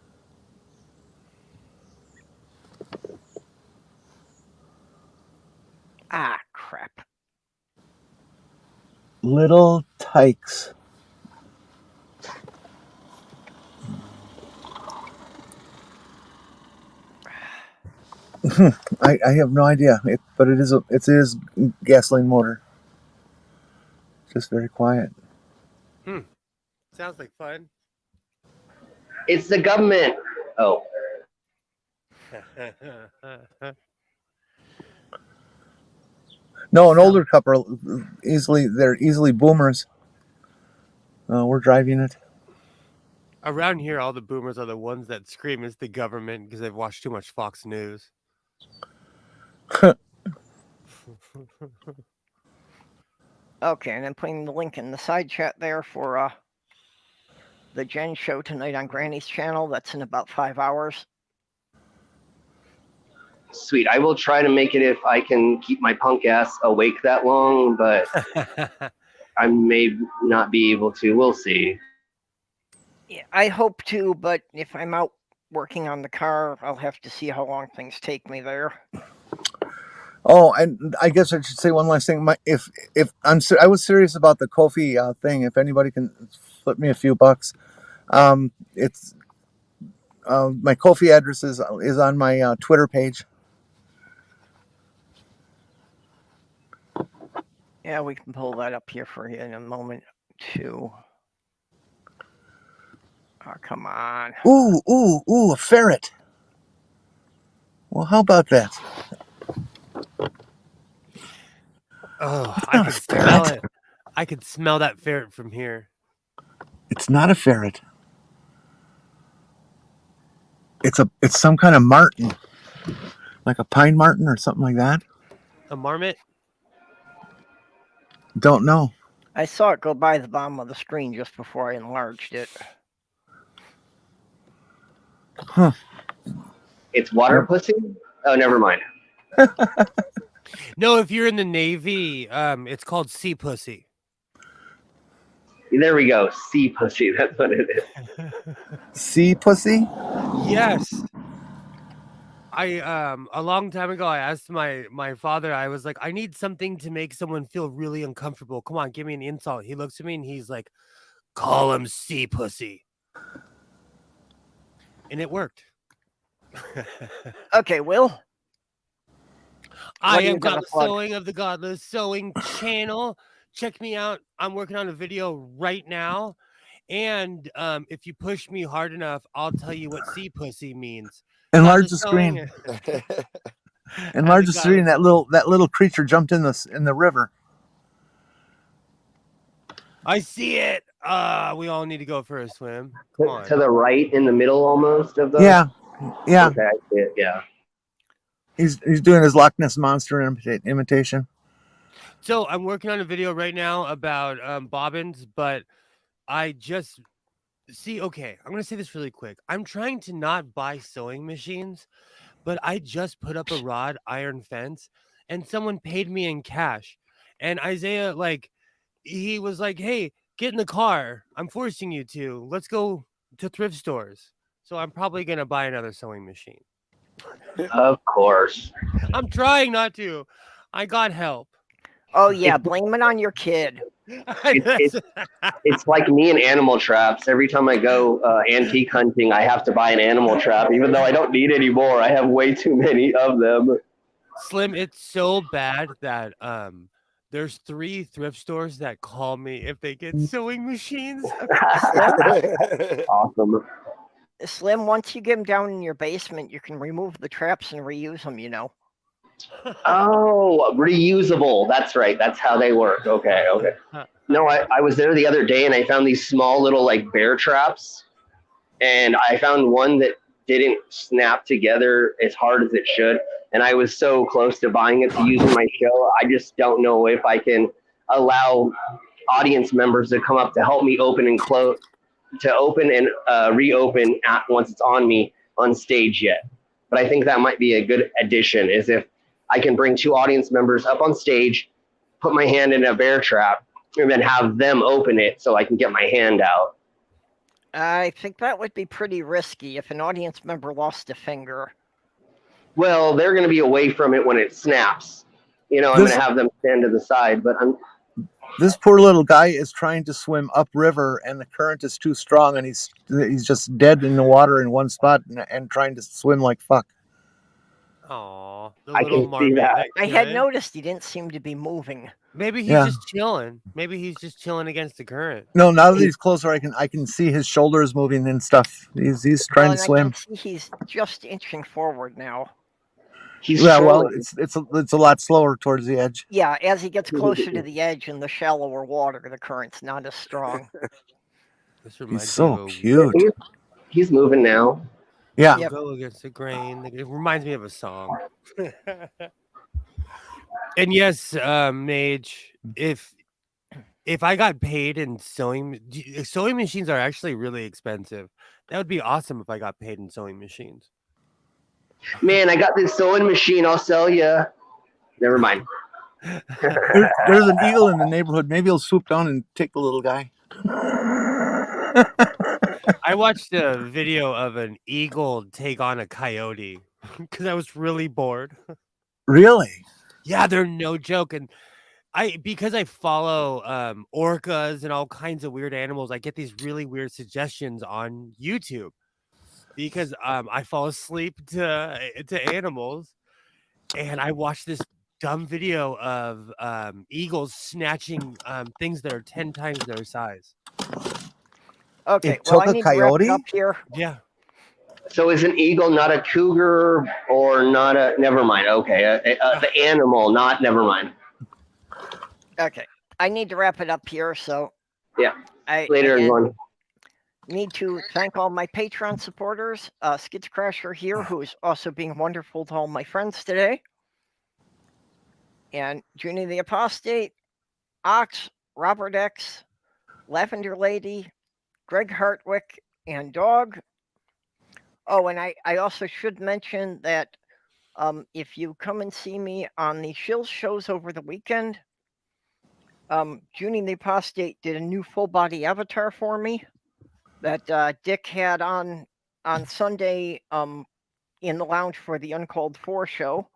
Ah, crap. Little tykes. I have no idea, but it is gasoline motor. Just very quiet. Sounds like fun. It's the government. Oh, No, an older couple they're easily boomers. We're driving it. Around here, all the boomers are the ones that scream it's the government because they've watched too much Fox News. Okay, and I'm putting the link in the side chat there for the Jen show tonight on Granny's channel. That's in about 5 hours. sweet. I will try to make it if I can keep my punk ass awake that long, but I may not be able to. We'll see. Yeah, I hope to, but if I'm out working on the car, I'll have to see how long things take me there. Oh, and I guess I should say one last thing. I was serious about the Ko-fi thing. If anybody can flip me a few bucks, it's my Ko-fi address is on my Twitter page. Yeah, we can pull that up here for you in a moment too. Oh, come on. Ooh, a ferret. Well, how about that? Oh, I can smell it. I can smell that ferret from here. It's not a ferret. It's some kind of martin, like a pine martin or something like that. A marmot? Don't know. I saw it go by the bottom of the screen just before I enlarged it. Huh. It's water pussy? Oh, never mind. No, if you're in the Navy, it's called sea pussy. There we go. Sea pussy. That's what it is. Sea pussy? Yes. A long time ago, I asked my father, I was like, I need something to make someone feel really uncomfortable. Come on, give me an insult. He looks at me and he's like, call him sea pussy. And it worked. Okay, Will. I What are am you gonna Godless plug? Sewing of the Godless Sewing channel. Check me out. I'm working on a video right now. And if you push me hard enough, I'll tell you what sea pussy means. Enlarge Godless the screen. Sewing. Enlarge the screen. That little creature jumped in the river. I see it. We all need to go for a swim. Come on. To the right, in the middle, almost of the. Yeah. Okay, I see it. Yeah. He's doing his Loch Ness monster imitation. So I'm working on a video right now about bobbins, but I just see. Okay, I'm gonna say this really quick. I'm trying to not buy sewing machines, but I just put up a wrought iron fence, and someone paid me in cash. And Isaiah, he was like, "Hey, get in the car. I'm forcing you to. Let's go to thrift stores." So I'm probably gonna buy another sewing machine. Of course. I'm trying not to. I got help. Oh yeah, blame it on your kid. It's like me and animal traps. Every time I go antique hunting, I have to buy an animal trap, even though I don't need any more. I have way too many of them. Slim, it's so bad that there's 3 thrift stores that call me if they get sewing machines. Awesome. Slim, once you get them down in your basement, you can remove the traps and reuse them, you know. Oh, reusable. That's right. That's how they work. Okay. No, I was there the other day and I found these small little bear traps. And I found one that didn't snap together as hard as it should. And I was so close to buying it to use in my show. I just don't know if I can allow audience members to come up to help me open and close, to open and reopen once it's on me on stage yet. But I think that might be a good addition, is if I can bring 2 audience members up on stage, put my hand in a bear trap, and then have them open it so I can get my hand out. I think that would be pretty risky if an audience member lost a finger. Well, they're going to be away from it when it snaps. I'm going to have them stand to the side, but This poor little guy is trying to swim upriver, and the current is too strong, and he's just dead in the water in one spot and trying to swim like fuck. Aw, the I little can see marmot. that. I had kid. noticed he didn't seem to be moving. Maybe he's Yeah. just chilling. Maybe he's just chilling against the current. No, now that he's closer, I can see his shoulders moving and stuff. He's Well, trying and to I swim. can see he's just inching forward now. He's Yeah, well, trolling. it's a lot slower towards the edge. Yeah, as he gets closer to the edge in the shallower water, the current's not as strong. This He's reminds me so of a cute. He's moving now. Yeah. Yep. Go against the grain. It reminds me of a song. And yes, Mage, if I got paid in sewing machines are actually really expensive. That would be awesome if I got paid in sewing machines. Man, I got this sewing machine. I'll sell you. Never mind. There's an eagle in the neighborhood. Maybe he'll swoop down and take the little guy. I watched a video of an eagle take on a coyote because I was really bored. Really? Yeah, they're no joke. And because I follow orcas and all kinds of weird animals, I get these really weird suggestions on YouTube because I fall asleep to animals, and I watched this dumb video of eagles snatching things that are 10 times their size. Okay, It well, took I a need to wrap it coyote? up here. Yeah. So is an eagle not a cougar or not a? Never mind. Okay, the animal, not. Never mind. Okay, I need to wrap it up here. So Yeah. I Later, again everyone. need to thank all my Patreon supporters. Skitscrasher here, who is also being wonderful to all my friends today, and Jyuni the Apostate, Ox, Robert X, Lavender Lady, Greg Hartwick, and Dog. Oh, and I also should mention that if you come and see me on the Shills shows over the weekend, Jyuni the Apostate did a new full body avatar for me that Dick had on Sunday in the lounge for the Uncalled For show,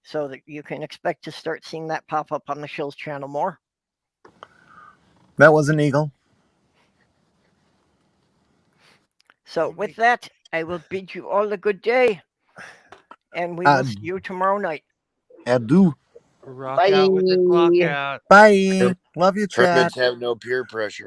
so that you can expect to start seeing that pop up on the Shills channel more. That was an eagle. So with that, I will bid you all a good day, and we will see you tomorrow night. Adieu. Rock out with the clock out. Bye. Love you, chat. Hermits have no peer pressure.